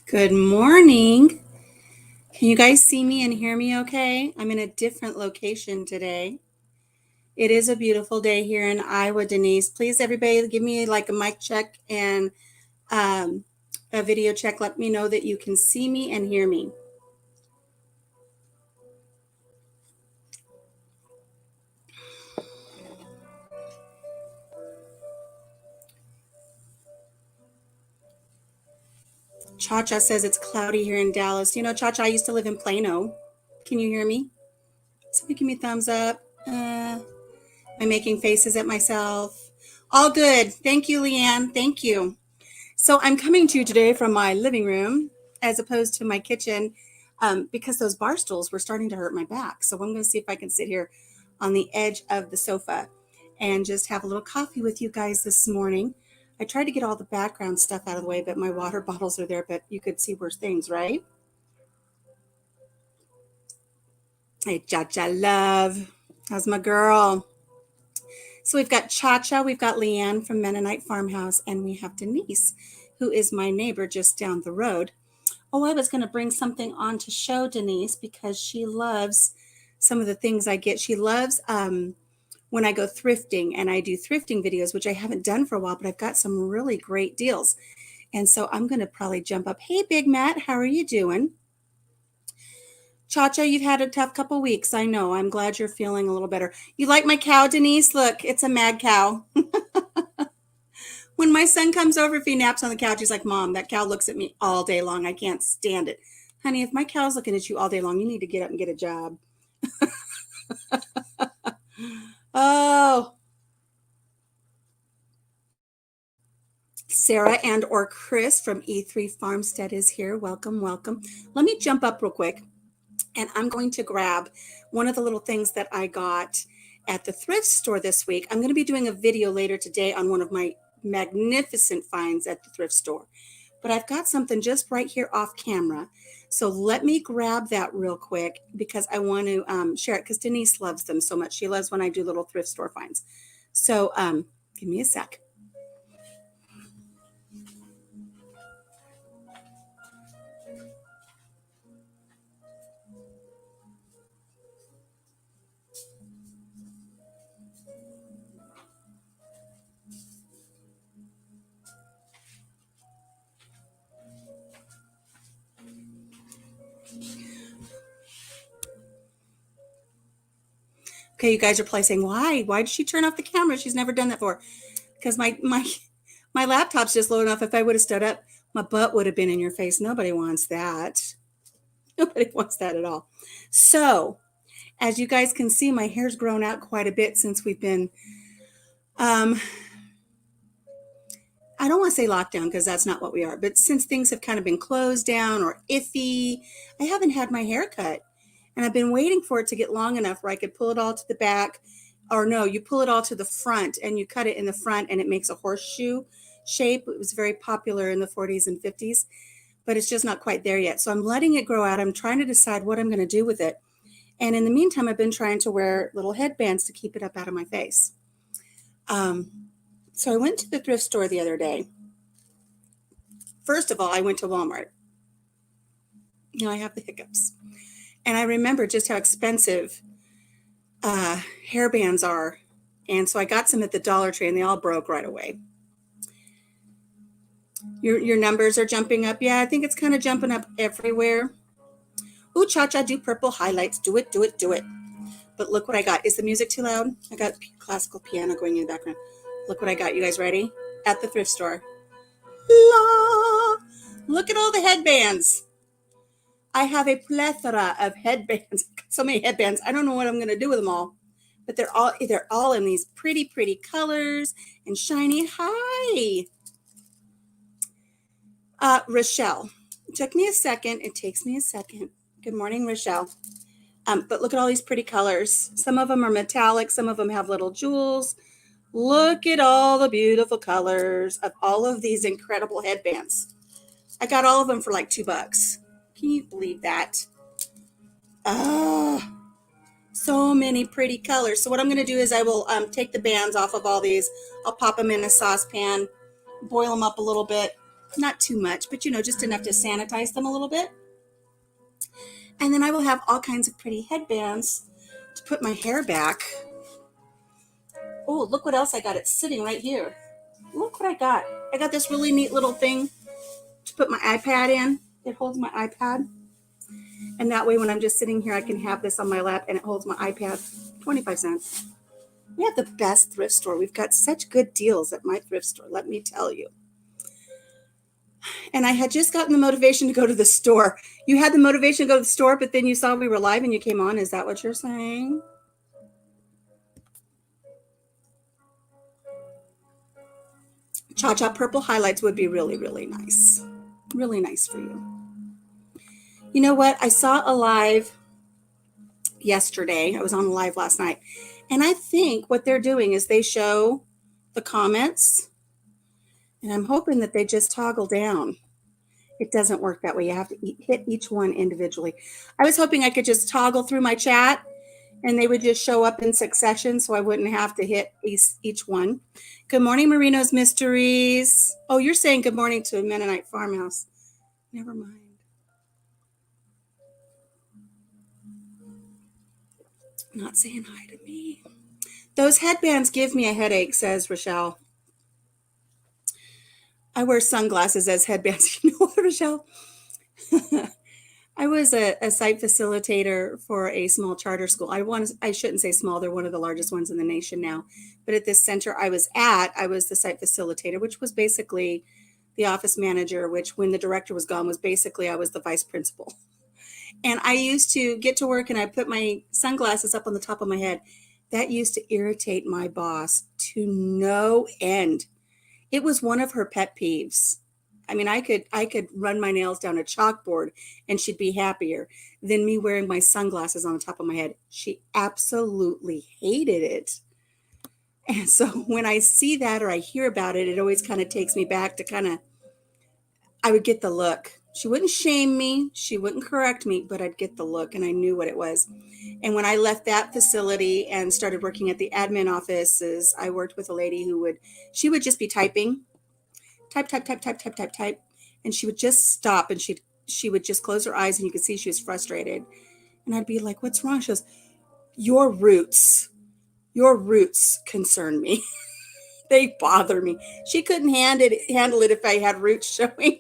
Good morning. Can you guys see me and hear me okay? I'm in a different location today. It is a beautiful day here in Iowa, Denise. Please, everybody, give me like a mic check and a video check. Let me know that you can see me and hear me. Cha-Cha says it's cloudy here in Dallas. You know, Cha-Cha, I used to live in Plano. Can you hear me? Somebody give me a thumbs up. I'm making faces at myself. All good. Thank you, Leanne. Thank you. So I'm coming to you today from my living room as opposed to my kitchen because those bar stools were starting to hurt my back. So I'm going to see if I can sit here on the edge of the sofa and just have a little coffee with you guys this morning. I tried to get all the background stuff out of the way, but my water bottles are there, but you could see worse things, right? Hey, Cha-Cha love. How's my girl? So we've got Cha-Cha, we've got Leanne from Mennonite Farmhouse, and we have Denise, who is my neighbor just down the road. Oh, I was going to bring something on to show Denise because she loves some of the things I get. She loves when I go thrifting, and I do thrifting videos, which I haven't done for a while, but I've got some really great deals. And so I'm going to probably jump up. Hey, Big Matt, how are you doing? Cha-Cha, you've had a tough couple weeks. I know. I'm glad you're feeling a little better. You like my cow, Denise? Look, it's a mad cow. When my son comes over, if he naps on the couch, he's like, Mom, that cow looks at me all day long. I can't stand it. Honey, if my cow's looking at you all day long, you need to get up and get a job. Oh, Sarah and or Chris from E3 Farmstead is here. Welcome, welcome. Let me jump up real quick, and I'm going to grab one of the little things that I got at the thrift store this week. I'm going to be doing a video later today on one of my magnificent finds at the thrift store. But I've got something just right here off camera. So let me grab that real quick because I want to share it because Denise loves them so much. She loves when I do little thrift store finds. So give me a sec. Okay, you guys are probably saying, why? Why did she turn off the camera? She's never done that before. Because my laptop's just low enough. If I would have stood up, my butt would have been in your face. Nobody wants that. Nobody wants that at all. So, as you guys can see, my hair's grown out quite a bit since we've been, I don't want to say lockdown because that's not what we are, but since things have kind of been closed down or iffy, I haven't had my hair cut. And I've been waiting for it to get long enough where I could pull it all to the back. Or no, you pull it all to the front and you cut it in the front and it makes a horseshoe shape. It was very popular in the 40s and 50s, but it's just not quite there yet. So I'm letting it grow out. I'm trying to decide what I'm going to do with it. And in the meantime, I've been trying to wear little headbands to keep it up out of my face. So I went to the thrift store the other day. First of all, I went to Walmart. You know, I have the hiccups. And I remember just how expensive hair bands are. And so I got some at the Dollar Tree and they all broke right away. Your numbers are jumping up. Yeah, I think it's kind of jumping up everywhere. Ooh, Cha-Cha, do purple highlights. Do it, do it, do it. But look what I got. Is the music too loud? I got classical piano going in the background. Look what I got. You guys ready? At the thrift store. La! Look at all the headbands. I have a plethora of headbands. So many headbands. I don't know what I'm going to do with them all. But they're all in these pretty, pretty colors and shiny. Hi. Rochelle. It took me a second. It takes me a second. Good morning, Rochelle. But look at all these pretty colors. Some of them are metallic. Some of them have little jewels. Look at all the beautiful colors of all of these incredible headbands. I got all of them for like $2. Can you believe that? Oh, so many pretty colors. So what I'm going to do is I will take the bands off of all these. I'll pop them in a saucepan, boil them up a little bit, Not too much, but just enough to sanitize them a little bit. And then I will have all kinds of pretty headbands to put my hair back. Oh, look what else I got. It's sitting right here. Look what I got. I got this really neat little thing to put my iPad in. It holds my iPad. And that way when I'm just sitting here, I can have this on my lap and it holds my iPad. 25 cents. We have the best thrift store. We've got such good deals at my thrift store, let me tell you. And I had just gotten the motivation to go to the store. You had the motivation to go to the store, but then you saw we were live and you came on. Is that what you're saying? Cha-Cha purple highlights would be really, really nice. Really nice for you. You know what? I saw a live yesterday. I was on a live last night. And I think what they're doing is they show the comments. And I'm hoping that they just toggle down. It doesn't work that way. You have to hit each one individually. I was hoping I could just toggle through my chat and they would just show up in succession so I wouldn't have to hit each one. Good morning, Marino's Mysteries. Oh, you're saying good morning to a Mennonite farmhouse. Never mind. Not saying hi to me. Those headbands give me a headache, says Rochelle. I wear sunglasses as headbands. You know what, Rochelle? I was a site facilitator for a small charter school. I shouldn't say small. They're one of the largest ones in the nation now. But at this center I was at, I was the site facilitator, which was basically the office manager, which when the director was gone was basically I was the vice principal. And I used to get to work and I put my sunglasses up on the top of my head. That used to irritate my boss to no end. It was one of her pet peeves. I mean, I could run my nails down a chalkboard and she'd be happier than me wearing my sunglasses on the top of my head. She absolutely hated it. And so when I see that or I hear about it, it always kind of takes me back to I would get the look. She wouldn't shame me. She wouldn't correct me, but I'd get the look and I knew what it was. And when I left that facility and started working at the admin offices, I worked with a lady she would just be typing. Type, type, type, type, type, type, type. And she would just stop and she would just close her eyes and you could see she was frustrated. And I'd be like, what's wrong? She goes, your roots concern me. They bother me. She couldn't handle it if I had roots showing.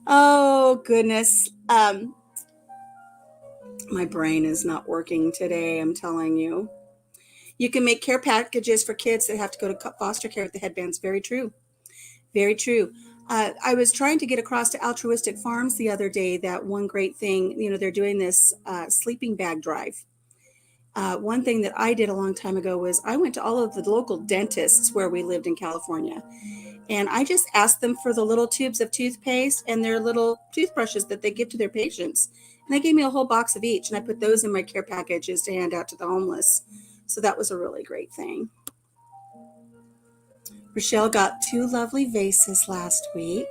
Oh, goodness. My brain is not working today, I'm telling you. You can make care packages for kids that have to go to foster care with the headbands. Very true. Very true. I was trying to get across to Altruistic Farms the other day that one great thing, they're doing this sleeping bag drive. One thing that I did a long time ago was I went to all of the local dentists where we lived in California. And I just asked them for the little tubes of toothpaste and their little toothbrushes that they give to their patients. And they gave me a whole box of each. And I put those in my care packages to hand out to the homeless. So that was a really great thing. Rochelle got 2 lovely vases last week.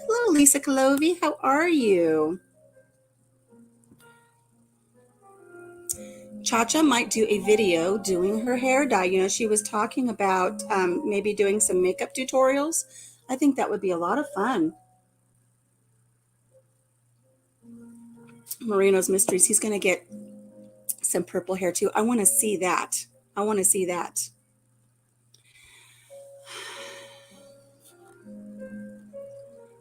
Hello, Lisa Calovi. How are you? Cha-Cha might do a video doing her hair dye. She was talking about maybe doing some makeup tutorials. I think that would be a lot of fun. Marino's Mysteries. He's going to get some purple hair too. I want to see that.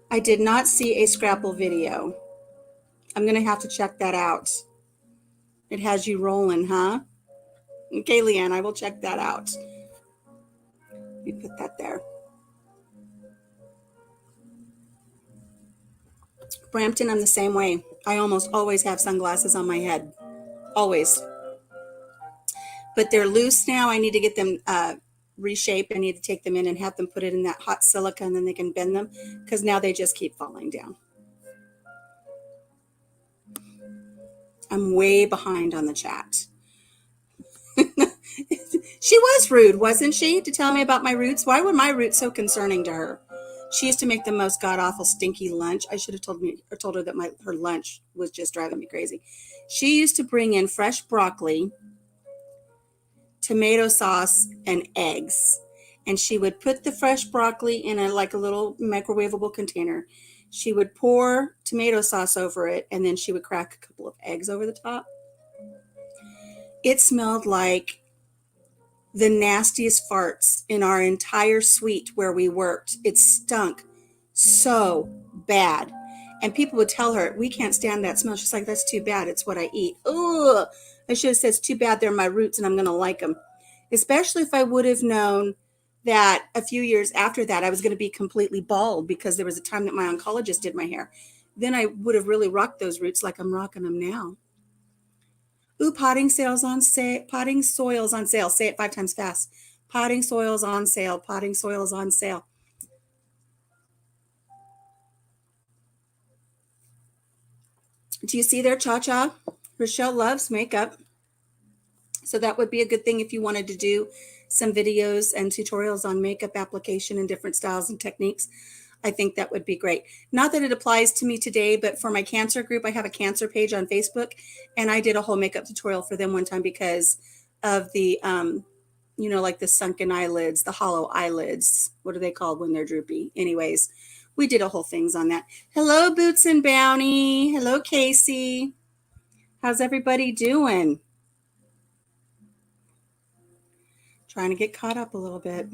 I did not see a Scrapple video. I'm going to have to check that out. It has you rolling, huh? Okay, Leanne, I will check that out. Let me put that there. Brampton, I'm the same way. I almost always have sunglasses on my head. Always. But they're loose now. I need to get them reshaped. I need to take them in and have them put it in that hot silica and then they can bend them because now they just keep falling down. I'm way behind on the chat. She was rude, wasn't she, to tell me about my roots? Why were my roots so concerning to her? She used to make the most god-awful stinky lunch. I should have told her that her lunch was just driving me crazy. She used to bring in fresh broccoli, tomato sauce, and eggs. and she would put the fresh broccoli in a little microwavable container. She would pour tomato sauce over it, and then she would crack a couple of eggs over the top. It smelled like the nastiest farts in our entire suite where we worked. It stunk so bad. And people would tell her, we can't stand that smell. She's like, that's too bad. It's what I eat. Ugh. I should have said, it's too bad they're my roots and I'm going to like them. Especially if I would have known that a few years after that, I was going to be completely bald because there was a time that my oncologist did my hair. Then I would have really rocked those roots like I'm rocking them now. Ooh, potting soils on sale. Potting soils on sale. Say it 5 times fast. Potting soils on sale. Potting soils on sale. Do you see there, Cha-Cha? Rochelle loves makeup. So that would be a good thing if you wanted to do some videos and tutorials on makeup application and different styles and techniques. I think that would be great. Not that it applies to me today, but for my cancer group, I have a cancer page on Facebook, and I did a whole makeup tutorial for them one time because of the, like the sunken eyelids, the hollow eyelids. What are they called when they're droopy? Anyways, we did a whole things on that. Hello, Boots and Bounty. Hello, Casey. How's everybody doing? Trying to get caught up a little bit.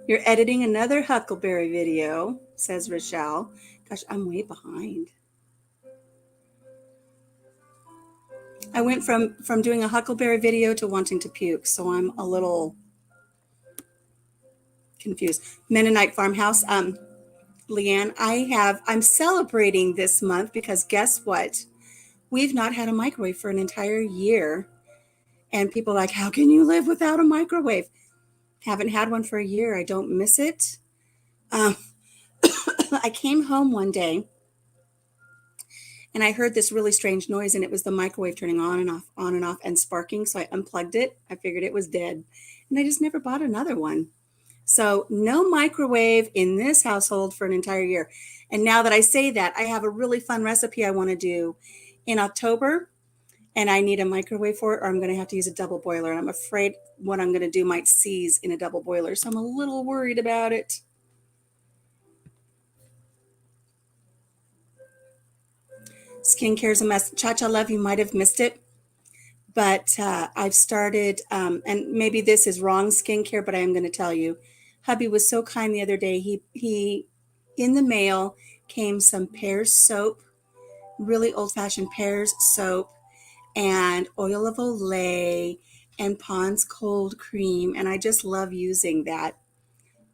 You're editing another Huckleberry video, says Rochelle. Gosh, I'm way behind. I went from doing a Huckleberry video to wanting to puke, so I'm a little confused. Mennonite Farmhouse. Leanne, I'm celebrating this month because guess what? We've not had a microwave for an entire year. And people are like, how can you live without a microwave? Haven't had one for a year. I don't miss it. I came home one day and I heard this really strange noise, and it was the microwave turning on and off, and sparking. So I unplugged it. I figured it was dead. And I just never bought another one. So no microwave in this household for an entire year. And now that I say that, I have a really fun recipe I want to do in October, and I need a microwave for it, or I'm going to have to use a double boiler. And I'm afraid what I'm going to do might seize in a double boiler. So I'm a little worried about it. Skincare's a mess. Cha-Cha Love, you might have missed it, but I've started, and maybe this is wrong skincare, but I am going to tell you. Hubby was so kind the other day. He in the mail came some Pears soap, really old-fashioned Pears soap, and oil of Olay, and Pond's cold cream, and I just love using that.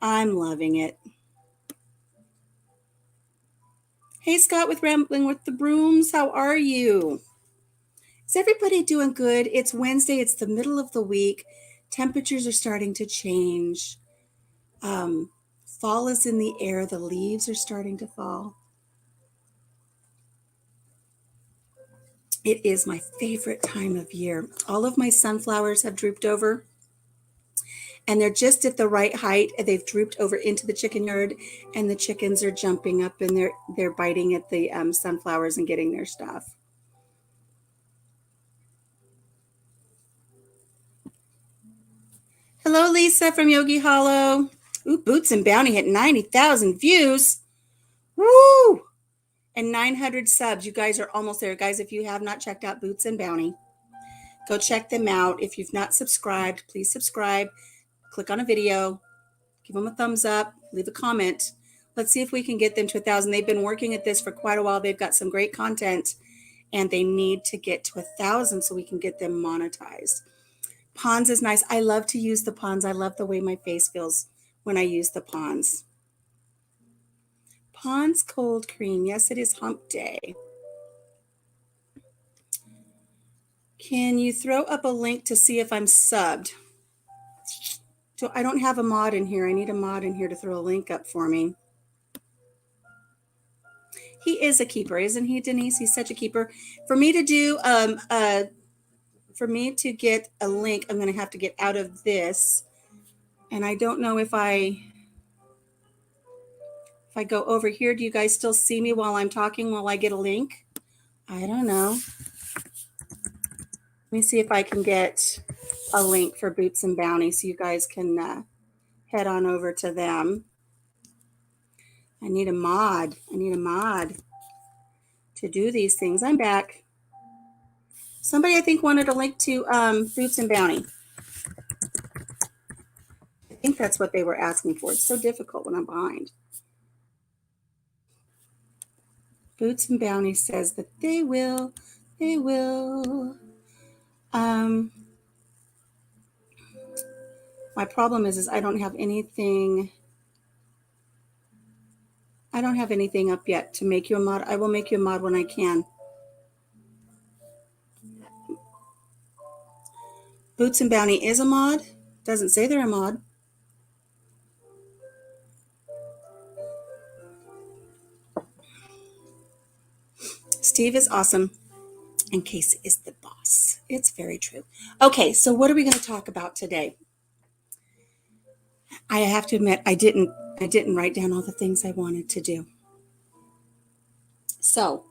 I'm loving it. Hey, Scott with Rambling with the Brooms, how are you? Is everybody doing good? It's Wednesday. It's the middle of the week. Temperatures are starting to change. Fall is in the air. The leaves are starting to fall. It is my favorite time of year. All of my sunflowers have drooped over, and they're just at the right height. They've drooped over into the chicken yard, and the chickens are jumping up, and they're biting at the sunflowers and getting their stuff. Hello, Lisa from Yogi Hollow. Ooh, Boots and Bounty hit 90,000 views. Woo! And 900 subs. You guys are almost there. Guys, if you have not checked out Boots and Bounty, go check them out. If you've not subscribed, please subscribe. Click on a video. Give them a thumbs up. Leave a comment. Let's see if we can get them to 1,000. They've been working at this for quite a while. They've got some great content, and they need to get to 1,000 so we can get them monetized. Pond's is nice. I love to use the Pond's. I love the way my face feels when I use the Pond's. Pond's cold cream. Yes, it is hump day. Can you throw up a link to see if I'm subbed? So I don't have a mod in here. I need a mod in here to throw a link up for me. He is a keeper, isn't he, Denise? He's such a keeper. For me to do, for me to get a link, I'm going to have to get out of this. And I don't know if I go over here, do you guys still see me while I'm talking while I get a link? I don't know. Let me see if I can get a link for Boots and Bounty so you guys can head on over to them. I need a mod. I need a mod to do these things. I'm back. Somebody I think wanted a link to Boots and Bounty. I think that's what they were asking for. It's so difficult when I'm behind. Boots and Bounty says that they will. My problem is I don't have anything. I don't have anything up yet to make you a mod. I will make you a mod when I can. Boots and Bounty is a mod. Doesn't say they're a mod. Steve is awesome, and Casey is the boss. It's very true. Okay, so what are we going to talk about today? I have to admit, I didn't write down all the things I wanted to do. So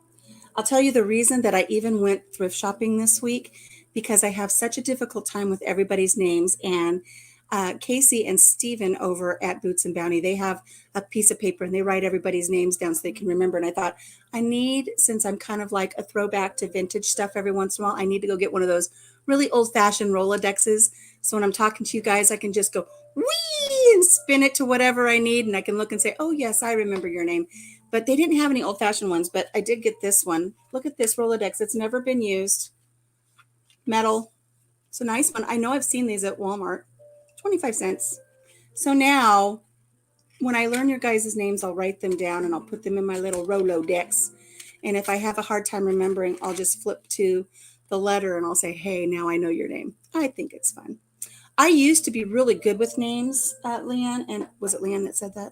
I'll tell you the reason that I even went thrift shopping this week, because I have such a difficult time with everybody's names. And Casey and Steven over at Boots and Bounty, they have a piece of paper and they write everybody's names down so they can remember. And I thought, since I'm kind of like a throwback to vintage stuff every once in a while, I need to go get one of those really old-fashioned Rolodexes. So when I'm talking to you guys, I can just go, wee, and spin it to whatever I need. And I can look and say, oh, yes, I remember your name. But they didn't have any old-fashioned ones, but I did get this one. Look at this Rolodex. It's never been used. Metal. It's a nice one. I know I've seen these at Walmart. 25 cents. So now, when I learn your guys' names, I'll write them down and I'll put them in my little Rolodex. And if I have a hard time remembering, I'll just flip to the letter and I'll say, hey, now I know your name. I think it's fun. I used to be really good with names, Leanne. And was it Leanne that said that?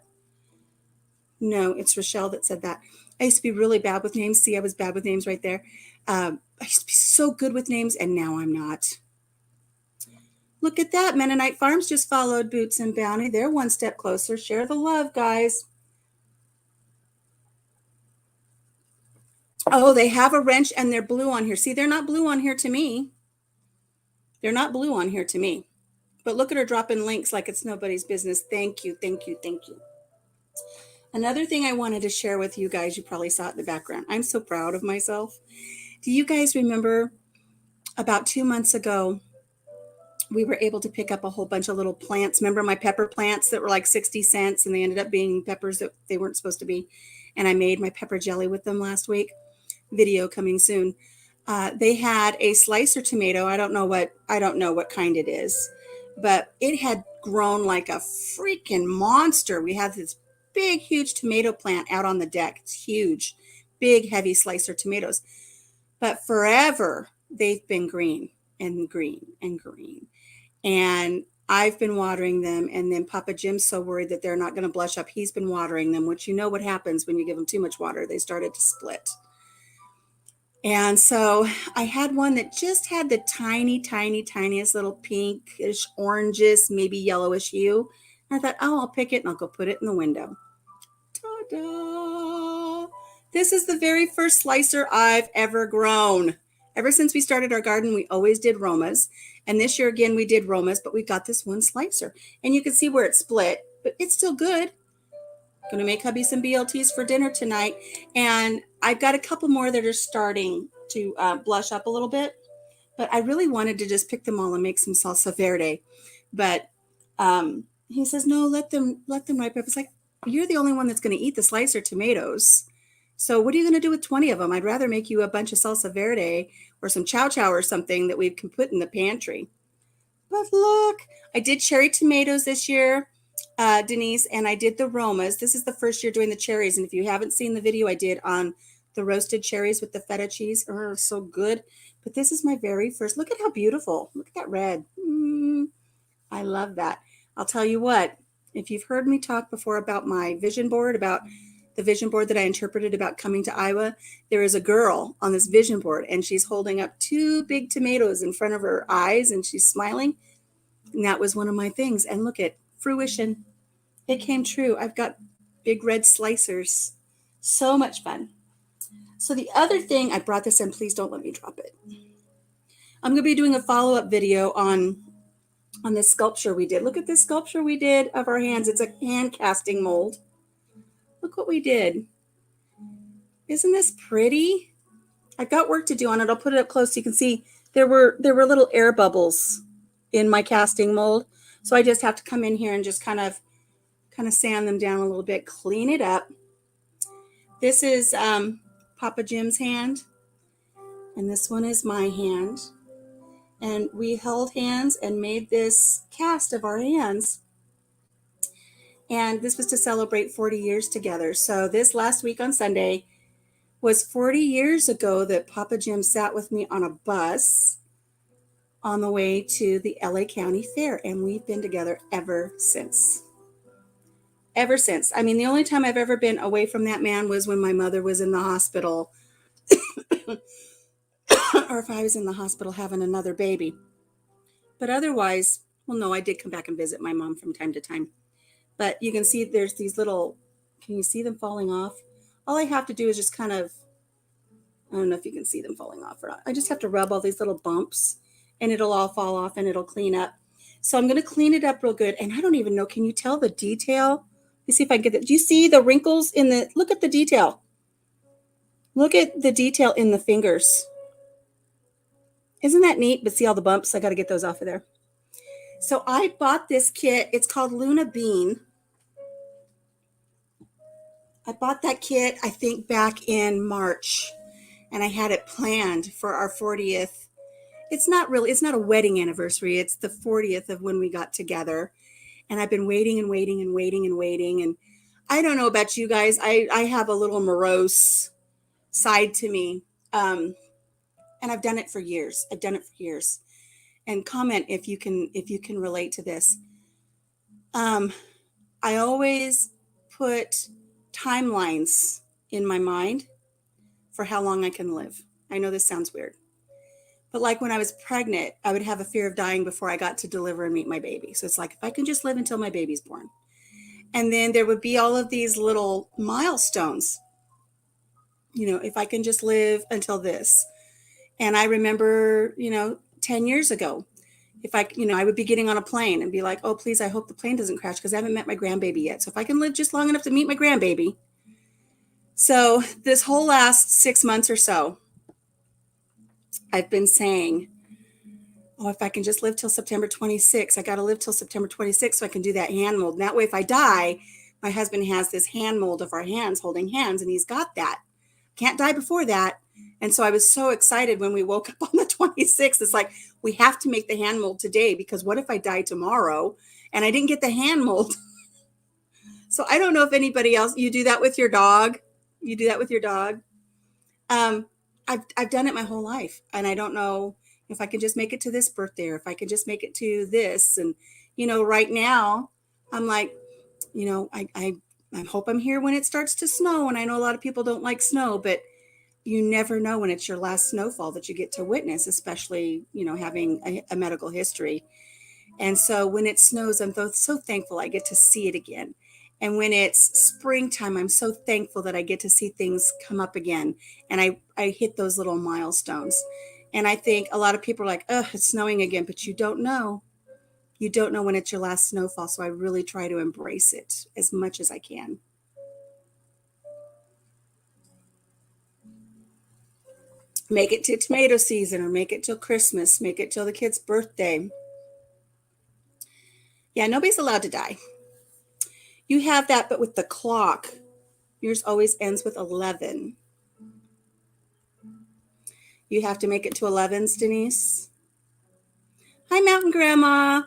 No, it's Rochelle that said that. I used to be really bad with names. See, I was bad with names right there. I used to be so good with names, and now I'm not. Look at that. Mennonite Farms just followed Boots and Bounty. They're one step closer. Share the love, guys. Oh, they have a wrench and they're blue on here. See, they're not blue on here to me. They're not blue on here to me. But look at her dropping links like it's nobody's business. Thank you, thank you, thank you. Another thing I wanted to share with you guys, you probably saw it in the background. I'm so proud of myself. Do you guys remember about 2 months ago, we were able to pick up a whole bunch of little plants. Remember my pepper plants that were like 60 cents and they ended up being peppers that they weren't supposed to be. And I made my pepper jelly with them last week. Video coming soon. They had a slicer tomato. I don't know what kind it is, but it had grown like a freaking monster. We have this big, huge tomato plant out on the deck. It's huge, big, heavy slicer tomatoes. But forever they've been green and green and green. And I've been watering them. And then Papa Jim's so worried that they're not going to blush up. He's been watering them, which you know what happens when you give them too much water. They started to split. And so I had one that just had the tiniest little pinkish, orangish, maybe yellowish hue. And I thought, oh, I'll pick it and I'll go put it in the window. Ta-da! This is the very first slicer I've ever grown. Ever since we started our garden, we always did Romas. And this year again, we did Romas, but we got this one slicer. And you can see where it split, but it's still good. Going to make hubby some BLTs for dinner tonight. And I've got a couple more that are starting to blush up a little bit. But I really wanted to just pick them all and make some salsa verde. But he says, no, let them ripe up. It's like, you're the only one that's going to eat the slicer tomatoes. So what are you going to do with 20 of them? I'd rather make you a bunch of salsa verde or some chow chow or something that we can put in the pantry. But look, I did cherry tomatoes this year, Denise, and I did the Romas. This is the first year doing the cherries. And if you haven't seen the video I did on the roasted cherries with the feta cheese, oh, so good. But this is my very first. Look at how beautiful. Look at that red. I love that. I'll tell you what, if you've heard me talk before about my vision board, about the vision board that I interpreted about coming to Iowa, there is a girl on this vision board and she's holding up 2 big tomatoes in front of her eyes and she's smiling. And that was one of my things. And look at fruition. It came true. I've got big red slicers. So much fun. So the other thing, I brought this in. Please don't let me drop it. I'm going to be doing a follow-up video on on this sculpture we did. Look at this sculpture we did of our hands. It's a hand casting mold. Look what we did. Isn't this pretty? I've got work to do on it. I'll put it up close so you can see there were little air bubbles in my casting mold. So I just have to come in here and just kind of sand them down a little bit, clean it up. This is Papa Jim's hand, and this one is my hand. And we held hands and made this cast of our hands. And this was to celebrate 40 years together. So this last week on Sunday was 40 years ago that Papa Jim sat with me on a bus on the way to the LA County Fair. And we've been together ever since. Ever since. I mean, the only time I've ever been away from that man was when my mother was in the hospital or if I was in the hospital having another baby. But otherwise, well, no, I did come back and visit my mom from time to time. But you can see there's these little, can you see them falling off? All I have to do is just kind of, I don't know if you can see them falling off or not. I just have to rub all these little bumps and it'll all fall off and it'll clean up. So I'm going to clean it up real good. And I don't even know, can you tell the detail? Let me see if I can get that. Do you see the wrinkles in the, look at the detail. Look at the detail in the fingers. Isn't that neat? But see all the bumps? I got to get those off of there. So I bought this kit. It's called Luna Bean. I bought that kit, I think, back in March. And I had it planned for our 40th. It's not a wedding anniversary. It's the 40th of when we got together. And I've been waiting and waiting and waiting and waiting. And I don't know about you guys. I have a little morose side to me. And I've done it for years. And comment if you can relate to this. I always put timelines in my mind for how long I can live. I know this sounds weird. But like when I was pregnant, I would have a fear of dying before I got to deliver and meet my baby. So it's like, if I can just live until my baby's born. And then there would be all of these little milestones. You know, if I can just live until this. And I remember, 10 years ago, if I would be getting on a plane and be like, oh, please, I hope the plane doesn't crash because I haven't met my grandbaby yet. So if I can live just long enough to meet my grandbaby. So this whole last 6 months or so, I've been saying, oh, if I can just live till September 26th, I got to live till September 26th so I can do that hand mold. And that way, if I die, my husband has this hand mold of our hands holding hands, and he's got that. Can't die before that. And so I was so excited when we woke up on the 26th. It's like, we have to make the hand mold today because what if I die tomorrow and I didn't get the hand mold? So I don't know if anybody else, you do that with your dog. I've done it my whole life. And I don't know if I can just make it to this birthday or if I can just make it to this. And, right now I'm like, I hope I'm here when it starts to snow. And I know a lot of people don't like snow, but you never know when it's your last snowfall that you get to witness, especially, having a medical history. And so when it snows, I'm so thankful I get to see it again. And when it's springtime, I'm so thankful that I get to see things come up again. And I hit those little milestones. And I think a lot of people are like, oh, it's snowing again, but you don't know. You don't know when it's your last snowfall. So I really try to embrace it as much as I can. Make it to tomato season or make it till Christmas, make it till the kid's birthday. Yeah, nobody's allowed to die. You have that, but with the clock, yours always ends with 11. You have to make it to 11s, Denise. Hi, Mountain Grandma.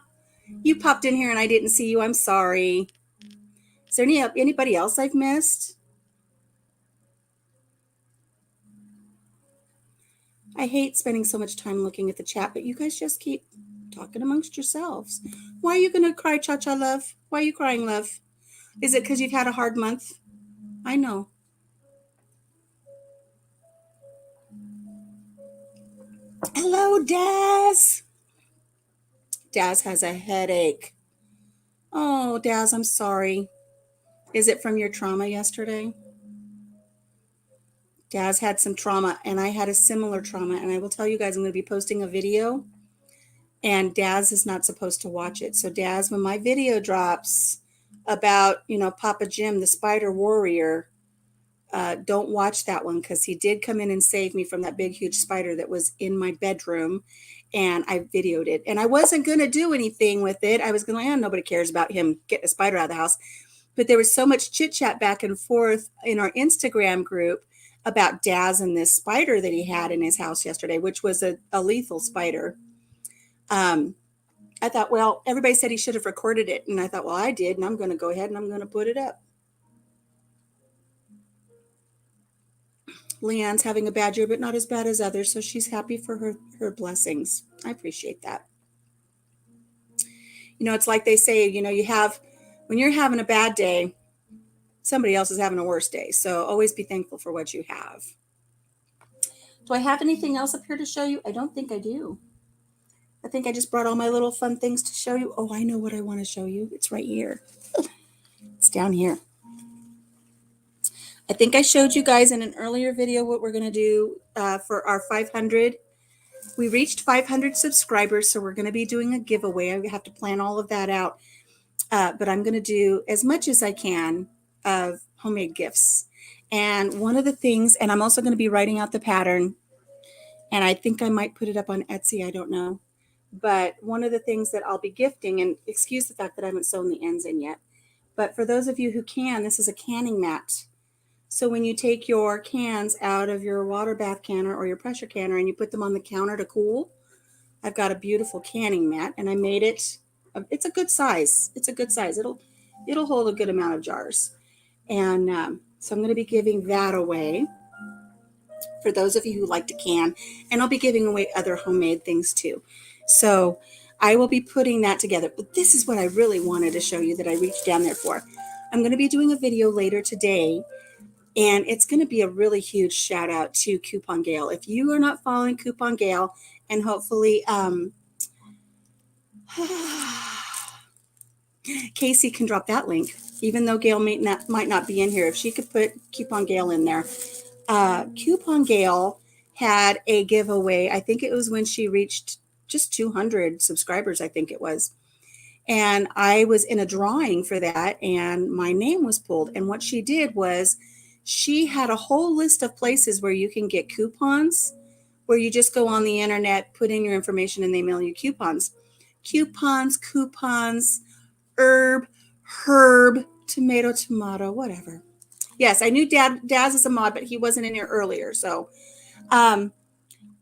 You popped in here and I didn't see you. I'm sorry. Is there anybody else I've missed? I hate spending so much time looking at the chat, but you guys just keep talking amongst yourselves. Why are you going to cry, Cha-Cha, love? Why are you crying, love? Is it because you've had a hard month? I know. Hello, Daz. Daz has a headache. Oh, Daz, I'm sorry. Is it from your trauma yesterday? Daz had some trauma, and I had a similar trauma. And I will tell you guys, I'm going to be posting a video. and Daz is not supposed to watch it. So Daz, when my video drops about, Papa Jim, the spider warrior, don't watch that one, because he did come in and save me from that big, huge spider that was in my bedroom, and I videoed it. And I wasn't going to do anything with it. I was going to, nobody cares about him getting a spider out of the house. But there was so much chit chat back and forth in our Instagram group about Daz and this spider that he had in his house yesterday, which was a lethal spider. I thought, well, everybody said he should have recorded it. And I thought, well, I did. And I'm going to go ahead and I'm going to put it up. Leanne's having a bad year, but not as bad as others. So she's happy for her blessings. I appreciate that. It's like they say, when you're having a bad day, somebody else is having a worse day. So always be thankful for what you have. Do I have anything else up here to show you? I don't think I do. I think I just brought all my little fun things to show you. Oh, I know what I want to show you. It's right here. It's down here. I think I showed you guys in an earlier video what we're going to do for our 500. We reached 500 subscribers, so we're going to be doing a giveaway. I have to plan all of that out. But I'm going to do as much as I can of homemade gifts. And one of the things, and I'm also going to be writing out the pattern, and I think I might put it up on Etsy. I don't know. But one of the things that I'll be gifting, and excuse the fact that I haven't sewn the ends in yet, but for those of you who can, this is a canning mat. So when you take your cans out of your water bath canner or your pressure canner and you put them on the counter to cool, I've got a beautiful canning mat, and I made it. It's a good size. It's a good size. It'll hold a good amount of jars. And so I'm going to be giving that away for those of you who like to can, and I'll be giving away other homemade things too. So I will be putting that together. But this is what I really wanted to show you that I reached down there for. I'm going to be doing a video later today, and it's going to be a really huge shout out to Coupon Gale. If you are not following Coupon Gale, and hopefully Casey can drop that link, even though Gail might not be in here. If she could put Coupon Gale in there. Coupon Gale had a giveaway. I think it was when she reached just 200 subscribers, I think it was. And I was in a drawing for that, and my name was pulled. And what she did was she had a whole list of places where you can get coupons, where you just go on the internet, put in your information, and they mail you coupons. Coupons, herb, tomato, whatever. Yes, I knew Daz is a mod, but he wasn't in here earlier. So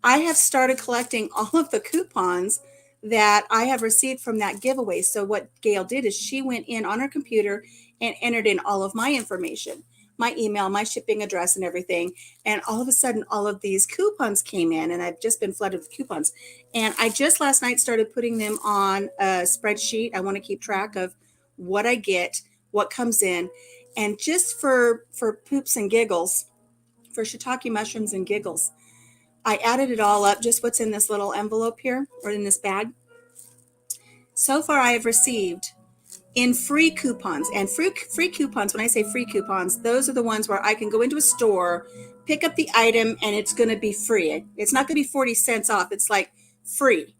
I have started collecting all of the coupons that I have received from that giveaway. So what Gail did is she went in on her computer and entered in all of my information, my email, my shipping address, and everything. And all of a sudden, all of these coupons came in, and I've just been flooded with coupons. And I just last night started putting them on a spreadsheet. I want to keep track of what I get, what comes in. And just for poops and giggles, for shiitake mushrooms and giggles, I added it all up, just what's in this little envelope here, or in this bag. So far, I have received in free coupons. And free coupons, when I say free coupons, those are the ones where I can go into a store, pick up the item, and it's going to be free. It's not going to be 40 cents off. It's like free.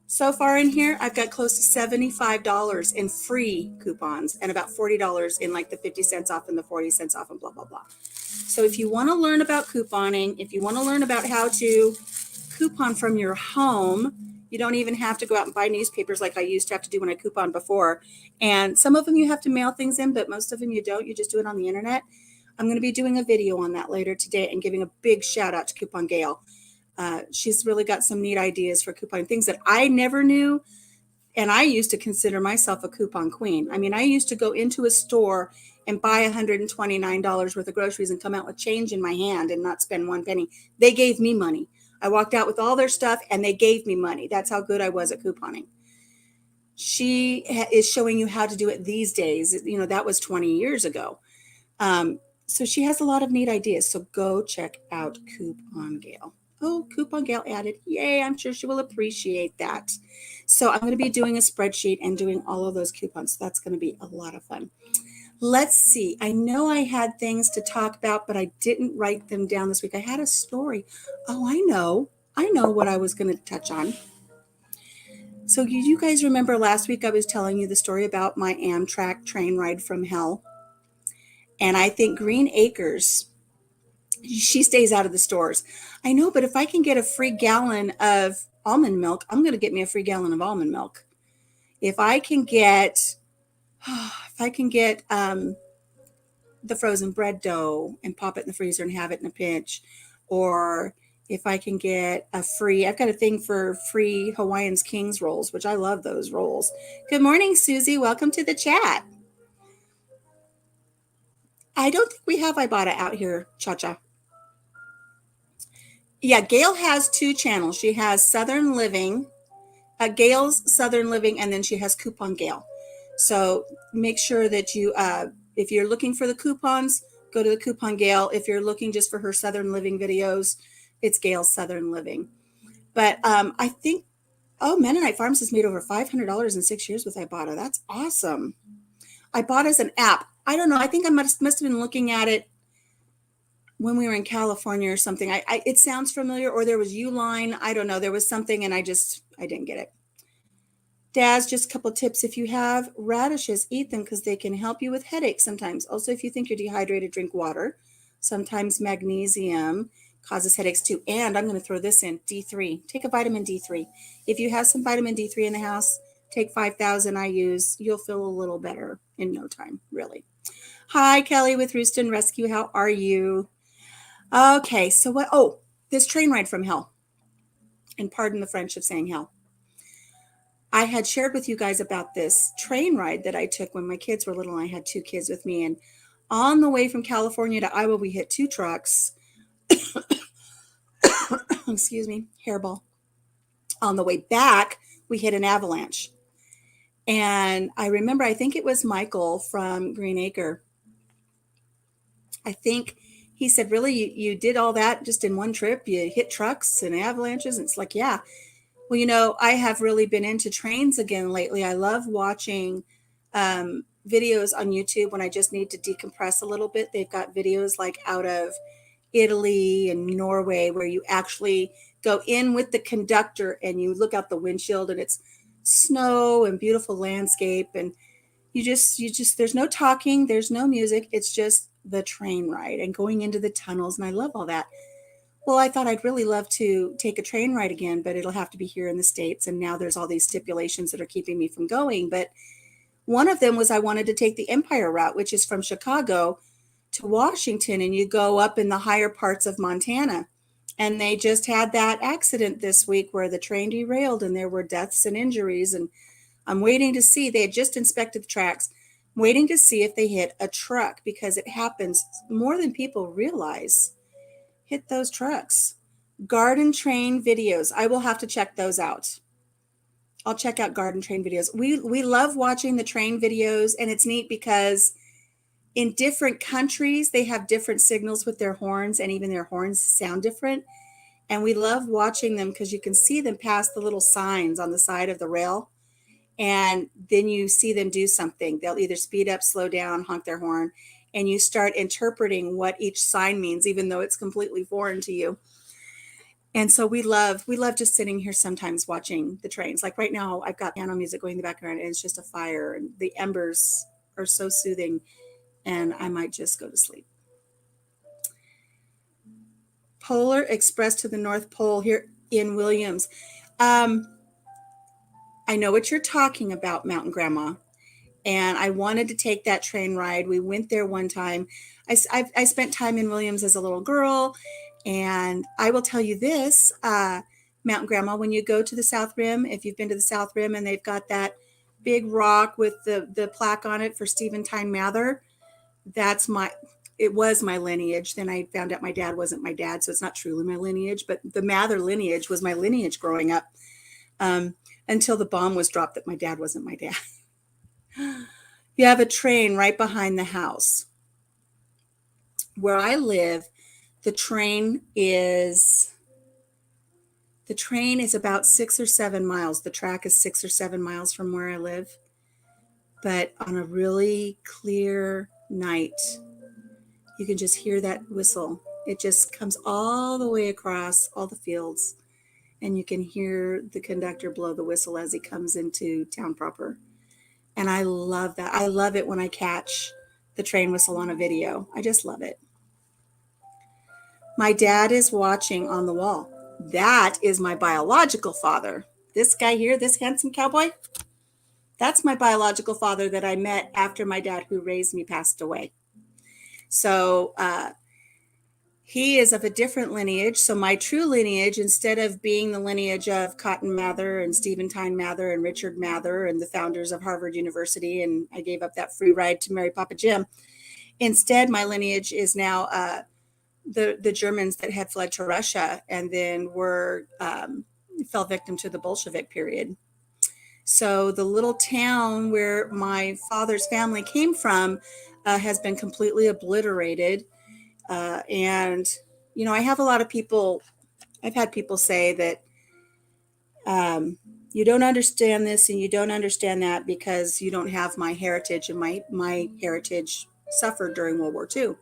So far in here, I've got close to $75 in free coupons and about $40 in like the 50 cents off and the 40 cents off and blah, blah, blah. So if you want to learn about couponing, if you want to learn about how to coupon from your home, you don't even have to go out and buy newspapers like I used to have to do when I couponed before. And some of them you have to mail things in, but most of them you don't. You just do it on the internet. I'm going to be doing a video on that later today and giving a big shout out to Coupon Gale. She's really got some neat ideas for couponing, things that I never knew. And I used to consider myself a coupon queen. I mean, I used to go into a store and buy $129 worth of groceries and come out with change in my hand and not spend one penny. They gave me money. I walked out with all their stuff and they gave me money. That's how good I was at couponing. She is showing you how to do it these days. You know, that was 20 years ago. So she has a lot of neat ideas. So go check out Coupon Gale. Oh, Coupon Gale added. Yay, I'm sure she will appreciate that. So I'm going to be doing a spreadsheet and doing all of those coupons. So that's going to be a lot of fun. Let's see. I know I had things to talk about, but I didn't write them down this week. I had a story. Oh, I know what I was going to touch on. So you guys remember last week I was telling you the story about my Amtrak train ride from hell? And I think Green Acres, she stays out of the stores. I know, but if I can get a free gallon of almond milk, I'm going to get me a free gallon of almond milk. If I can get, if I can get the frozen bread dough and pop it in the freezer and have it in a pinch, or if I can get a free, I've got a thing for free Hawaiian's King's rolls, which I love those rolls. Good morning, Susie. Welcome to the chat. I don't think we have Ibotta out here, Cha Cha. Yeah, Gail has two channels. She has Southern Living, Gail's Southern Living, and then she has Coupon Gail. So make sure that you, if you're looking for the coupons, go to the Coupon Gail. If you're looking just for her Southern Living videos, it's Gail's Southern Living. But I think, oh, Mennonite Farms has made over $500 in 6 years with Ibotta. That's awesome. Ibotta's an app. I don't know. I think I must have been looking at it when we were in California or something. It sounds familiar, or there was Uline. I don't know. There was something and I didn't get it. Daz, just a couple tips. If you have radishes, eat them because they can help you with headaches sometimes. Also, if you think you're dehydrated, drink water. Sometimes magnesium causes headaches too. And I'm going to throw this in, D3. Take a vitamin D3. If you have some vitamin D3 in the house, take 5,000 IUs. You'll feel a little better in no time, really. Hi, Kelly with Rooston Rescue. How are you? Okay, so what? Oh, this train ride from hell. And pardon the French of saying hell. I had shared with you guys about this train ride that I took when my kids were little. I had two kids with me. And on the way from California to Iowa, we hit two trucks. Excuse me, hairball. On the way back, we hit an avalanche. And I remember, I think it was Michael from Green Acre. I think he said, really, you did all that just in one trip? You hit trucks and avalanches? And it's like, yeah. Well, I have really been into trains again lately. I love watching videos on YouTube when I just need to decompress a little bit. They've got videos like out of Italy and Norway where you actually go in with the conductor and you look out the windshield and it's snow and beautiful landscape. And you just, there's no talking, there's no music. It's just the train ride and going into the tunnels. And I love all that. Well, I thought I'd really love to take a train ride again, but it'll have to be here in the States. And now there's all these stipulations that are keeping me from going. But one of them was I wanted to take the Empire route, which is from Chicago to Washington, and you go up in the higher parts of Montana. And they just had that accident this week where the train derailed and there were deaths and injuries. And I'm waiting to see, they had just inspected the tracks. I'm waiting to see if they hit a truck because it happens more than people realize. Hit those trucks. Garden train videos. I will have to check those out. I'll check out garden train videos. We love watching the train videos, and it's neat because in different countries, they have different signals with their horns, and even their horns sound different. And we love watching them because you can see them pass the little signs on the side of the rail. And then you see them do something. They'll either speed up, slow down, honk their horn, and you start interpreting what each sign means, even though it's completely foreign to you. And so we love just sitting here sometimes watching the trains. Like right now, I've got piano music going in the background, and it's just a fire, and the embers are so soothing, and I might just go to sleep. Polar Express to the North Pole here in Williams. I know what you're talking about, Mountain Grandma. And I wanted to take that train ride. We went there one time. I spent time in Williams as a little girl. And I will tell you this, Mountain Grandma, when you go to the South Rim, if you've been to the South Rim and they've got that big rock with the plaque on it for Stephen Tyne Mather, it was my lineage. Then I found out my dad wasn't my dad, so it's not truly my lineage, but the Mather lineage was my lineage growing up until the bomb was dropped that my dad wasn't my dad. You have a train right behind the house. Where I live, the train is about 6 or 7 miles. The track is 6 or 7 miles from where I live. But on a really clear night, you can just hear that whistle. It just comes all the way across all the fields. and you can hear the conductor blow the whistle as he comes into town proper. And I love that. I love it when I catch the train whistle on a video. I just love it. My dad is watching on the wall. That is my biological father. This guy here, this handsome cowboy, that's my biological father that I met after my dad, who raised me, passed away. So he is of a different lineage. So my true lineage, instead of being the lineage of Cotton Mather and Stephen Tyne Mather and Richard Mather and the founders of Harvard University, and I gave up that free ride to marry Papa Jim, instead my lineage is now the Germans that had fled to Russia and then fell victim to the Bolshevik period. So the little town where my father's family came from has been completely obliterated. And, you know, I have a lot of people, I've had people say that you don't understand this and you don't understand that because you don't have my heritage, and my heritage suffered during World War II.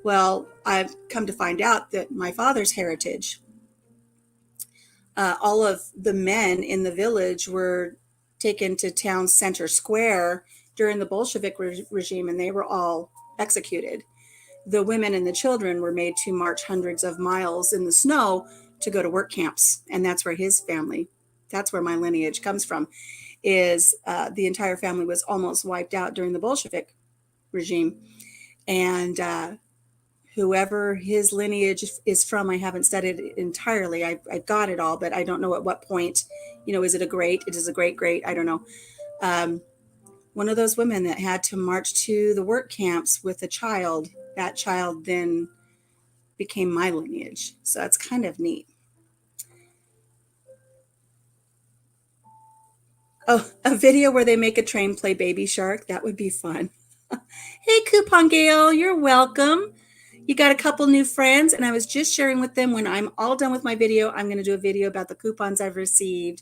Well, I've come to find out that my father's heritage, all of the men in the village were taken to town center square during the Bolshevik regime, and they were all executed. The women and the children were made to march hundreds of miles in the snow to go to work camps. And that's where his family, that's where my lineage comes from, is the entire family was almost wiped out during the Bolshevik regime. And whoever his lineage is from, I haven't studied it entirely. I've got it all, but I don't know at what point, you know, is it a great, it is a great, I don't know. One of those women that had to march to the work camps with a child, that child then became my lineage. So that's kind of neat. Oh, a video where they make a train play Baby Shark. That would be fun. Hey, Coupon Gale, you're welcome. You got a couple new friends, and I was just sharing with them when I'm all done with my video, I'm going to do a video about the coupons I've received.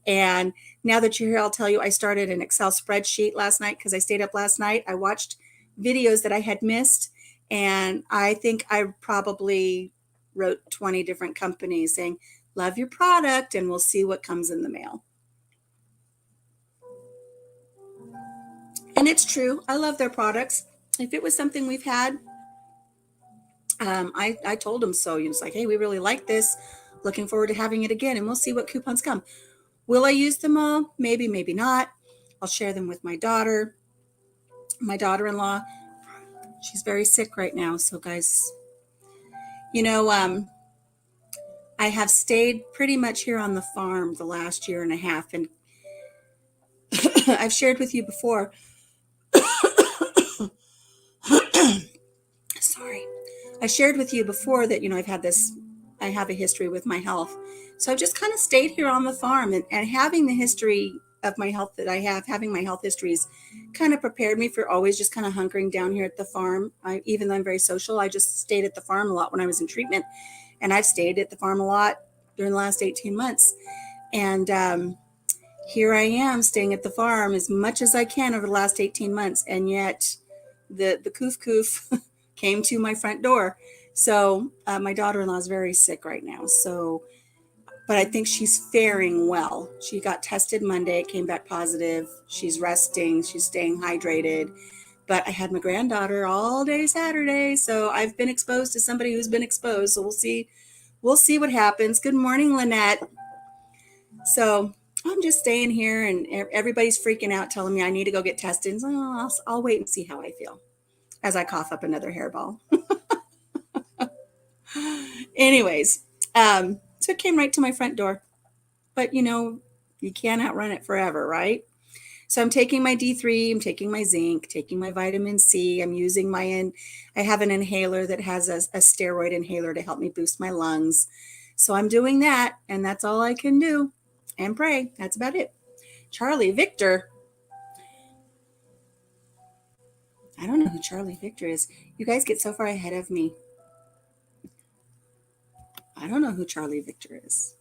And now that you're here, I'll tell you, I started an Excel spreadsheet last night because I stayed up last night. I watched videos that I had missed, and I think I probably wrote 20 different companies saying, love your product, and we'll see what comes in the mail. And it's true. I love their products. If it was something we've had, I told them so. It's like, hey, we really like this. Looking forward to having it again, and we'll see what coupons come. Will I use them all? Maybe, maybe not. I'll share them with my daughter, my daughter-in-law. She's very sick right now. So guys, you know, I have stayed pretty much here on the farm the last year and a half. And I've shared with you before. Sorry. I shared with you before that, you know, I have a history with my health. So I've just kind of stayed here on the farm, and having the history of my health that I have, having my health histories kind of prepared me for always just kind of hunkering down here at the farm. Even though I'm very social, I just stayed at the farm a lot when I was in treatment, and I've stayed at the farm a lot during the last 18 months. And here I am staying at the farm as much as I can over the last 18 months. And yet the coof came to my front door. So my daughter-in-law is very sick right now. So, but I think she's faring well. She got tested Monday, came back positive. She's resting, she's staying hydrated. But I had my granddaughter all day Saturday. So I've been exposed to somebody who's been exposed. So we'll see what happens. Good morning, Lynette. So I'm just staying here, and everybody's freaking out, telling me I need to go get tested. So I'll wait and see how I feel as I cough up another hairball. Anyways, so it came right to my front door. But, you know, you can't outrun it forever, right? So I'm taking my D3, I'm taking my zinc, taking my vitamin C. I'm using I have an inhaler that has a steroid inhaler to help me boost my lungs. So I'm doing that, and that's all I can do. And pray. That's about it. Charlie Victor. I don't know who Charlie Victor is. You guys get so far ahead of me. I don't know who Charlie Victor is.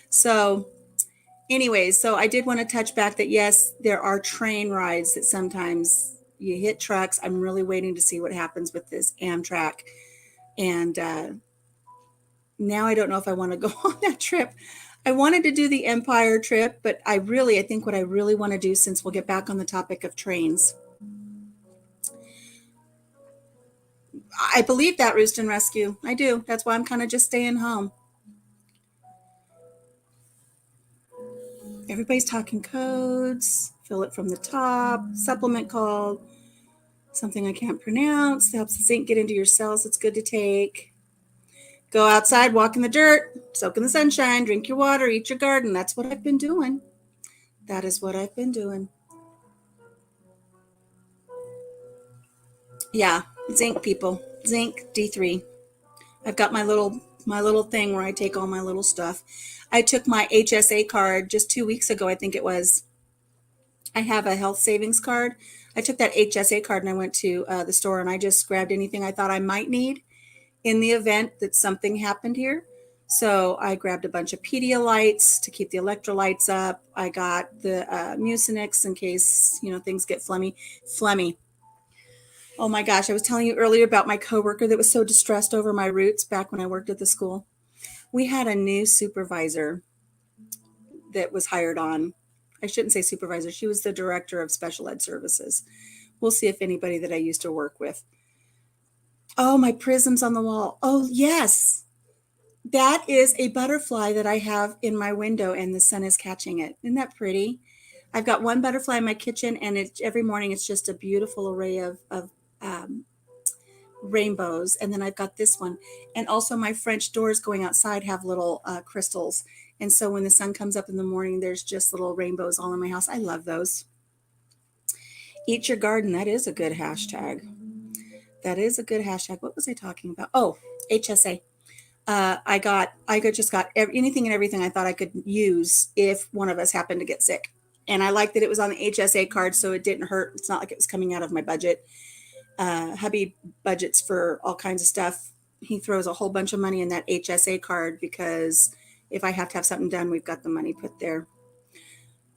So anyways, so I did want to touch back that yes, there are train rides that sometimes you hit trucks. I'm really waiting to see what happens with this Amtrak. And now I don't know if I want to go on that trip. I wanted to do the Empire trip, but I think what I really want to do, since we'll get back on the topic of trains, I believe that Roost and Rescue. I do. That's why I'm kind of just staying home. Everybody's talking codes. Fill it from the top. Supplement called something I can't pronounce. Helps the zinc get into your cells. It's good to take. Go outside, walk in the dirt, soak in the sunshine, drink your water, eat your garden. That's what I've been doing. That is what I've been doing. Yeah, zinc people. Zinc D3. I've got my little thing where I take all my little stuff. I took my HSA card just 2 weeks ago, I think it was. I have a health savings card. I took that HSA card and I went to the store and I just grabbed anything I thought I might need in the event that something happened here. So I grabbed a bunch of Pedialytes to keep the electrolytes up. I got the Mucinex in case, things get phlegmy. Oh my gosh, I was telling you earlier about my coworker that was so distressed over my roots back when I worked at the school. We had a new supervisor that was hired on. I shouldn't say supervisor. She was the director of special ed services. We'll see if anybody that I used to work with. Oh, my prisms on the wall. Oh, yes. That is a butterfly that I have in my window and the sun is catching it. Isn't that pretty? I've got one butterfly in my kitchen and every morning it's just a beautiful array of um, rainbows. And then I've got this one. And also my French doors going outside have little crystals. And so when the sun comes up in the morning, there's just little rainbows all in my house. I love those. Eat your garden. That is a good hashtag. That is a good hashtag. What was I talking about? Oh, HSA. I just got anything and everything I thought I could use if one of us happened to get sick. And I liked that it was on the HSA card, so it didn't hurt. It's not like it was coming out of my budget. Hubby budgets for all kinds of stuff. He throws a whole bunch of money in that HSA card because if I have to have something done, we've got the money put there.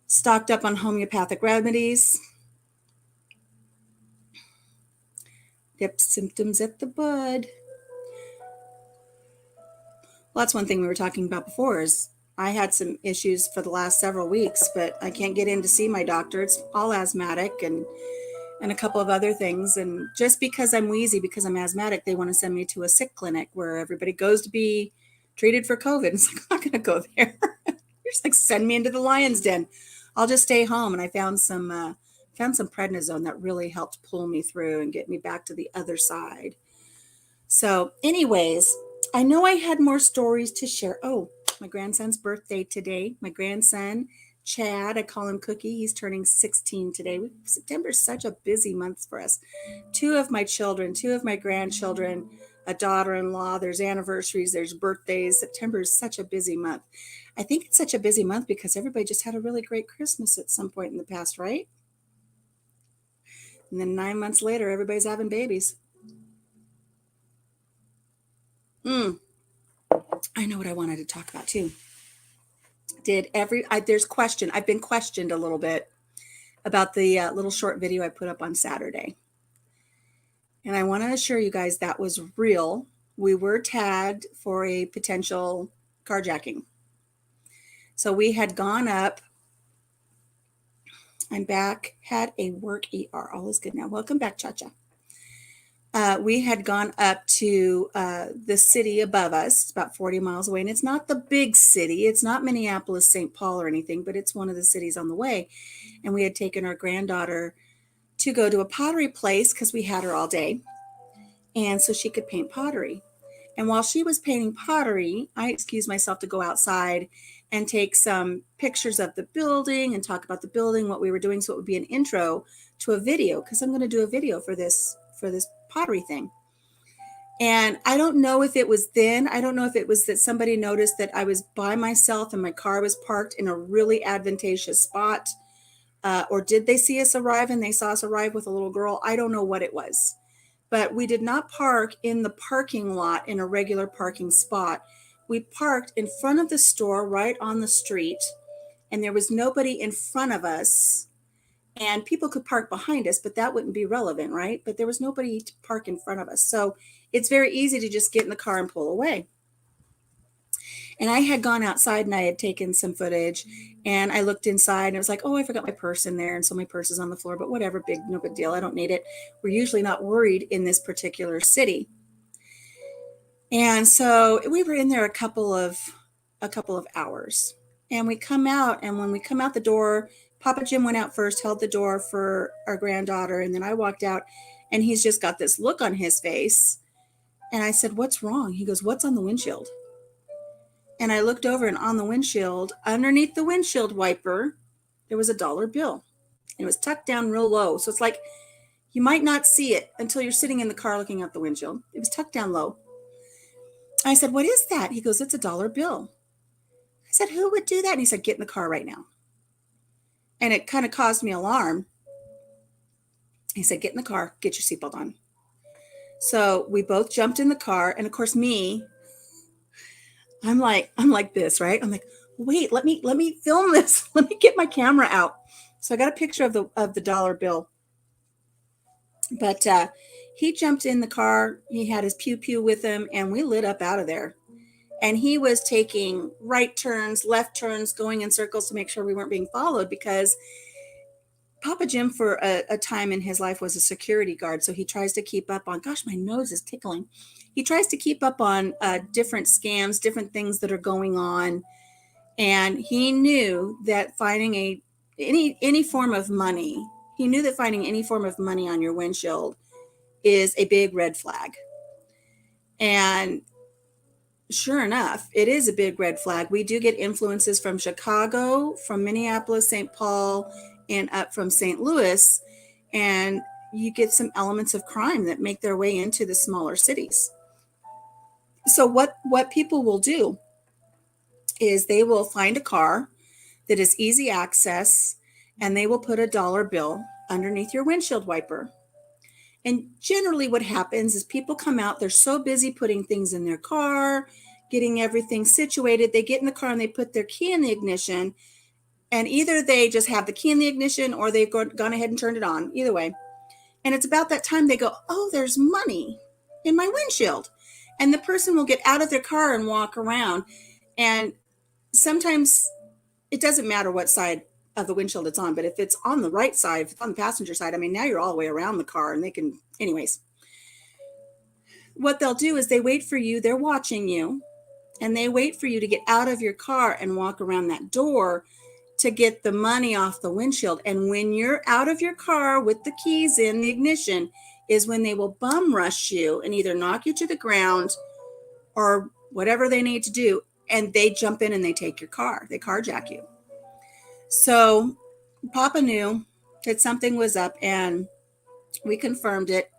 Stocked up on homeopathic remedies. Yep, symptoms at the bud. Well, that's one thing we were talking about before is I had some issues for the last several weeks, but I can't get in to see my doctor. It's all asthmatic and a couple of other things. And just because I'm wheezy, because I'm asthmatic, they want to send me to a sick clinic where everybody goes to be treated for COVID. It's like, I'm not going to go there. You're just like, send me into the lion's den. I'll just stay home. And I found some prednisone that really helped pull me through and get me back to the other side. So anyways, I know I had more stories to share. Oh, my grandson's birthday today. My grandson, Chad, I call him Cookie. He's turning 16 today. September is such a busy month for us. Two of my grandchildren, a daughter-in-law, there's anniversaries, there's birthdays. September is such a busy month. I think it's such a busy month because everybody just had a really great Christmas at some point in the past, right? And then 9 months later, everybody's having babies. I know what I wanted to talk about too. I've been questioned a little bit about the little short video I put up on Saturday. And I want to assure you guys that was real. We were tagged for a potential carjacking. So we had gone up. I'm back, had a work ER. All is good now. Welcome back, Cha-Cha. We had gone up to the city above us. It's about 40 miles away. And it's not the big city. It's not Minneapolis, St. Paul or anything, but it's one of the cities on the way. And we had taken our granddaughter to go to a pottery place because we had her all day. And so she could paint pottery. And while she was painting pottery, I excused myself to go outside and take some pictures of the building and talk about the building, what we were doing. So it would be an intro to a video because I'm going to do a video for this pottery thing. And I don't know if it was then. I don't know if it was that somebody noticed that I was by myself and my car was parked in a really advantageous spot. Or did they see us arrive and they saw us arrive with a little girl? I don't know what it was. But we did not park in the parking lot in a regular parking spot. We parked in front of the store right on the street, and there was nobody in front of us. And people could park behind us, but that wouldn't be relevant, right? But there was nobody to park in front of us. So it's very easy to just get in the car and pull away. And I had gone outside and I had taken some footage, and I looked inside and it was like, oh, I forgot my purse in there. And so my purse is on the floor, but whatever, no big deal. I don't need it. We're usually not worried in this particular city. And so we were in there a couple of hours, and we come out, and when we come out the door, Papa Jim went out first, held the door for our granddaughter, and then I walked out, and he's just got this look on his face. And I said, what's wrong? He goes, what's on the windshield? And I looked over, and on the windshield, underneath the windshield wiper, there was a dollar bill. And it was tucked down real low. So it's like you might not see it until you're sitting in the car looking out the windshield. It was tucked down low. I said, what is that? He goes, it's a dollar bill. I said, who would do that? And he said, get in the car right now. And it kind of caused me alarm. He said, get in the car, get your seatbelt on. So we both jumped in the car. And of course, I'm like this, right? I'm like, wait, let me film this. Let me get my camera out. So I got a picture of the dollar bill. But he jumped in the car. He had his pew pew with him, and we lit up out of there. And he was taking right turns, left turns, going in circles to make sure we weren't being followed, because Papa Jim for a time in his life was a security guard. So he tries to keep up on, gosh, my nose is tickling. He tries to keep up on different scams, different things that are going on. And he knew that finding any form of money, he knew that finding any form of money on your windshield is a big red flag. And sure enough, it is a big red flag. We do get influences from Chicago, from Minneapolis, St. Paul, and up from St. Louis. And you get some elements of crime that make their way into the smaller cities. So what people will do is they will find a car that is easy access, and they will put a dollar bill underneath your windshield wiper. And generally what happens is people come out, they're so busy putting things in their car, getting everything situated. They get in the car and they put their key in the ignition, and either they just have the key in the ignition or they've gone ahead and turned it on, either way. And it's about that time they go, oh, there's money in my windshield. And the person will get out of their car and walk around. And sometimes it doesn't matter what side of the windshield it's on, but if it's on the right side, if it's on the passenger side, I mean, now you're all the way around the car, and they can, anyways. What they'll do is they wait for you, they're watching you, and they wait for you to get out of your car and walk around that door to get the money off the windshield. And when you're out of your car with the keys in the ignition is when they will bum rush you and either knock you to the ground or whatever they need to do. And they jump in and they take your car. They carjack you. So Papa knew that something was up, and we confirmed it.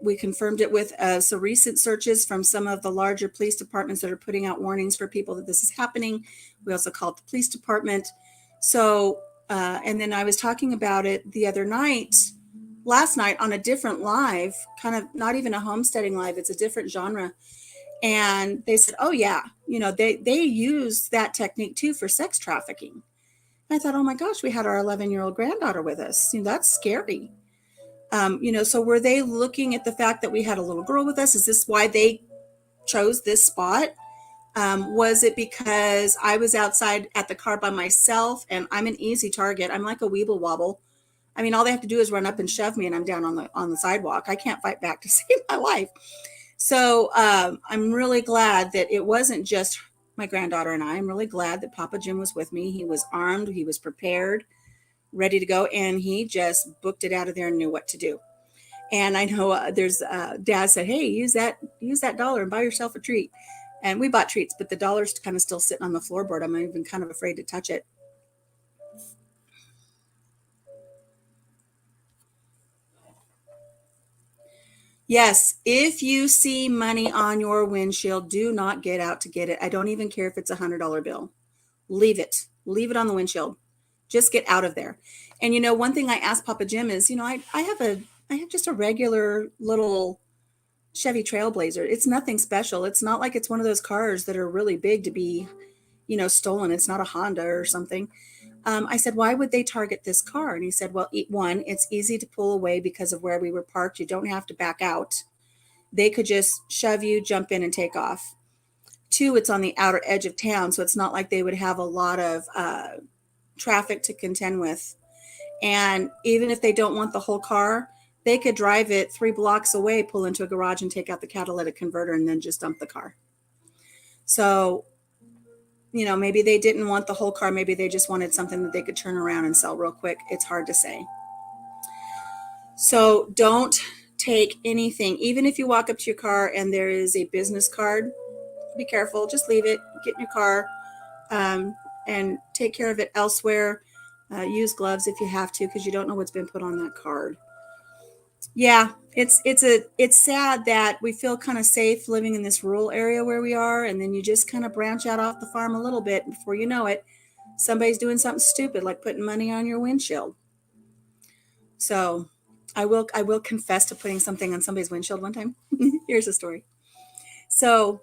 We confirmed it with some recent searches from some of the larger police departments that are putting out warnings for people that this is happening. We also called the police department. So, and then I was talking about it the other night, last night on a different live, kind of not even a homesteading live, it's a different genre. And they said, oh yeah, they use that technique too for sex trafficking. And I thought, oh my gosh, we had our 11-year-old granddaughter with us. That's scary. So were they looking at the fact that we had a little girl with us? Is this why they chose this spot? Was it because I was outside at the car by myself, and I'm an easy target? I'm like a weeble wobble. I mean, all they have to do is run up and shove me, and I'm down on the sidewalk. I can't fight back to save my life. So I'm really glad that it wasn't just my granddaughter and I. I'm really glad that Papa Jim was with me. He was armed. He was prepared, ready to go, and he just booked it out of there and knew what to do. And I know there's Dad said, hey, use that dollar and buy yourself a treat. And we bought treats, but the dollar's kind of still sitting on the floorboard. I'm even kind of afraid to touch it. Yes, if you see money on your windshield, do not get out to get it. I don't even care if it's $100 bill. Leave it on the windshield. Just get out of there. And one thing I asked Papa Jim is, I have just a regular little Chevy Trailblazer. It's nothing special. It's not like it's one of those cars that are really big to be, stolen. It's not a Honda or something. I said, why would they target this car? And he said, well, one, it's easy to pull away because of where we were parked. You don't have to back out. They could just shove you, jump in, and take off. Two, it's on the outer edge of town, so it's not like they would have a lot of traffic to contend with. And even if they don't want the whole car, they could drive it 3 blocks away, pull into a garage and take out the catalytic converter and then just dump the car. So, maybe they didn't want the whole car. Maybe they just wanted something that they could turn around and sell real quick. It's hard to say. So don't take anything. Even if you walk up to your car and there is a business card, be careful. Just leave it. Get in your car and take care of it elsewhere. Use gloves if you have to, because you don't know what's been put on that card. Yeah, it's sad that we feel kind of safe living in this rural area where we are, and then you just kind of branch out off the farm a little bit, and before you know it, somebody's doing something stupid like putting money on your windshield. So I will confess to putting something on somebody's windshield one time. Here's a story. So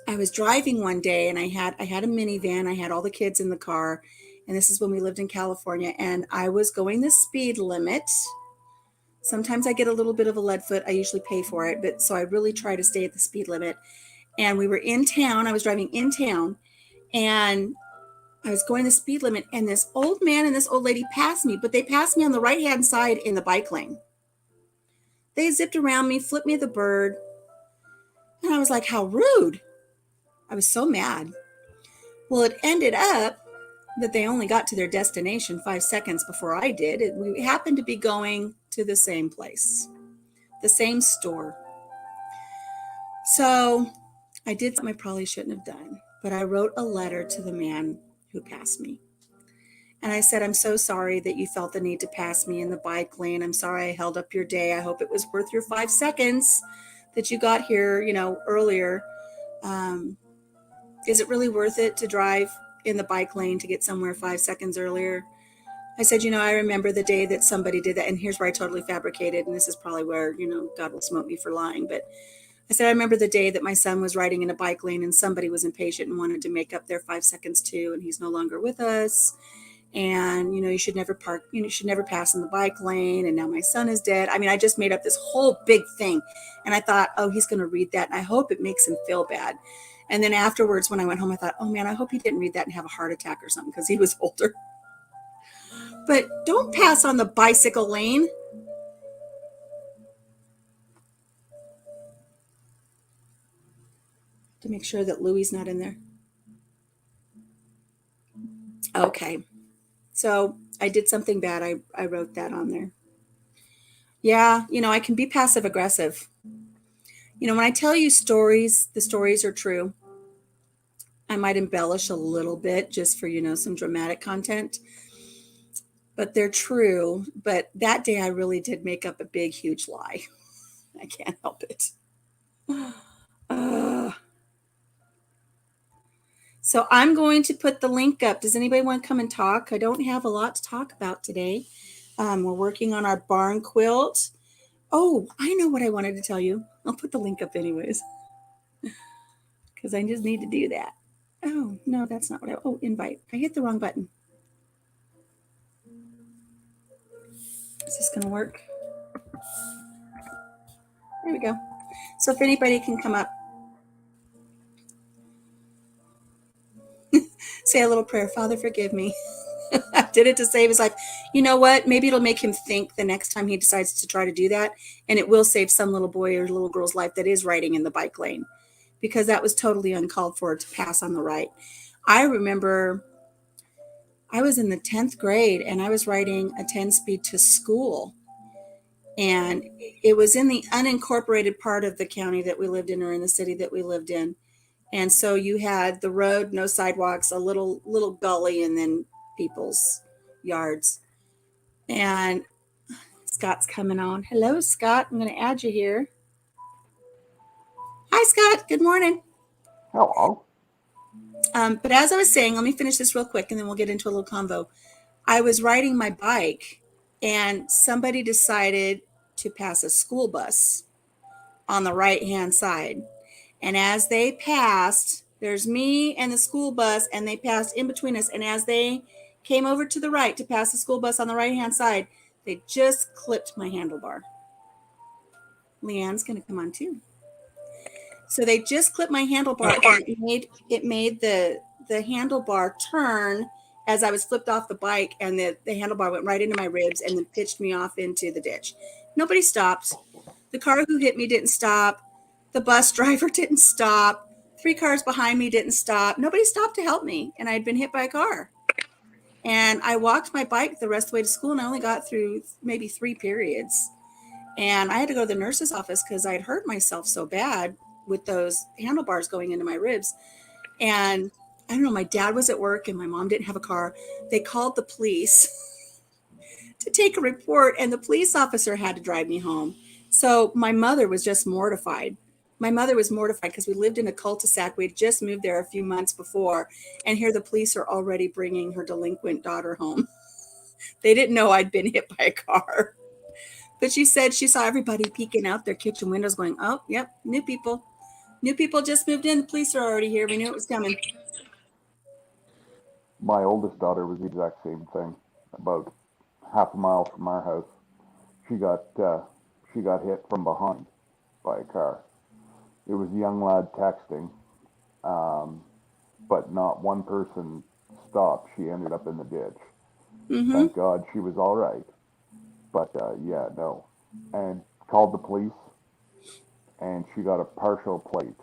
I was driving one day and I had a minivan. I had all the kids in the car, and this is when we lived in California, and I was going the speed limit. Sometimes I get a little bit of a lead foot. I usually pay for it, but so I really try to stay at the speed limit. And we were in town. I was driving in town, and I was going the speed limit, and this old man and this old lady passed me, but they passed me on the right-hand side in the bike lane. They zipped around me, flipped me the bird, and I was like, how rude. I was so mad. Well, it ended up that they only got to their destination 5 seconds before I did. We happened to be going to the same place, the same store. So I did something I probably shouldn't have done, but I wrote a letter to the man who passed me. And I said, I'm so sorry that you felt the need to pass me in the bike lane. I'm sorry I held up your day. I hope it was worth your 5 seconds that you got here, earlier. Is it really worth it to drive in the bike lane to get somewhere 5 seconds earlier? I said, I remember the day that somebody did that. And here's where I totally fabricated. And this is probably where, God will smote me for lying. But I said, I remember the day that my son was riding in a bike lane and somebody was impatient and wanted to make up their 5 seconds too. And he's no longer with us. And, you should never park, you should never pass in the bike lane. And now my son is dead. I mean, I just made up this whole big thing. And I thought, oh, he's going to read that. And I hope it makes him feel bad. And then afterwards, when I went home, I thought, oh man, I hope he didn't read that and have a heart attack or something, because he was older. But don't pass on the bicycle lane. To make sure that Louie's not in there. Okay. So I did something bad. I wrote that on there. Yeah, I can be passive aggressive. When I tell you stories, the stories are true. I might embellish a little bit just for, some dramatic content, but they're true. But that day I really did make up a big, huge lie. I can't help it. So I'm going to put the link up. Does anybody want to come and talk? I don't have a lot to talk about today. We're working on our barn quilt. Oh, I know what I wanted to tell you. I'll put the link up anyways, because I just need to do that. Oh, no, that's not what invite. I hit the wrong button. Is this going to work? There we go. So if anybody can come up, say a little prayer. Father, forgive me. I did it to save his life. You know what? Maybe it'll make him think the next time he decides to try to do that. And it will save some little boy or little girl's life that is riding in the bike lane, because that was totally uncalled for to pass on the right. I remember I was in the 10th grade and I was riding a 10-speed to school. And it was in the unincorporated part of the county that we lived in, or in the city that we lived in. And so you had the road, no sidewalks, a little gully, and then people's yards. And Scott's coming on. Hello, Scott. I'm going to add you here. Hi, Scott. Good morning. Hello. But as I was saying, let me finish this real quick and then we'll get into a little convo. I was riding my bike and somebody decided to pass a school bus on the right-hand side. And as they passed, there's me and the school bus, and they passed in between us. And as they came over to the right to pass the school bus on the right-hand side, they just clipped my handlebar. Leanne's going to come on too. So they just clipped my handlebar, and it made the handlebar turn as I was flipped off the bike, and the handlebar went right into my ribs and then pitched me off into the ditch. Nobody stopped. The car who hit me didn't stop. The bus driver didn't stop. 3 cars behind me didn't stop. Nobody stopped to help me, and I'd been hit by a car. And I walked my bike the rest of the way to school, and I only got through maybe 3 periods. And I had to go to the nurse's office because I'd hurt myself so bad with those handlebars going into my ribs. And I don't know, my dad was at work and my mom didn't have a car. They called the police to take a report, and the police officer had to drive me home. So my mother was just mortified. My mother was mortified because we lived in a cul-de-sac. We had just moved there a few months before, and here the police are already bringing her delinquent daughter home. They didn't know I'd been hit by a car. But she said she saw everybody peeking out their kitchen windows going, oh, yep, new people. New people just moved in. The police are already here. We knew it was coming. My oldest daughter was the exact same thing. About half a mile from our house, she got she got hit from behind by a car. It was a young lad texting, um, but not one person stopped. She ended up in the ditch. Mm-hmm. Thank God she was all right. But yeah, no. And called the police, and she got a partial plate.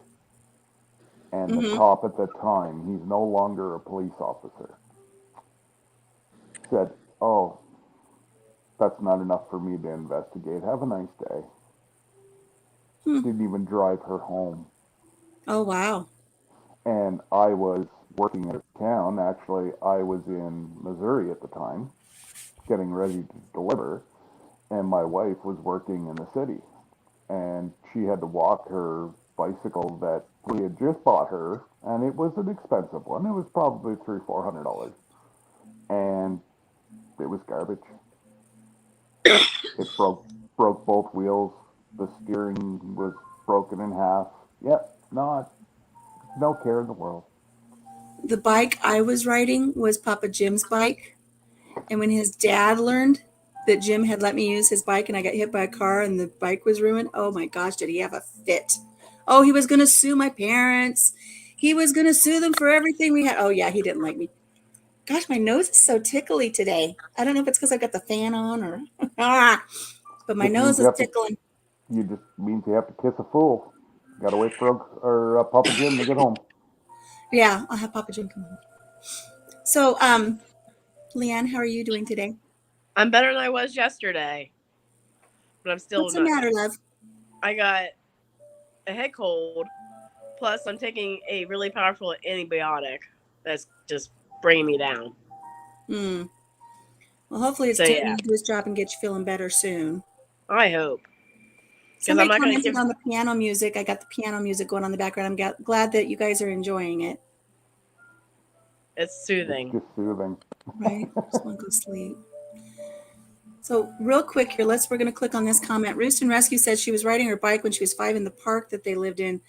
And the Mm-hmm. cop at the time, he's no longer a police officer, said, "Oh, that's not enough for me to investigate. Have a nice day." Hmm. Didn't even drive her home. Oh, wow. And I was working in a town. Actually, I was in Missouri at the time, getting ready to deliver, and my wife was working in the city. And she had to walk her bicycle that we had just bought her, and it was an expensive one. It was probably $300-400, and it was garbage. It broke both wheels. The steering was broken in half. Yep, no care in the world. The bike I was riding was Papa Jim's bike. And when his dad learned that Jim had let me use his bike and I got hit by a car and the bike was ruined, oh my gosh, did he have a fit? Oh, he was going to sue my parents. He was going to sue them for everything we had. Oh, yeah, he didn't like me. Gosh, my nose is so tickly today. I don't know if it's because I've got the fan on or, but my Just means nose is tickling. you just means you have to kiss a fool. Got to wait for Papa Jim to get home. Yeah, I'll have Papa Jim come home. So, Leanne, how are you doing today? I'm better than I was yesterday, but I'm still What's the not. matter, love? I got a head cold. Plus, I'm taking a really powerful antibiotic that's just bringing me down. Hmm. Well, hopefully it's So taking yeah, you to his job and get you feeling better soon. I hope because I'm Somebody not gonna commented give. on the piano music. I got the piano music going on in the background. Glad that you guys are enjoying it. It's It's soothing. just soothing. Right? Just want to go sleep. So real quick here, we're going to click on this comment. Roost and Rescue said she was riding her bike when she was 5 in the park that they lived in.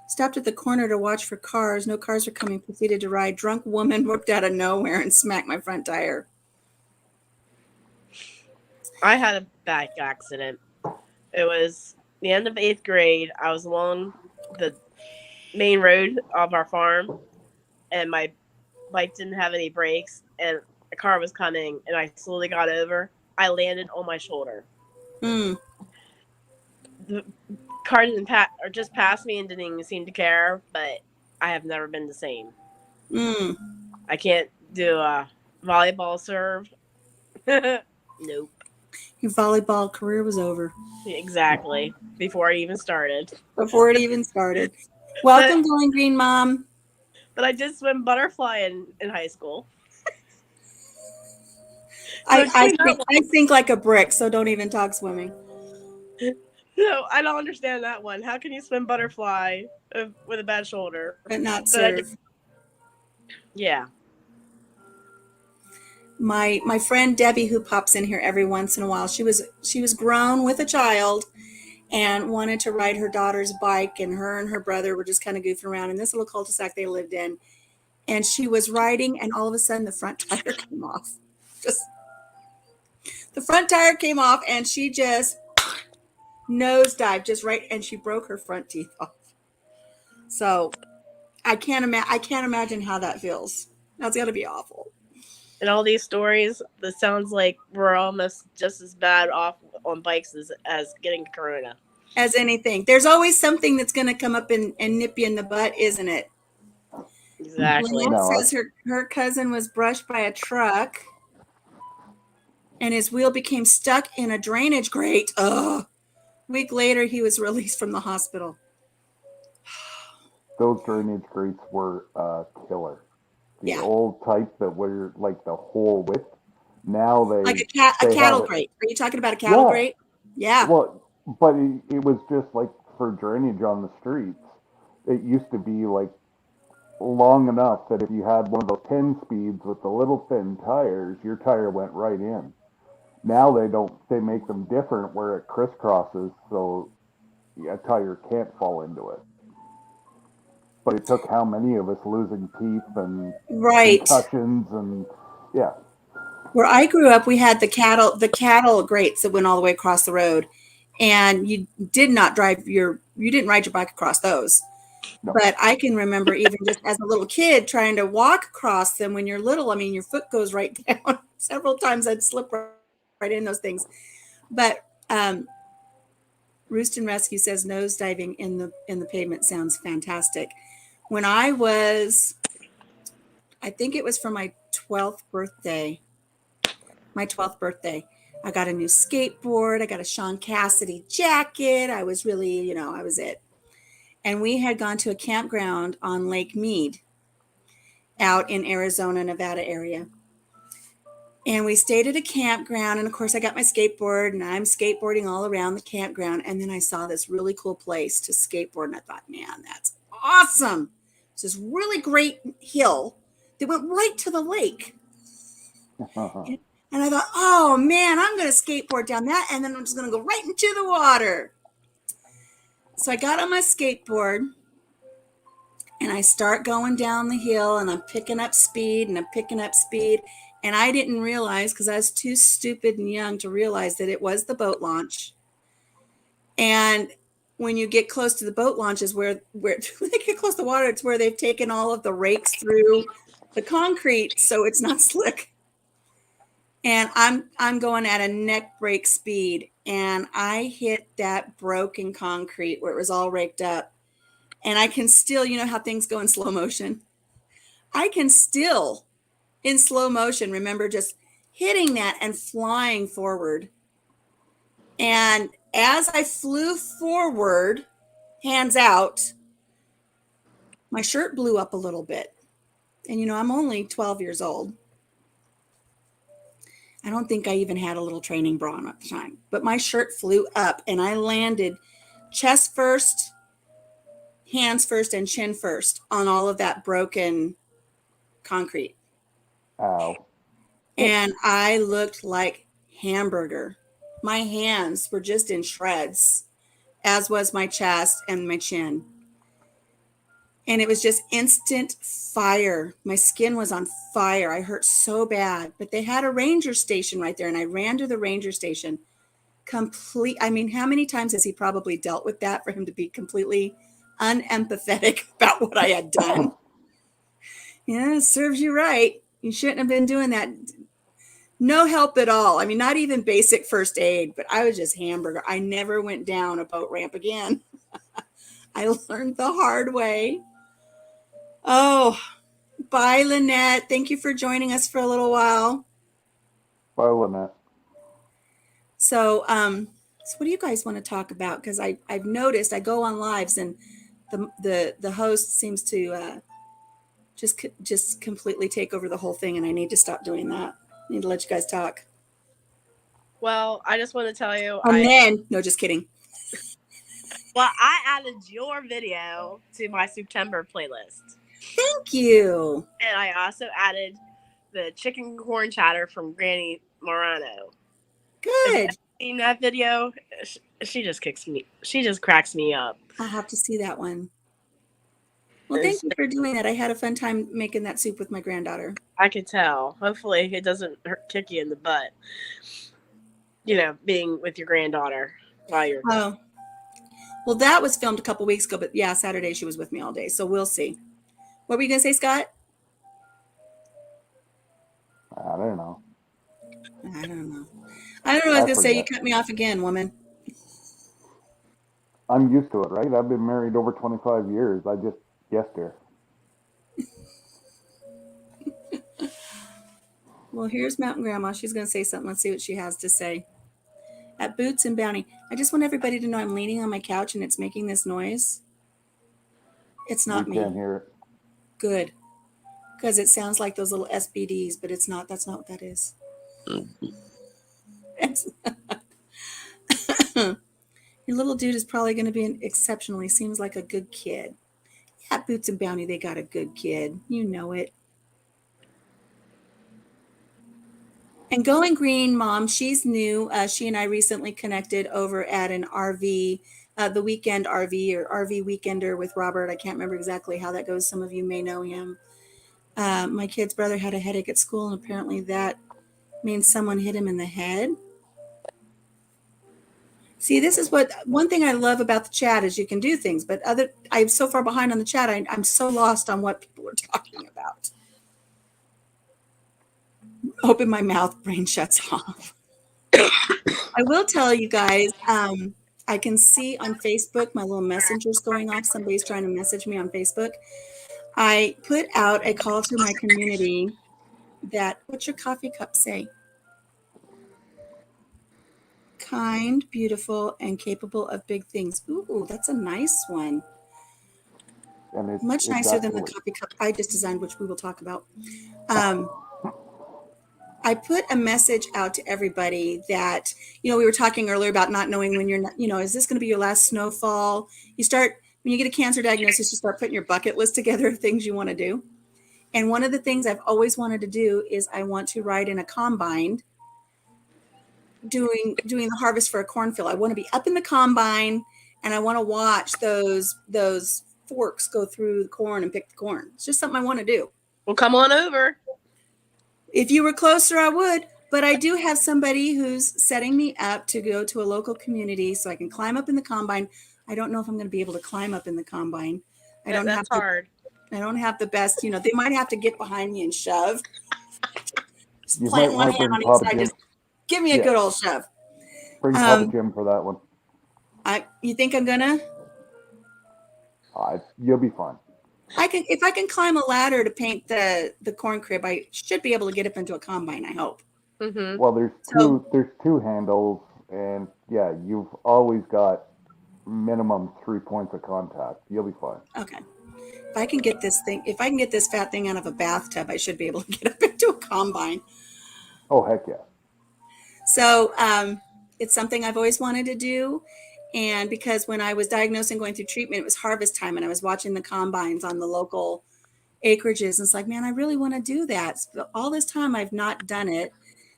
Stopped at the corner to watch for cars. No cars were coming. Proceeded to ride. Drunk woman whooped out of nowhere and smacked my front tire. I had a bike accident. It was the end of 8th grade. I was along the main road of our farm, and my bike didn't have any brakes, and a car was coming, and I slowly got over. I landed on my shoulder. Hmm. The car didn't or just passed me and didn't even seem to care, but I have never been the same. Hmm. I can't do a volleyball serve. Nope. Your volleyball career was over Exactly. Before I even started. before it even started. But Welcome, Going Green Mom. but I did swim butterfly in high school. I, So I explain that think I one. think like a brick, so don't even talk swimming. No, I don't understand that one. How can you swim butterfly with a bad shoulder? But not But I did. serve. Yeah. My friend Debbie, who pops in here every once in a while, she was grown with a child and wanted to ride her daughter's bike, and her brother were just kind of goofing around in this little cul-de-sac they lived in. And she was riding, and all of a sudden the front tire came off. Just the front tire came off, and she just nosedived just right, and she broke her front teeth off. So I can't imagine how that feels. That's got to be awful. In all these stories, this sounds like we're almost just as bad off on bikes as getting corona. As anything, there's always something that's going to come up and nip you in the butt, isn't it? Exactly. Lynette No, says her cousin was brushed by a truck and his wheel became stuck in a drainage grate. Ugh. Week later, he was released from the hospital. those drainage grates were killer. The Yeah, old type that were like the whole width. Now like a they have cattle it. grate. Are you talking about a cattle Yeah. grate? Yeah, Well, but it was just like for drainage on the streets. It used to be like long enough that if you had one of those 10 speeds with the little thin tires, your tire went right in. Now they don't, they make them different where it crisscrosses so a tire can't fall into it. But it took how many of us losing teeth and right. concussions and yeah, Where I grew up, we had the cattle grates that went all the way across the road, and you didn't ride your bike across those. no. But I can remember even just as a little kid trying to walk across them when you're little. I mean, your foot goes right down. Several times I'd slip right in those things. But Roost and Rescue says nose diving in the pavement sounds fantastic. When I think it was for my 12th birthday. My 12th birthday. I got a new skateboard. I got a Sean Cassidy jacket. I was really, I was it. And we had gone to a campground on Lake Mead out in Arizona, Nevada area. And we stayed at a campground. And of course, I got my skateboard and I'm skateboarding all around the campground. And then I saw this really cool place to skateboard. And I thought, man, that's awesome. It's this really great hill that went right to the lake. And I thought, oh man, I'm going to skateboard down that. And then I'm just going to go right into the water. So I got on my skateboard and I start going down the hill and I'm picking up speed and I'm picking up speed. And I didn't realize, because I was too stupid and young to realize, that it was the boat launch. And when you get close to the boat launch is where when they get close to the water, it's where they've taken all of the rakes through the concrete so it's not slick. And I'm going at a neck break speed, and I hit that broken concrete where it was all raked up. And I can still, you know how things go in slow motion. I can still, in slow motion, remember just hitting that and flying forward. And as I flew forward, hands out, my shirt blew up a little bit. And I'm only 12 years old. I don't think I even had a little training bra on at the time, but my shirt flew up and I landed chest first, hands first, and chin first on all of that broken concrete. Ow. And I looked like hamburger. My hands were just in shreds, as was my chest and my chin. And it was just instant fire. My skin was on fire. I hurt so bad. But they had a ranger station right there, and I ran to the ranger station. I mean, how many times has he probably dealt with that for him to be completely unempathetic about what I had done? Yeah, it serves you right. You shouldn't have been doing that. No help at all. I mean, not even basic first aid, but I was just hamburger. I never went down a boat ramp again. I learned the hard way. Oh, bye, Lynette. Thank you for joining us for a little while. Bye, Lynette. So what do you guys want to talk about? Because I've noticed I go on lives and the host seems to just completely take over the whole thing, and I need to stop doing that. I need to let you guys talk. Well, I just want to tell you, And then, no, just kidding. I added your video to my September playlist. Thank you. And I also added the chicken corn chatter from Granny Morano. If Good. you've seen that video, she just kicks me. She just cracks me up. I'll have to see that one. Well, thank you for doing that. I had a fun time making that soup with my granddaughter. I could tell. Hopefully, it doesn't kick you in the butt. Being with your granddaughter while you're. Oh, Well, that was filmed a couple weeks ago, but yeah, Saturday she was with me all day, so we'll see. What were you gonna say, Scott? I don't know. I don't know. I don't know what I was I gonna say. You forget. cut me off again, woman. I'm used to it, right? I've been married over 25 years. I just guessed her. Well, here's Mountain Grandma. She's gonna say something. Let's see what she has to say. At Boots and Bounty, I just want everybody to know I'm leaning on my couch and it's making this noise. It's We not can't me. hear it. Good. Because it sounds like those little SBDs, but it's not. That's not what that is. Your little dude is probably going to be exceptional. He seems like a good kid. At Boots and Bounty, they got a good kid. You know it. And Going Green Mom, she's new. She and I recently connected over at an RV, the Weekend RV or RV Weekender with Robert. I can't remember exactly how that goes. Some of you may know him. My kid's brother had a headache at school, and apparently that means someone hit him in the head. See, this is what one thing I love about the chat is you can do things, but I'm so far behind on the chat. I'm so lost on what people are talking about. Open my mouth, brain shuts off. I will tell you guys, I can see on Facebook my little messengers going off. Somebody's trying to message me on Facebook. I put out a call to my community that, what's your coffee cup say? Kind, beautiful, and capable of big things. Ooh, that's a nice one. And Much it's nicer than the actually, coffee cup I just designed, which we will talk about. I put a message out to everybody that, we were talking earlier about not knowing when you're not, is this going to be your last snowfall? When you get a cancer diagnosis, you start putting your bucket list together of things you want to do. And one of the things I've always wanted to do is I want to ride in a combine doing the harvest for a cornfield. I want to be up in the combine and I want to watch those forks go through the corn and pick the corn. It's just something I want to do. Well, come on over. If you were closer, I would. But I do have somebody who's setting me up to go to a local community so I can climb up in the combine. I don't know if I'm going to be able to climb up in the combine. That's hard. I don't have the best, they might have to get behind me and shove. Just you plant might one want to hand bring on each Papa side. Jim. Just give me a good old shove. Bring Papa Jim for that one. You think I'm gonna? You'll be fine. If I can climb a ladder to paint the corn crib, I should be able to get up into a combine. I hope. Mm-hmm. Well, there's two handles, and yeah, you've always got minimum 3 points of contact. You'll be fine. Okay. If I can get this fat thing out of a bathtub, I should be able to get up into a combine. Oh, heck yeah. So it's something I've always wanted to do. And because when I was diagnosed and going through treatment, it was harvest time and I was watching the combines on the local acreages. And it's like, man, I really want to do that. But all this time I've not done it.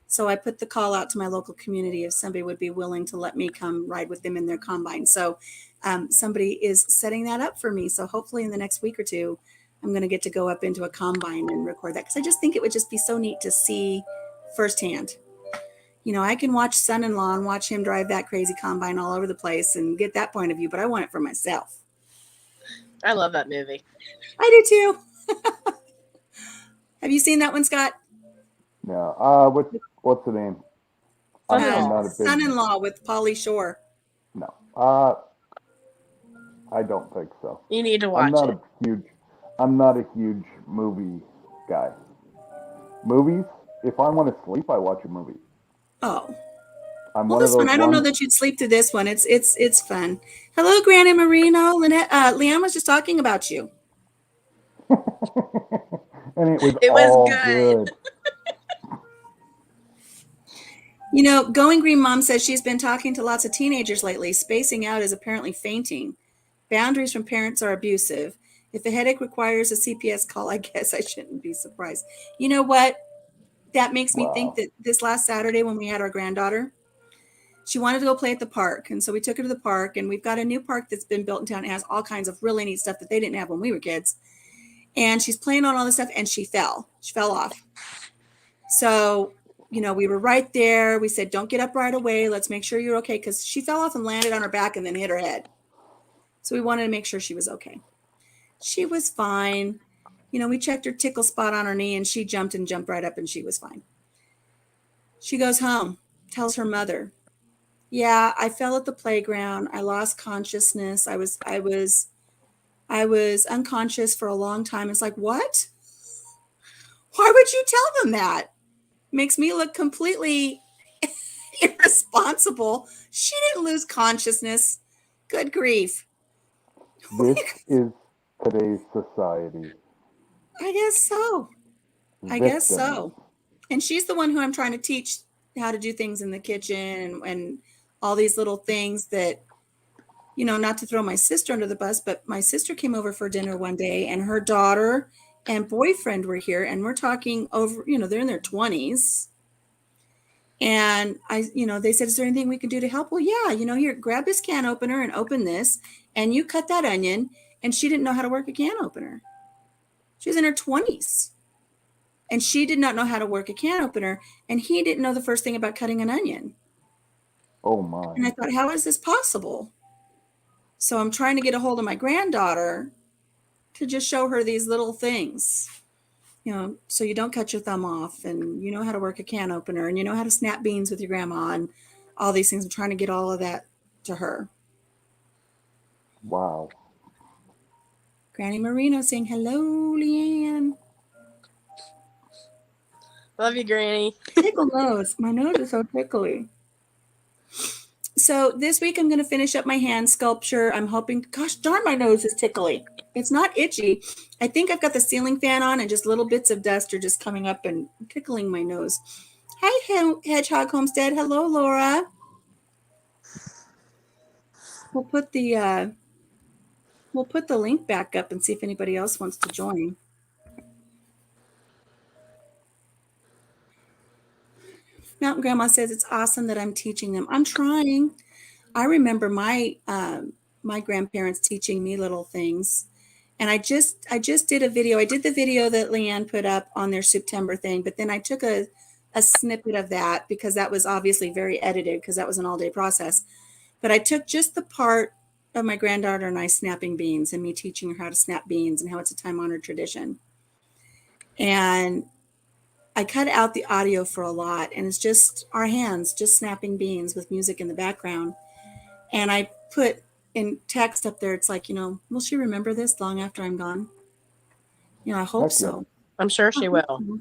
So I put the call out to my local community if somebody would be willing to let me come ride with them in their combine. So somebody is setting that up for me. So hopefully in the next week or two, I'm going to get to go up into a combine and record that. Because I just think it would just be so neat to see firsthand. I can watch son-in-law and watch him drive that crazy combine all over the place and get that point of view, but I want it for myself. I love that movie. I do too. Have you seen that one, Scott? No. What's the name? I'm not a big Son-in-law with Pauly Shore. No. I don't think so. You need to watch it. I'm not a huge movie guy. Movies, if I want to sleep, I watch a movie. Oh. I'm Well, one of this one, those I don't know ones. that you'd sleep through this one. It's fun. Hello, Granny Marino. Lynette, Leanne was just talking about you. And it was It was all good. Going Green Mom says she's been talking to lots of teenagers lately. Spacing out is apparently fainting. Boundaries from parents are abusive. If a headache requires a CPS call, I guess I shouldn't be surprised. You know what? That makes me think Wow. that this last Saturday when we had our granddaughter, she wanted to go play at the park. And so we took her to the park, and we've got a new park that's been built in town. It has all kinds of really neat stuff that they didn't have when we were kids. And she's playing on all this stuff, and she fell. She fell off. So, we were right there. We said, don't get up right away. Let's make sure you're okay. Because she fell off and landed on her back and then hit her head. So we wanted to make sure she was okay. She was fine. We checked her tickle spot on her knee and she jumped right up and she was fine. She goes home, tells her mother, "Yeah, I fell at the playground. I lost consciousness. I was unconscious for a long time." It's like, "What? Why would you tell them that?" Makes me look completely irresponsible. She didn't lose consciousness. Good grief. This is today's society. I guess so. I guess Victims. so. And she's the one who I'm trying to teach how to do things in the kitchen and all these little things that, not to throw my sister under the bus, but my sister came over for dinner one day and her daughter and boyfriend were here and we're talking over, they're in their 20s. And they said, "Is there anything we can do to help?" "Well, yeah, here, grab this can opener and open this and you cut that onion." And she didn't know how to work a can opener. She was in her 20s. And she did not know how to work a can opener, and he didn't know the first thing about cutting an onion. Oh my. And I thought, how is this possible? So I'm trying to get a hold of my granddaughter to just show her these little things, so you don't cut your thumb off, and you know how to work a can opener, and you know how to snap beans with your grandma, and all these things. I'm trying to get all of that to her. Wow. Granny Marino saying, "Hello, Leanne." Love you, Granny. Tickle nose. My nose is so tickly. So this week I'm going to finish up my hand sculpture. I'm hoping, gosh darn, my nose is tickly. It's not itchy. I think I've got the ceiling fan on and just little bits of dust are just coming up and tickling my nose. Hi, Hedgehog Homestead. Hello, Laura. We'll put the link back up and see if anybody else wants to join. Mountain Grandma says it's awesome that I'm teaching them. I'm trying. I remember my grandparents teaching me little things. And I just did a video. I did the video that Leanne put up on their September thing, but then I took a snippet of that because that was obviously very edited because that was an all-day process. But I took just the part of my granddaughter and I snapping beans and me teaching her how to snap beans and how it's a time-honored tradition. And I cut out the audio for a lot, and it's just our hands just snapping beans with music in the background. And I put in text up there, it's like, will she remember this long after I'm gone? I hope Heck yeah. so. I'm sure she will.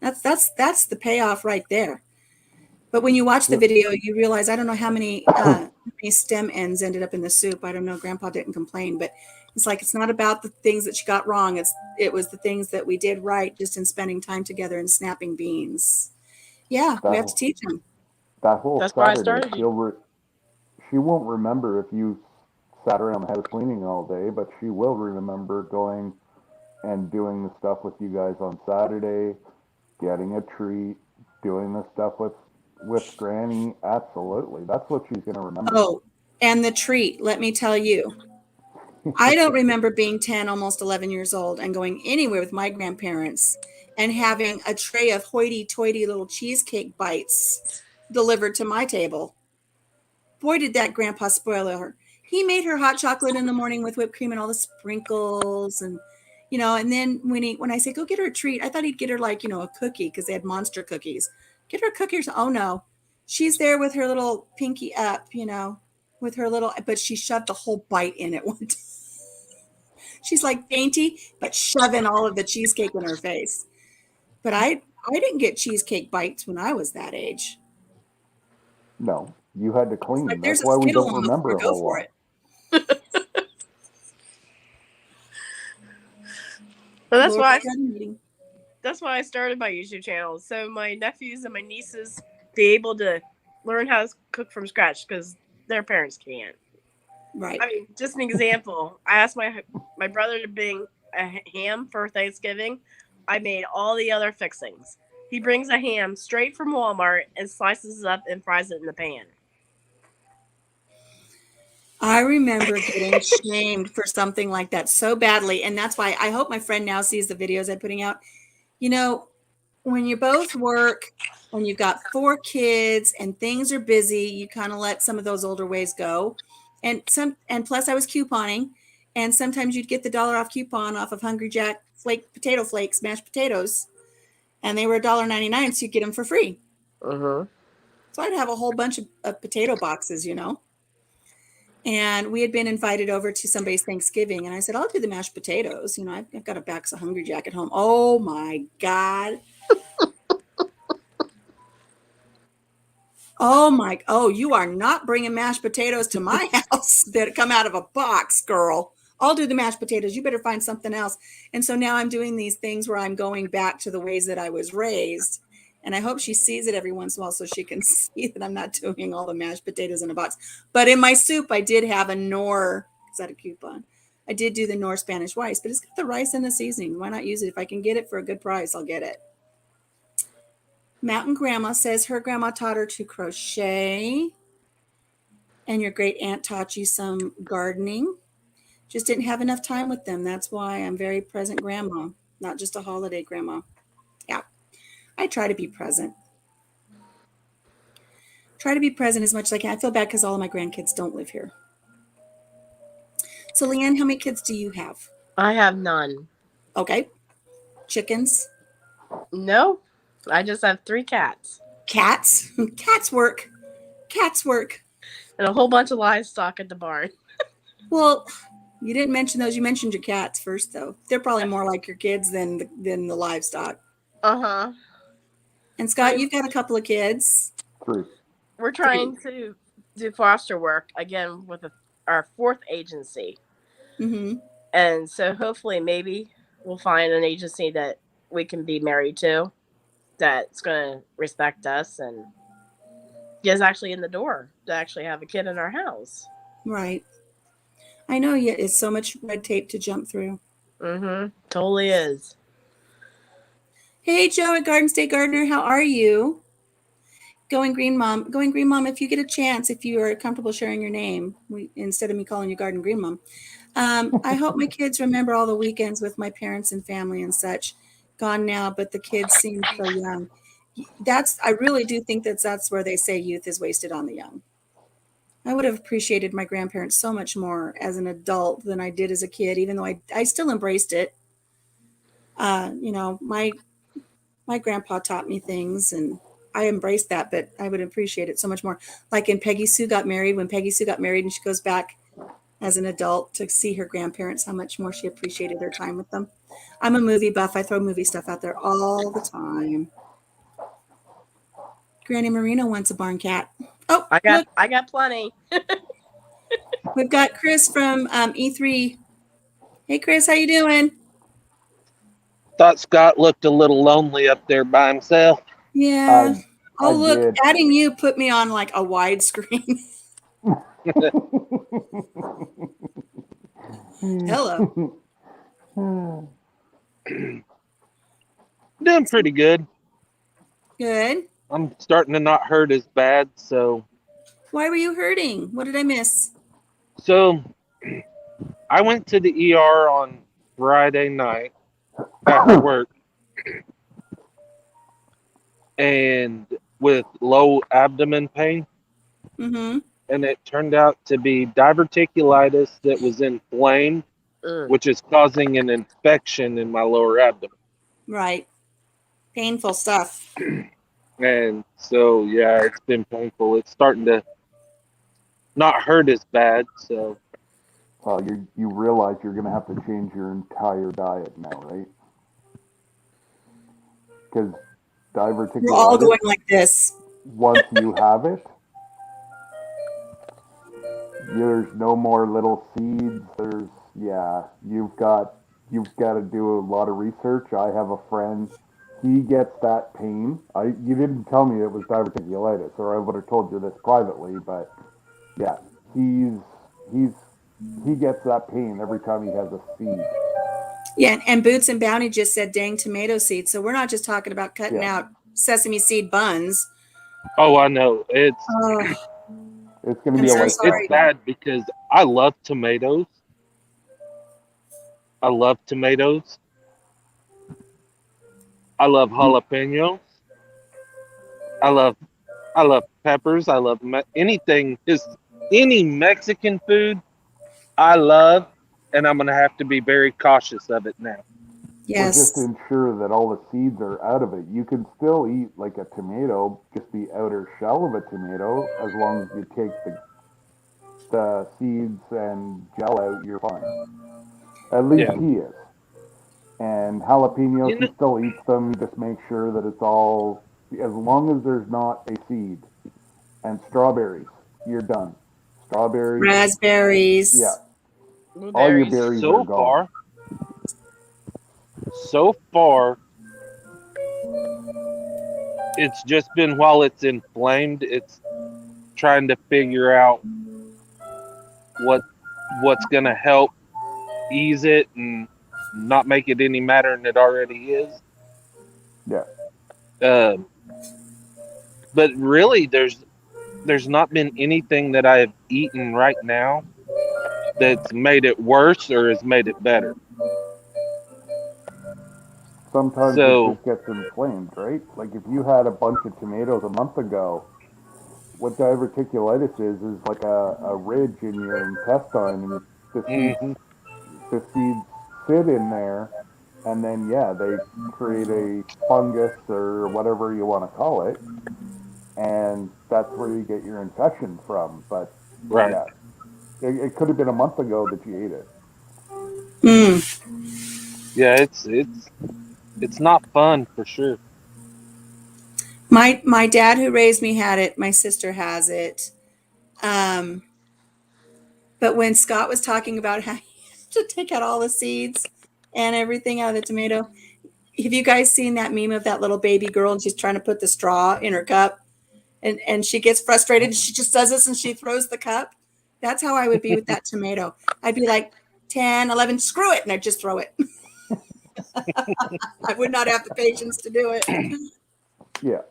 That's the payoff right there. But when you watch the video, you realize I don't know how many stem ends ended up in the soup. I don't know. Grandpa didn't complain, but it's like it's not about the things that she got wrong. It was the things that we did right, just in spending time together and snapping beans. Yeah, we have to teach them. That whole That's where I Saturday, started. she won't remember if you sat around the house cleaning all day, but she will remember going and doing the stuff with you guys on Saturday, getting a treat, doing the stuff with Granny. Absolutely, that's what she's gonna remember. Oh, and the treat. Let me tell you, I don't remember being 10, almost 11 years old and going anywhere with my grandparents and having a tray of hoity-toity little cheesecake bites delivered to my table. Boy, did that grandpa spoil her. He made her hot chocolate in the morning with whipped cream and all the sprinkles and and then when I say go get her a treat, I thought he'd get her like, a cookie because they had monster cookies. Get her a cookie. Oh no. She's there with her little pinky up, with her little, but she shoved a whole bite in at one time. She's like dainty, but shoving all of the cheesecake in her face. But I didn't get cheesecake bites when I was that age. No, you had to It's clean. like That's there's a why we Skittle don't on the remember floor, a go whole for lot. it. Well, that's why I started my YouTube channel, so my nephews and my nieces be able to learn how to cook from scratch because their parents can't. Right. I mean, just an example. I asked my brother to bring a ham for Thanksgiving. I made all the other fixings. He brings a ham straight from Walmart and slices it up and fries it in the pan. I remember getting shamed for something like that so badly. And that's why I hope my friend now sees the videos I'm putting out. When you both work and you've got 4 kids and things are busy, you kind of let some of those older ways go. And plus I was couponing, and sometimes you'd get the dollar off coupon off of Hungry Jack potato flakes, mashed potatoes, and they were $1.99, so you get them for free. Mm-hmm. So I'd have a whole bunch of potato boxes, And we had been invited over to somebody's Thanksgiving, and I said, I'll do the mashed potatoes. I've got a box of Hungry Jack at home. Oh my God. Oh, you are not bringing mashed potatoes to my house that come out of a box, girl. I'll do the mashed potatoes. You better find something else. And so now I'm doing these things where I'm going back to the ways that I was raised. And I hope she sees it every once in a while so she can see that I'm not doing all the mashed potatoes in a box. But in my soup, I did have a Knorr. Is that a coupon? I did do the Knorr Spanish rice, but it's got the rice and the seasoning. Why not use it? If I can get it for a good price, I'll get it. Mountain Grandma says her grandma taught her to crochet, and your great aunt taught you some gardening. Just didn't have enough time with them. That's why I'm very present grandma, not just a holiday grandma. Yeah, I try to be present. Try to be present as much as I can. I feel bad because all of my grandkids don't live here. So, Leanne, how many kids do you have? I have none. Okay. Chickens? No, I just have 3 cats. Cats? Cats work. Cats work. And a whole bunch of livestock at the barn. Well, you didn't mention those. You mentioned your cats first, though. They're probably more like your kids than the livestock. Uh-huh. And Scott, you've got a couple of kids. 3. We're trying to do foster work again with our 4th agency. Mm-hmm. And so hopefully maybe we'll find an agency that we can be married to that's going to respect us and get us actually in the door to actually have a kid in our house. Right. I know it's so much red tape to jump through. Mm-hmm. Totally is. Hey, Joe at Garden State Gardener, how are you? Going Green Mom, if you get a chance, if you are comfortable sharing your name, instead of me calling you Garden Green Mom. I hope my kids remember all the weekends with my parents and family and such. Gone now, but the kids seem so young. I really do think that's where they say youth is wasted on the young. I would have appreciated my grandparents so much more as an adult than I did as a kid, even though I still embraced it. My grandpa taught me things and I embraced that, but I would appreciate it so much more. Like when Peggy Sue got married and she goes back as an adult to see her grandparents, how much more she appreciated their time with them. I'm a movie buff. I throw movie stuff out there all the time. Granny Marino wants a barn cat. Oh, I look, got plenty. we've got Chris from E3. Hey, Chris, how you doing? Thought Scott looked a little lonely up there by himself. Yeah. I Look, did. adding you put me on like a widescreen. Hello. Doing pretty good. Good. I'm starting to not hurt as bad, so Why were you hurting? What did I miss? I went to the ER on Friday night after work, and with low abdomen pain, Mm-hmm. and it turned out to be diverticulitis that was inflamed, which is causing an infection in my lower abdomen. Right. Painful stuff. And so, yeah, it's been painful. It's starting to not hurt as bad, so. Well, you realize you're going to have to change your entire diet now, right? Because We're all diverticulitis, going like this. once you have it, there's no more little seeds. You've got to do a lot of research. I have a friend. He gets that pain. You didn't tell me it was diverticulitis, or I would have told you this privately. But yeah, he gets that pain every time he has a seed. Yeah, and Boots and Bounty just said dang tomato seeds. So we're not just talking about cutting out sesame seed buns. Oh, I know. It's going to be it's bad because I love tomatoes. I love tomatoes. I love jalapenos. I love peppers. I love anything is any Mexican food I love, and I'm gonna have to be very cautious of it now. Or just Yes. ensure that all the seeds are out of it. You can still eat like a tomato, just the outer shell of a tomato, as long as you take the seeds and gel out, you're fine. At least Yeah, he is. And jalapenos, you he know, still eats them. You just make sure that it's all, as long as there's not a seed. And strawberries, you're done. Strawberries, yeah, Raspberries. all your Blueberries. berries are so gone. far, so far, it's just been while it's inflamed, it's trying to figure out what what's gonna help ease it and not make it any madder than it already is. Yeah. Um, but really, there's not been anything that I have eaten right now that's made it worse or has made it better. Sometimes it So, just gets inflamed, right? Like if you had a bunch of tomatoes a month ago, what diverticulitis is like a ridge in your intestine, and the seeds mhm, the seeds sit in there, and then yeah, they create a fungus or whatever you want to call it, and that's where you get your infection from. But right. yeah, it could have been a month ago that you ate it. Mm. Yeah, it's not fun for sure. My dad who raised me had it. My sister has it. Um, but when Scott was talking about how to take out all the seeds and everything out of the tomato, have you guys seen that meme of that little baby girl and she's trying to put the straw in her cup and she gets frustrated and she just does this and she throws the cup? That's how I would be with that tomato. I'd be like 10, 11, screw it, and I'd just throw it. I would not have the patience to do it. Yeah,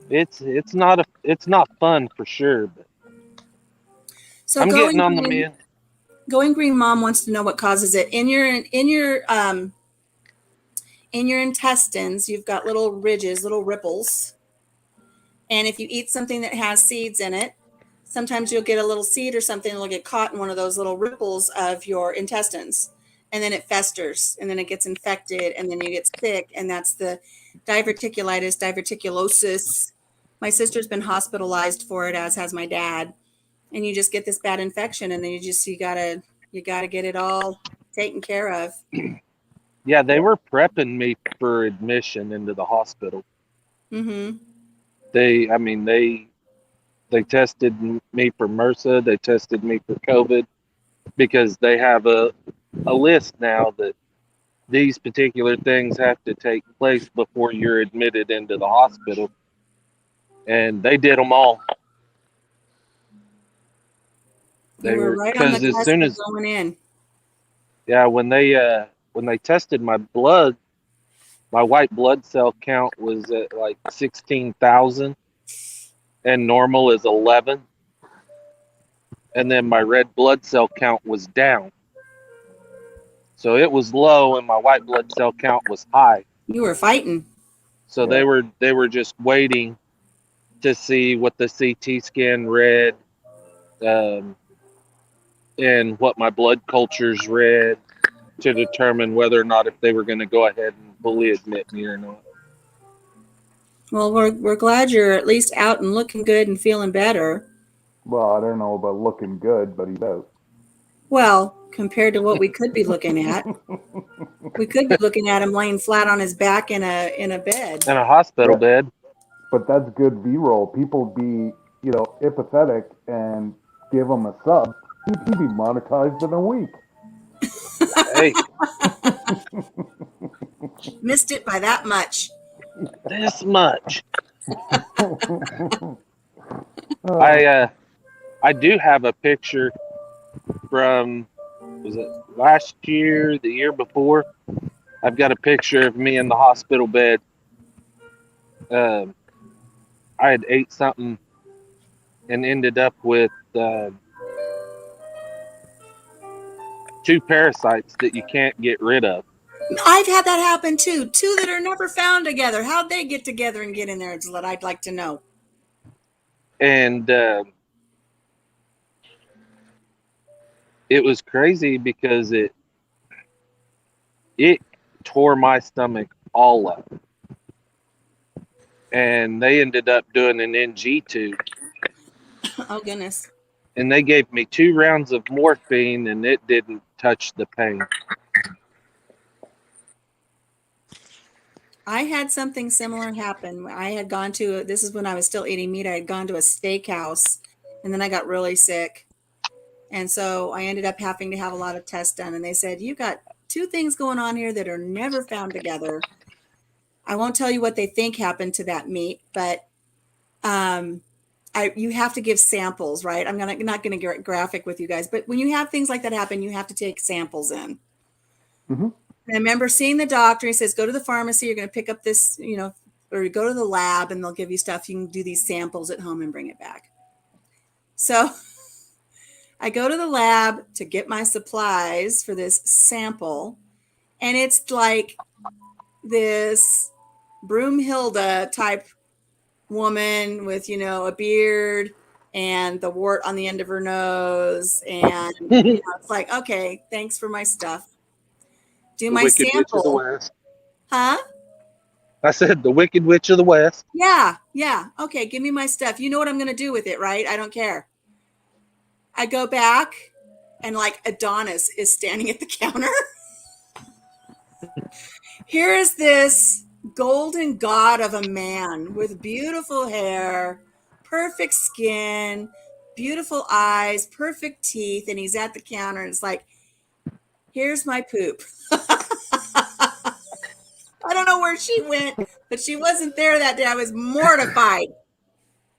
It's not fun for sure, but So I'm getting on the mend. going green mom wants to know what causes it. In your intestines, you've got little ridges, little ripples. And if you eat something that has seeds in it, sometimes you'll get a little seed or something that'll get caught in one of those little ripples of your intestines. And then it festers and then it gets infected and then you get sick. And that's the diverticulitis, diverticulosis. My sister's been hospitalized for it, as has my dad. And you just get this bad infection and then you gotta get it all taken care of. Yeah, they yeah. were prepping me for admission into the hospital. Mm-hmm. I mean, they tested me for MRSA, they tested me for COVID because they have a list now that these particular things have to take place before you're admitted into the hospital, and they did them all. You They were were right on the because as cusp soon of as going in. yeah, when they tested my blood, my white blood cell count was at like 16,000 and normal is 11, and then my red blood cell count was down. So it was low and my white blood cell count was high. You were fighting. So Yeah. they were just waiting to see what the CT scan read, um, and what my blood cultures read to determine whether or not if they were going to go ahead and fully admit me or not. Well, we're glad you're at least out and looking good and feeling better. Well, I don't know about looking good, but he's out. Well, compared to what we could be looking at, we could be looking at him laying flat on his back in a bed. In a hospital Yeah, bed. but that's good B-roll. People be, empathetic and give him a sub. He'd be monetized in a week. Hey, Missed it by that much. this much. Oh, I I do have a picture from, was it last year, the year before? I've got a picture of me in the hospital bed. Um, I had ate something and ended up with two parasites that you can't get rid of. I've had that happen too. Two that are never found together. How'd they get together and get in there? Is what I'd like to know. And it was crazy because it tore my stomach all up. And they ended up doing an NG tube, Oh goodness. and they gave me 2 rounds of morphine, and it didn't touch the pain. I had something similar happen. I had gone to, this is when I was still eating meat. I had gone to a steakhouse and then I got really sick. And so I ended up having to have a lot of tests done. And they said, you got two things going on here that are never found together. I won't tell you what they think happened to that meat, but um, you have to give samples, right? Not going to get graphic with you guys, but when you have things like that happen, you have to take samples in. Hmm. And I remember seeing the doctor. He says, go to the pharmacy. You're going to pick up this, you know, or you go to the lab and they'll give you stuff. You can do these samples at home and bring it back. So I go to the lab to get my supplies for this sample. And it's like this Broomhilda type woman with, you know, a beard and the wart on the end of her nose. And, you The know, it's like, okay, thanks for my stuff. Do my Wicked Witch of the sample. West. Huh? I said the Wicked Witch of the West. Yeah, yeah. Okay, give me my stuff. You know what I'm going to do with it, right? I don't care. I go back and like Adonis is standing at the counter. Here is this golden god of a man with beautiful hair, perfect skin, beautiful eyes, perfect teeth. And he's at the counter and it's like, here's my poop. I don't know where she went, but she wasn't there that day. I was mortified.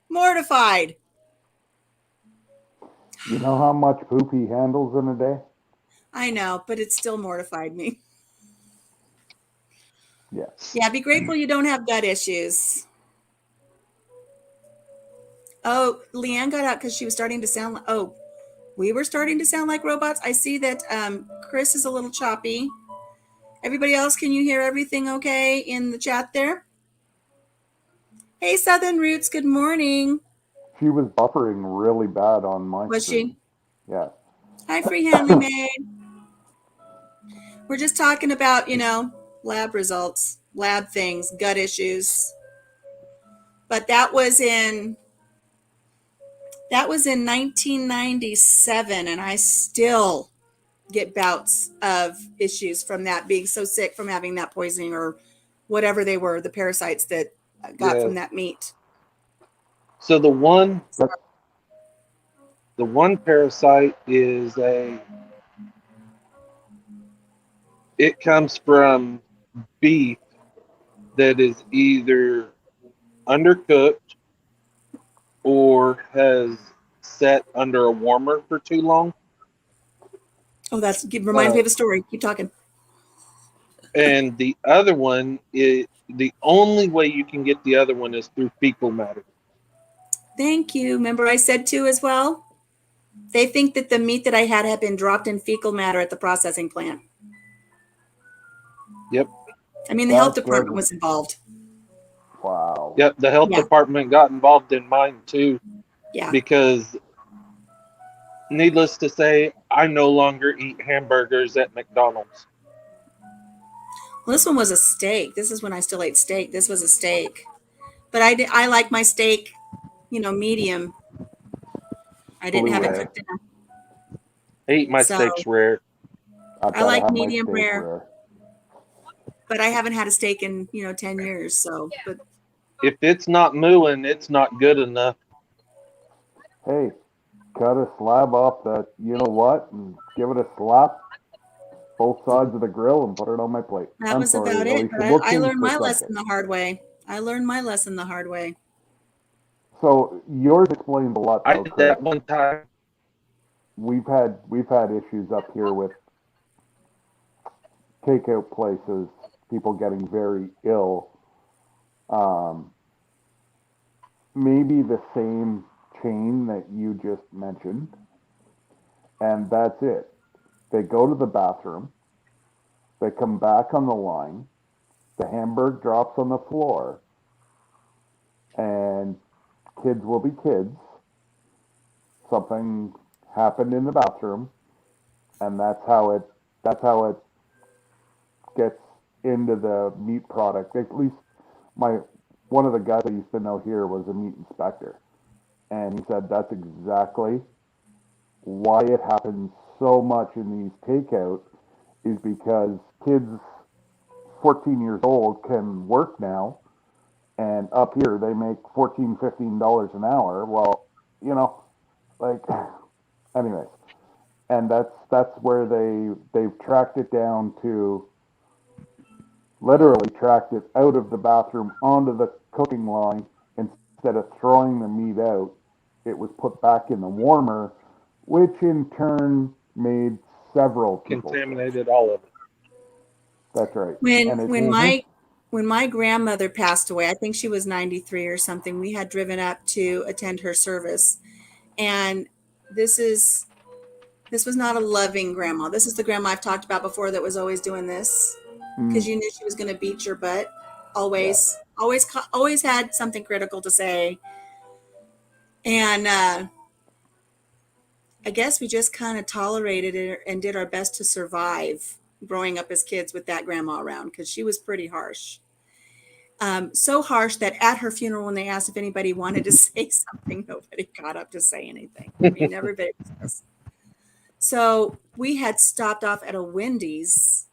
Mortified. You know how much poop he handles in a day? I know, but it still mortified me. Yeah. Yeah, be grateful you don't have gut issues. Oh, Leanne got out because she was starting to sound like, oh, we were starting to sound like robots. I see that Chris is a little choppy. Everybody else, can you hear everything okay in the chat there? Hey, Southern Roots, good morning. She was buffering really bad on my Was screen. she? Yeah. Hi, Free Hanley Maid. We're just talking about, you know, lab results, lab things, gut issues. But that was in 1997, and I still get bouts of issues from that, being so sick from having that poisoning or whatever they were, the parasites that I got Yeah. from that meat. So That's the one parasite is a. It comes from beef that is either undercooked or has set under a warmer for too long. Oh, reminds Uh, me of a story. Keep talking. and the other one is the only way you can get the other one is through fecal matter. Thank you. Remember I said too as well? They think that the meat that I had been dropped in fecal matter at the processing plant. Yep. I mean, the health that's department good. was involved. Wow. Yep. The health Yeah, department got involved in mine too yeah. because, needless to say, I no longer eat hamburgers at McDonald's. Well, this one was a steak. This is when I still ate steak. This was a steak. But I like my steak, you know, medium. I didn't Blue have it rare. cooked enough. I eat my So steaks rare. I've I got to like have my medium steak rare, rare. but I haven't had a steak in, you know, 10 years. So, but If it's not mooing, it's not good enough. Hey, cut a slab off that, you know what, and give it a slap both sides of the grill and put it on my plate. that I'm was sorry, about it. Alicia. But I Looking learned for my something. lesson the hard way. I learned my lesson the hard way. So yours explains a lot, I though, did Chris. that one time. We've had issues up here with takeout places, people getting very ill. Um, Maybe the same chain that you just mentioned, and that's it. They go to the bathroom, they come back on the line, the hamburger drops on the floor, and kids will be kids. Something happened in the bathroom, and that's how it gets into the meat product. At least my one of the guys I used to know here was a meat inspector, and he said that's exactly why it happens so much in these takeout is because kids 14 years old can work now, and up here they make $14, $15 an hour. Well, you know, like, anyways, and that's where they've tracked it down to literally tracked it out of the bathroom onto the cooking line. Instead of throwing the meat out, it was put back in the warmer, which in turn made several people sick. Contaminated all of it. That's right. When And it, when mm-hmm. my when my grandmother passed away, I think she was 93 or something. We had driven up to attend her service, and this is this was not a loving grandma. This is the grandma I've talked about before that was always doing this because you knew she was going to beat your butt. Yeah. Always had something critical to say, and I guess we just kind of tolerated it and did our best to survive growing up as kids with that grandma around because she was pretty harsh. So harsh that at her funeral, when they asked if anybody wanted to say something, nobody got up to say anything. We never babysat us. So we had stopped off at a Wendy's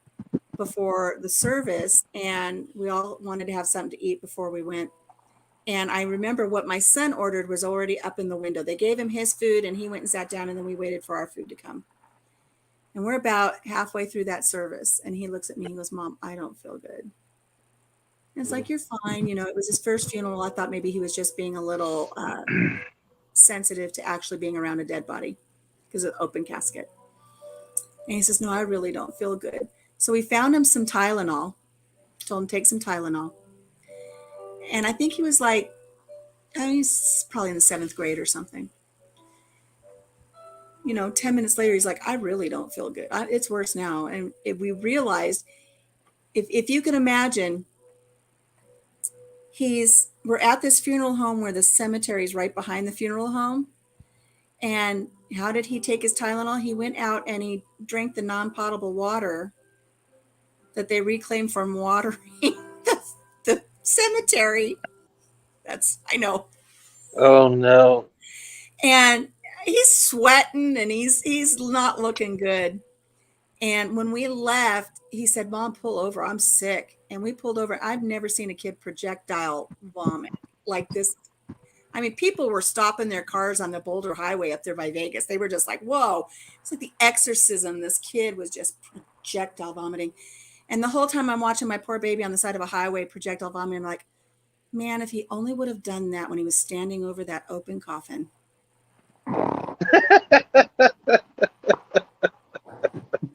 before the service, and we all wanted to have something to eat before we went. And I remember what my son ordered was already up in the window. They gave him his food, and he went and sat down, and then we waited for our food to come. And we're about halfway through that service, and he looks at me and goes, "Mom, I don't feel good." And it's like, "You're fine." You know, it was his first funeral. I thought maybe he was just being a little sensitive to actually being around a dead body because of the open casket. And he says, "No, I really don't feel good." So we found him some Tylenol, told him to take some Tylenol. And I think he was like, he's probably in the 7th grade or something. 10 minutes later, he's like, "I really don't feel good. It's worse now." And we realized, if you can imagine, we're at this funeral home where the cemetery is right behind the funeral home. And how did he take his Tylenol? He went out and he drank the non-potable water that they reclaimed from watering the cemetery. I know. Oh no. And he's sweating and he's not looking good. And when we left, he said, "Mom, pull over. I'm sick." And we pulled over. I've never seen a kid projectile vomit like this. I mean, people were stopping their cars on the Boulder Highway up there by Vegas. They were just like, whoa. It's like the exorcism. This kid was just projectile vomiting. And the whole time I'm watching my poor baby on the side of a highway projectile vomiting, I'm like, man, if he only would have done that when he was standing over that open coffin.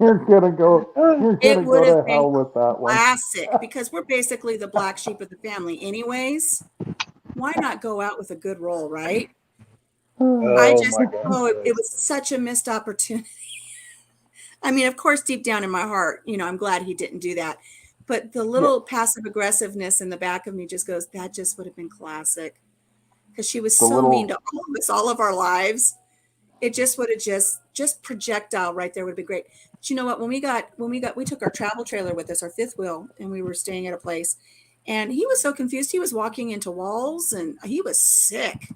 You're gonna go to hell with that one. Classic, because we're basically the black sheep of the family anyways. Why not go out with a good role, right? It was such a missed opportunity. I mean, of course, deep down in my heart, I'm glad he didn't do that. But the little passive aggressiveness in the back of me just goes, that just would have been classic. Because she was mean to all of us, all of our lives. It just would have just projectile right there would be great. But you know what? We took our travel trailer with us, our fifth wheel, and we were staying at a place. And he was so confused. He was walking into walls and he was sick.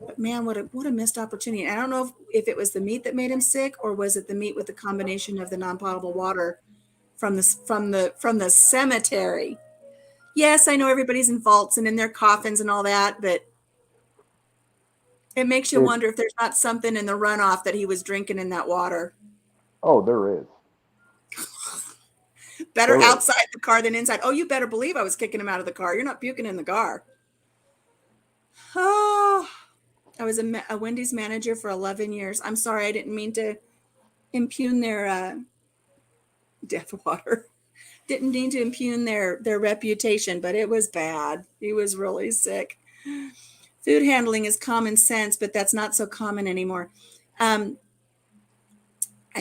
But man, what a missed opportunity. I don't know if it was the meat that made him sick or was it the meat with the combination of the non-potable water from the cemetery. Yes, I know everybody's in vaults and in their coffins and all that, but it makes you wonder if there's not something in the runoff that he was drinking in that water. Oh, there is. Better outside the car than inside. Oh, you better believe I was kicking him out of the car. You're not puking in the car. Oh, I was a Wendy's manager for 11 years. I'm sorry, I didn't mean to impugn their death water. Didn't mean to impugn their reputation, but it was bad. He was really sick. Food handling is common sense, but that's not so common anymore. I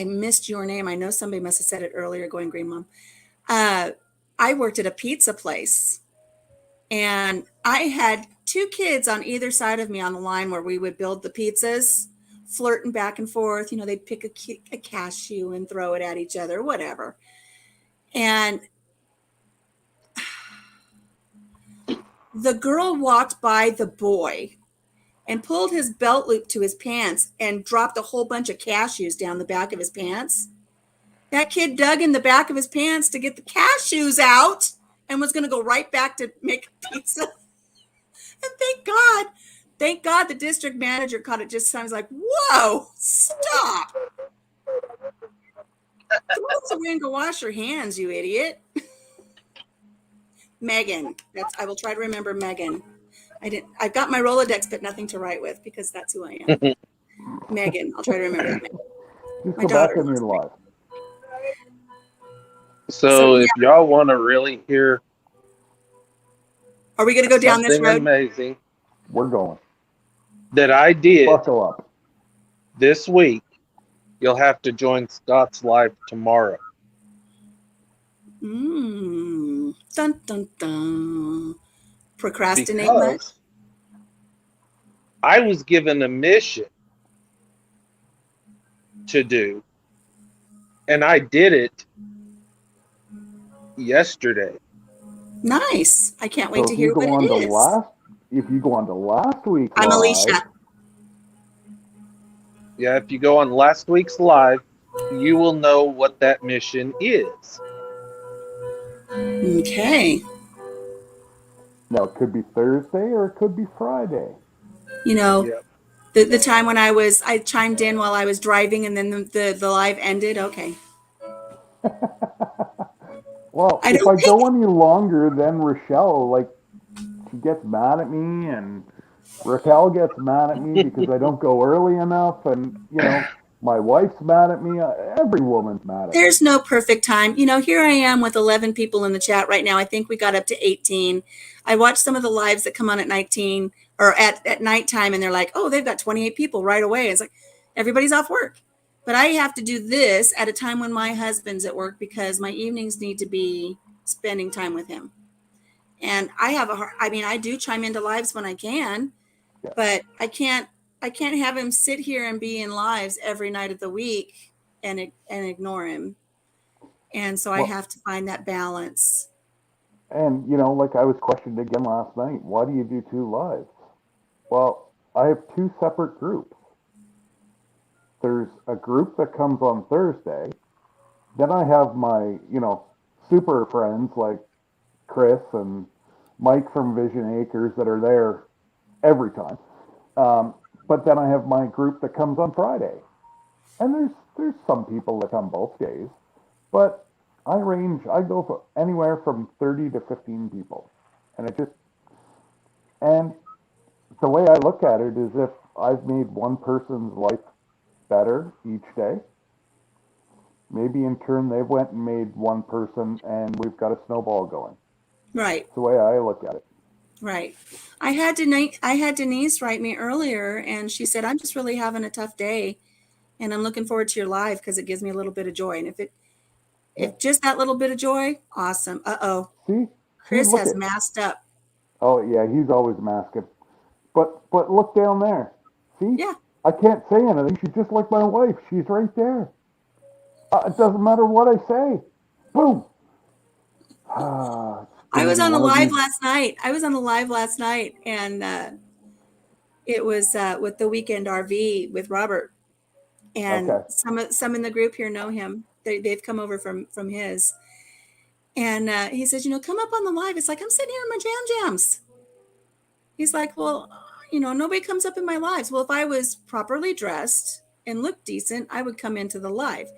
missed your name. I know somebody must have said it earlier, Going Green Mom. I worked at a pizza place, and I had two kids on either side of me on the line where we would build the pizzas, flirting back and forth. You know, they'd pick a cashew and throw it at each other, whatever. And the girl walked by the boy and pulled his belt loop to his pants and dropped a whole bunch of cashews down the back of his pants. That kid dug in the back of his pants to get the cashews out and was going to go right back to make pizza. And thank God the district manager caught it just. I was like, whoa, stop. Throw this away and go wash your hands, you idiot. Megan. I will try to remember Megan. I've got my Rolodex, but nothing to write with because that's who I am. Megan. I'll try to remember that. Just My go back daughter. in your life. So yeah. if y'all want to really hear Are we going to go down this something road? amazing We're going. that I did Buckle up. this week, you'll have to join Scott's live tomorrow. Dun, dun, dun. Procrastinate much? Because I was given a mission to do, and I did it yesterday. Nice. I can't wait So to if hear you go what on it to is. if you go on to last week's I'm live, Alicia. Yeah, if you go on last week's live, you will know what that mission is. Okay. now it could be Thursday or it could be Friday. You know, Yep. the time when I chimed in while I was driving and then the live ended. Okay. Well, I if don't I think go any longer, then Rochelle, like, she gets mad at me, and Raquel gets mad at me because I don't go early enough, and, my wife's mad at me. Every woman's mad at me. there's no perfect time. You know, here I am with 11 people in the chat right now. I think we got up to 18. I watched some of the lives that come on at 19 or at nighttime, and they're like, oh, they've got 28 people right away. It's like everybody's off work. But I have to do this at a time when my husband's at work because my evenings need to be spending time with him. And I do chime into lives when I can, Yeah. but I can't have him sit here and be in lives every night of the week and ignore him. And so I Well, have to find that balance. and, like I was questioned again last night, why do you do two lives? Well, I have two separate groups. There's a group that comes on Thursday. Then I have my, super friends like Chris and Mike from Vision Acres that are there every time. But then I have my group that comes on Friday, and there's some people that come both days, but I go for anywhere from 30 to 15 people, and and the way I look at it is if I've made one person's life better each day, maybe in turn they went and made one person, and we've got a snowball going. Right. It's the way I look at it. Right. I had Denise write me earlier, and she said, I'm just really having a tough day, and I'm looking forward to your live because it gives me a little bit of joy. And if just that little bit of joy, awesome. Uh-oh. See, Chris look has at. masked up. Oh yeah, he's always masking. But look down there. See? Yeah. I can't say anything. She's just like my wife. She's right there. It doesn't matter what I say. Boom. I was be on the one of live these. last night. And it was with the Weekend RV with Robert. And Okay. some in the group here know him. They've come over from his. And he says, come up on the live. It's like, I'm sitting here in my jams. He's like, well, nobody comes up in my lives. Well, if I was properly dressed and looked decent, I would come into the live.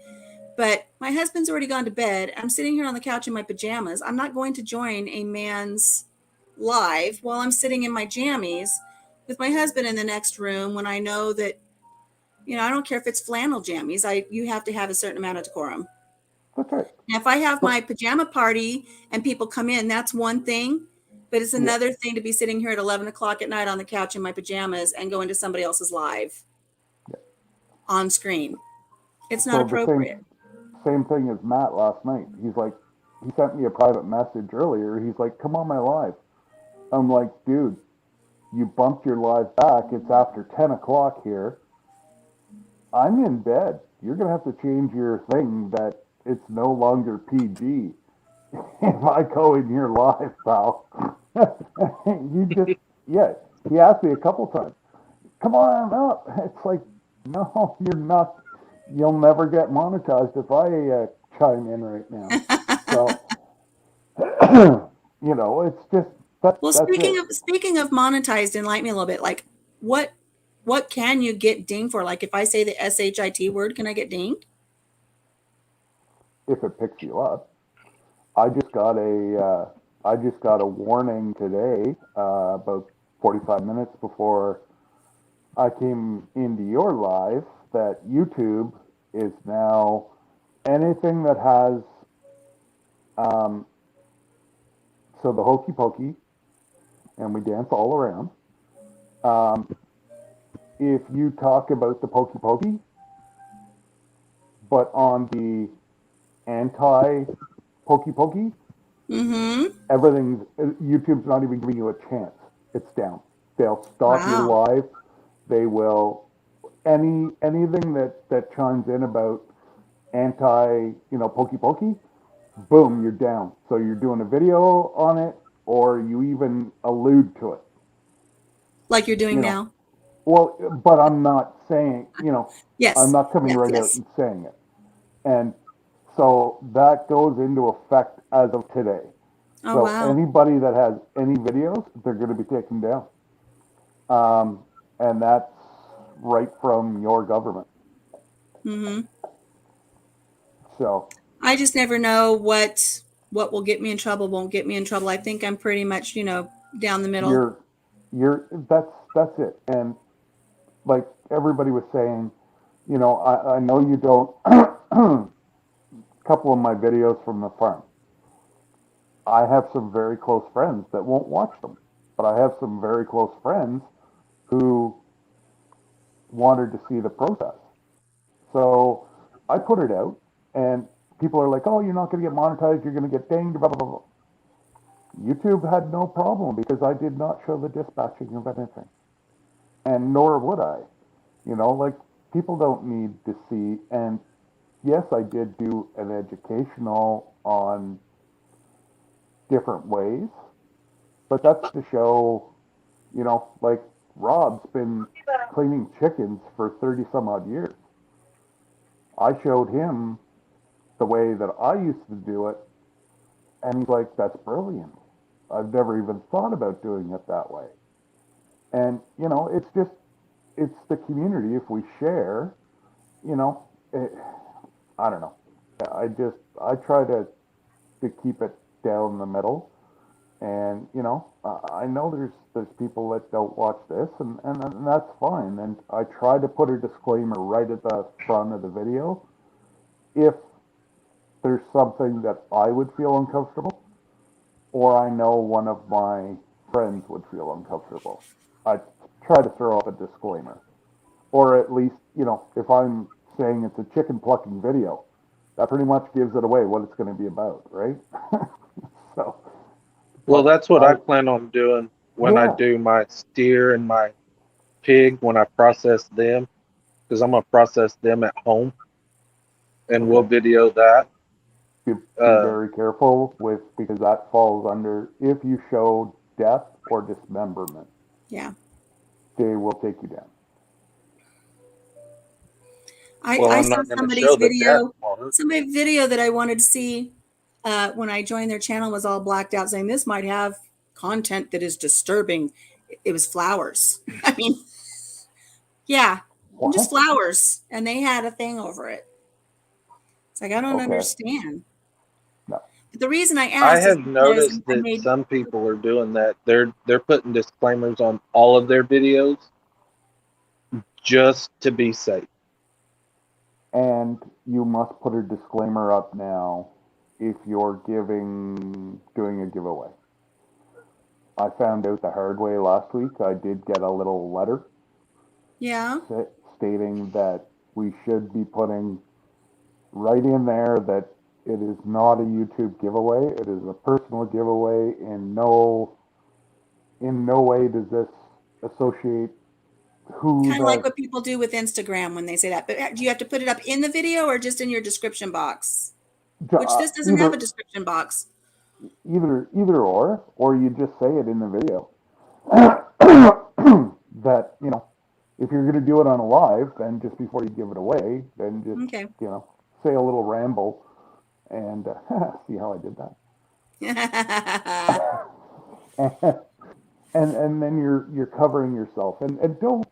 But my husband's already gone to bed. I'm sitting here on the couch in my pajamas. I'm not going to join a man's live while I'm sitting in my jammies with my husband in the next room when I know that, I don't care if it's flannel jammies. You have to have a certain amount of decorum. That's right. Now, if I have But my pajama party and people come in, that's one thing. But it's another thing to be sitting here at 11 o'clock at night on the couch in my pajamas and go into somebody else's live on screen. It's not so appropriate. the same thing as Matt last night. He's like, he sent me a private message earlier. He's like, come on my live. I'm like, dude, you bumped your live back. It's after 10 o'clock here. I'm in bed. You're going to have to change your thing that it's no longer PG if I go in your live, pal. You just, yeah, he asked me a couple times, come on up. It's like, no, you're not. You'll never get monetized if I chime in right now. So, it's just, Well, that's it. speaking of monetized, enlighten me a little bit. Like, what what can you get dinged for? Like, if I say the shit word, can I get dinged? If it picks you up. I just got a warning today, about 45 minutes before I came into your live, that YouTube is now anything that has, um, so the hokey pokey, and we dance all around. Um, if you talk about the pokey pokey, but on the anti pokey pokey, Mm-hmm. YouTube's not even giving you a chance. It's down. They'll stop your Wow. live. They will anything that chimes in about anti, pokey pokey, boom, you're down. So you're doing a video on it, or you even allude to it. Like you're doing You know, now. well, but I'm not saying, I'm Yes. not coming Yes. right out Yes. and saying it. And so that goes into effect as of today. Oh, So wow. anybody that has any videos, they're going to be taken down. And that's right from your government. Mm-hmm. So I just never know what will get me in trouble, won't get me in trouble. I think I'm pretty much, down the middle. you're that's it. And like everybody was saying, I know you don't. A couple of my videos from the farm, I have some very close friends that won't watch them, but I have some very close friends who wanted to see the process. So I put it out, and people are like, "Oh, you're not going to get monetized. You're going to get dinged." Blah blah blah. YouTube had no problem because I did not show the dispatching of anything, and nor would I. Like, people don't need to see. And yes, I did do an educational on different ways, but that's to show, like, Rob's been cleaning chickens for 30 some odd years. I showed him the way that I used to do it, and he's like, that's brilliant. I've never even thought about doing it that way. And, it's the community. If we share, you know, it, I don't know. I try to keep it down the middle. And, I know there's people that don't watch this, and that's fine. And I try to put a disclaimer right at the front of the video. If there's something that I would feel uncomfortable, or I know one of my friends would feel uncomfortable, I try to throw up a disclaimer. Or at least, if I'm saying it's a chicken plucking video, that pretty much gives it away what it's going to be about, right? So, Well, but that's what I plan on doing when I yeah, do my steer and my pig when I process them, because I'm gonna process them at home and we'll okay. video that. Be Uh, very careful with, because that falls under, if you show death or dismemberment, Yeah. they will take you down. well, I I'm saw not gonna show the death part. somebody video that I wanted to see when I joined their channel was all blacked out saying this might have content that is disturbing. It was flowers. I mean, yeah, just What? flowers. And they had a thing over it. It's like, I don't Okay. understand. No. But the reason I I asked is have because noticed I that made, some people are doing that. They're putting disclaimers on all of their videos just to be safe. And you must put a disclaimer up now if you're doing a giveaway. I found out the hard way last week. I did get a little letter yeah, stating that we should be putting right in there that it is not a YouTube giveaway. It is a personal giveaway, and no in no way does this associate who Kind of like the what people do with Instagram when they say that. But do you have to put it up in the video or just in your description box? Which this doesn't have a either description box. either or you just say it in the video. That, if you're going to do it on a live, then just before you give it away, then just, Okay. say a little ramble and see how I did that. And then you're covering yourself. And don't,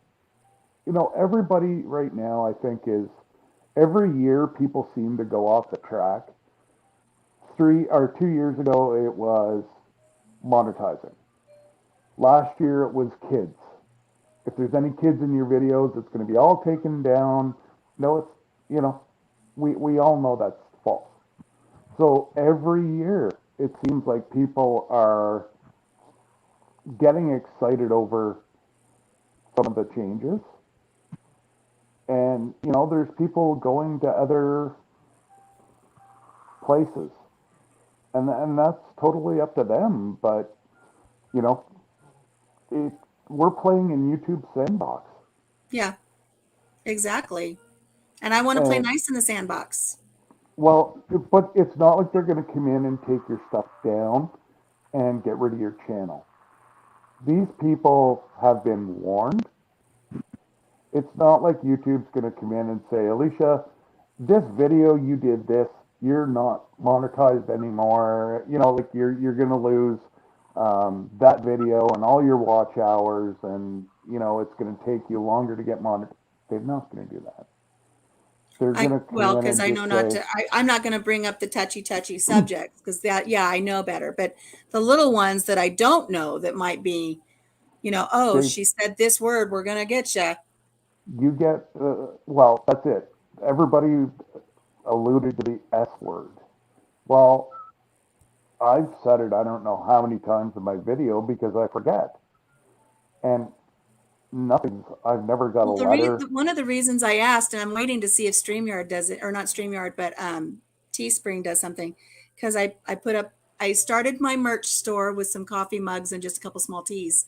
everybody right now, I think, is every year people seem to go off the track. 2 years ago, it was monetizing. Last year, it was kids. If there's any kids in your videos, it's going to be all taken down. No, it's, we all know that's false. So every year, it seems like people are getting excited over some of the changes. And, there's people going to other places. And that's totally up to them. But, you know, it, we're playing in YouTube's sandbox. Yeah, exactly. And I want to play And, nice in the sandbox. well, but it's not like they're going to come in and take your stuff down and get rid of your channel. These people have been warned. It's not like YouTube's going to come in and say, Alicia, this video you did this, you're not monetized anymore. Like you're going to lose that video and all your watch hours, and it's going to take you longer to get monetized. They're not going to do that. They're going to come Well, in because and I just know not say, to, I'm not going to bring up the touchy subjects because that, yeah, I know better. But the little ones that I don't know that might be, oh, Dave, she said this word, we're going to get you. you get, well, that's it. Everybody alluded to the S word. Well, I've said it I don't know how many times in my video because I forget. And I've never got a Well, letter. one of the reasons I asked, and I'm waiting to see if StreamYard does it, or not StreamYard, but Teespring does something, because I started my merch store with some coffee mugs and just a couple small teas.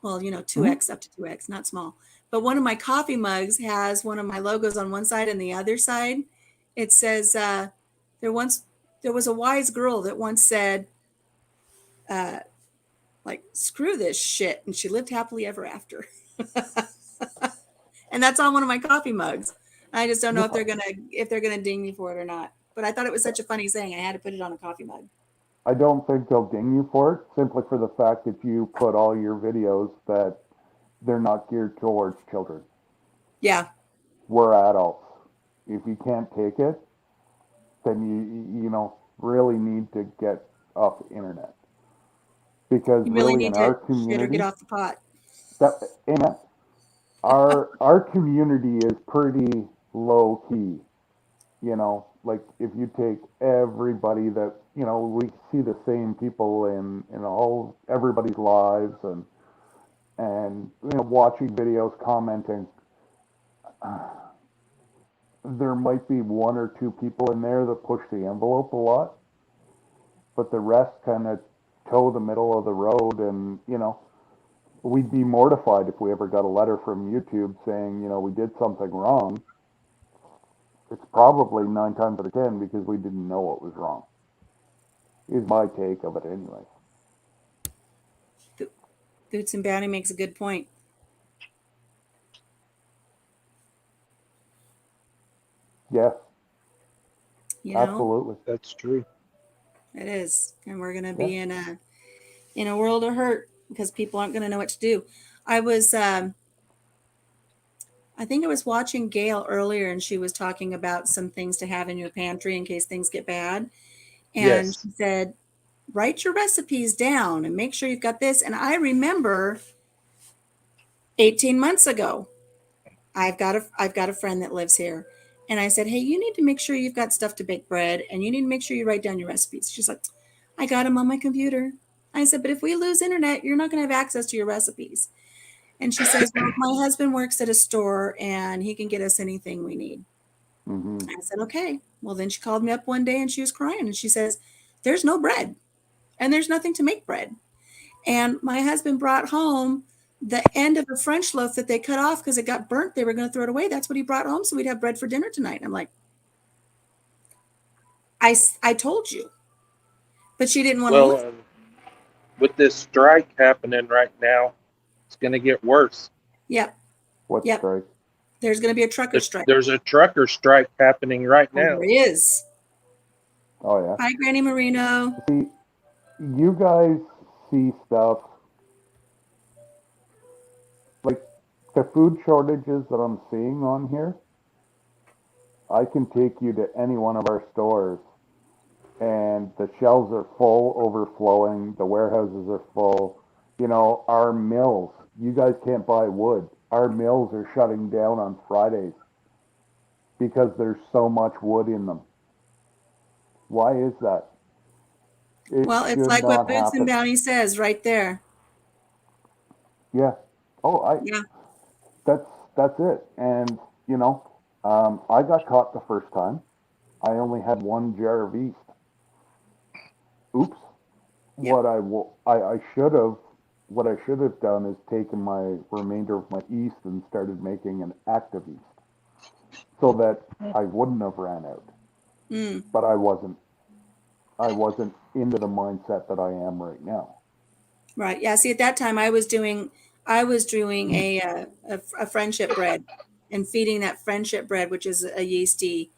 Well, Mhm. 2X, up to 2X, not small. But one of my coffee mugs has one of my logos on one side and the other side. It says, there once there was a wise girl that once said, uh, like, screw this shit, and she lived happily ever after. And that's on one of my coffee mugs. I just don't know You're if they're fine. gonna ding me for it or not. But I thought it was such a funny saying. I had to put it on a coffee mug. I don't think they'll ding you for it simply for the fact that you put all your videos that they're not geared towards children. Yeah, We're adults. If you can't take it, then you really need to get off the internet because you really really in need to our shit or get community, off the pot. that amen. Our community is pretty low key. Like if you take everybody that we see the same people in all everybody's lives, and watching videos, commenting. There might be one or two people in there that push the envelope a lot, but the rest kind of toe the middle of the road. And we'd be mortified if we ever got a letter from YouTube saying we did something wrong. It's probably 9 times out of 10 because we didn't know what was wrong. Is my take of it anyway. Boots and Bounty makes a good point. Yes, You know, absolutely. That's true. it is, and we're gonna Yeah. be in a world of hurt because people aren't gonna know what to do. I was, I think I was watching Gail earlier, and she was talking about some things to have in your pantry in case things get bad. And Yes. she said, write your recipes down and make sure you've got this. And I remember 18 months ago, I've got a friend that lives here. And I said, hey, you need to make sure you've got stuff to bake bread and you need to make sure you write down your recipes. She's like, I got them on my computer. I said, but if we lose internet, you're not going to have access to your recipes. And she says, well, my husband works at a store and he can get us anything we need. Mm-hmm. I said, okay. Well, then she called me up one day and she was crying and she says, there's no bread and there's nothing to make bread. And my husband brought home the end of a French loaf that they cut off because it got burnt. They were going to throw it away. That's what he brought home. So we'd have bread for dinner tonight. And I'm like, I told you, but she didn't want to Well, listen. with this strike happening right now, it's going to get worse. Yep. What Yep. strike? There's going to be a trucker strike. There's a trucker strike happening right Oh, now. there is. Oh yeah. Hi, Granny Marino. See, you guys see stuff like the food shortages that I'm seeing on here. I can take you to any one of our stores and the shelves are full, overflowing. The warehouses are full. You know, our mills, you guys can't buy wood. Our mills are shutting down on Fridays because there's so much wood in them. Why is that? It Well, it's should like what not Boots and happen. Bounty says right there. Yeah. Oh, Yeah. that's that's it. And you know, I got caught the first time. I only had one jar of yeast. Oops. Yep. I should have what I should have done is taken my remainder of my yeast and started making an active yeast so that I wouldn't have ran out. Mm. But I wasn't. I wasn't into the mindset that I am right now. Right. Yeah. See, at that time, I was doing a friendship bread, and feeding that friendship bread, which is a yeasty,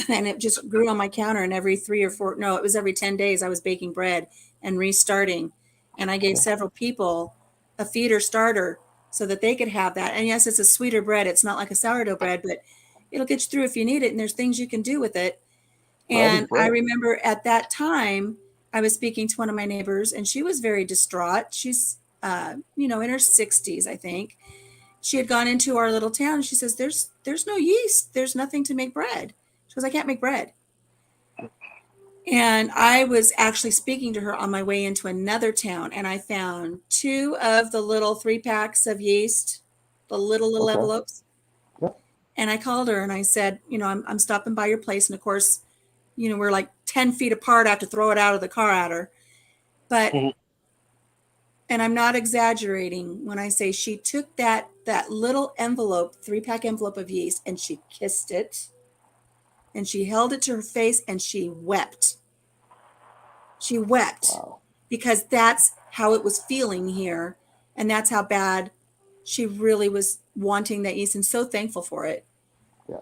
and it just grew on my counter. And every 3 or 4, no, it was every 10 days, I was baking bread and restarting. And I gave Yeah. several people a feeder starter so that they could have that. And yes, it's a sweeter bread. It's not like a sourdough bread, but it'll get you through if you need it. And there's things you can do with it. Bread is And I bread. remember at that time, I was speaking to one of my neighbors, and she was very distraught. She's, in her 60s, I think. She had gone into our little town. And she says, "There's no yeast. There's nothing to make bread." She goes, "I can't make bread." And I was actually speaking to her on my way into another town, and I found two of the little 3 packs of yeast, the little Okay. envelopes. Yeah. And I called her and I said, I'm stopping by your place. And of course, we're like 10 feet apart. I have to throw it out of the car at her. But, and I'm not exaggerating when I say she took that little envelope, 3 pack envelope of yeast, and she kissed it and she held it to her face and she wept. She wept Wow. because that's how it was feeling here. And that's how bad she really was wanting that yeast and so thankful for it. Yeah.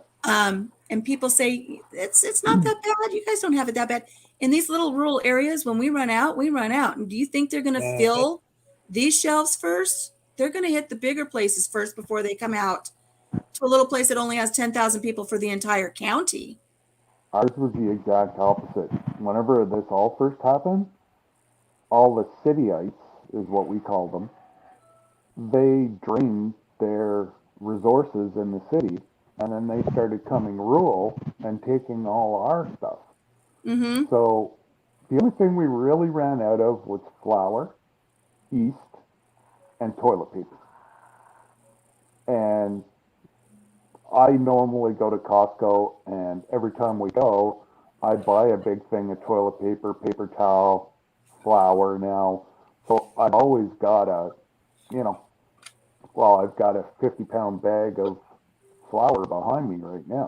And people say it's not that bad. You guys don't have it that bad. In these little rural areas, when we run out, we run out. And do you think they're going to fill these shelves first? They're going to hit the bigger places first before they come out to a little place that only has 10,000 people for the entire county. Ours was the exact opposite. Whenever this all first happened, all the cityites is what we call them. They drained their resources in the city, and then they started coming rural and taking all our stuff. Mm-hmm. So the only thing we really ran out of was flour, yeast, and toilet paper. And I normally go to Costco, and every time we go, I buy a big thing of toilet paper, paper towel, flour now. So I've always got you know, I've got a 50-pound bag of flour behind me right now.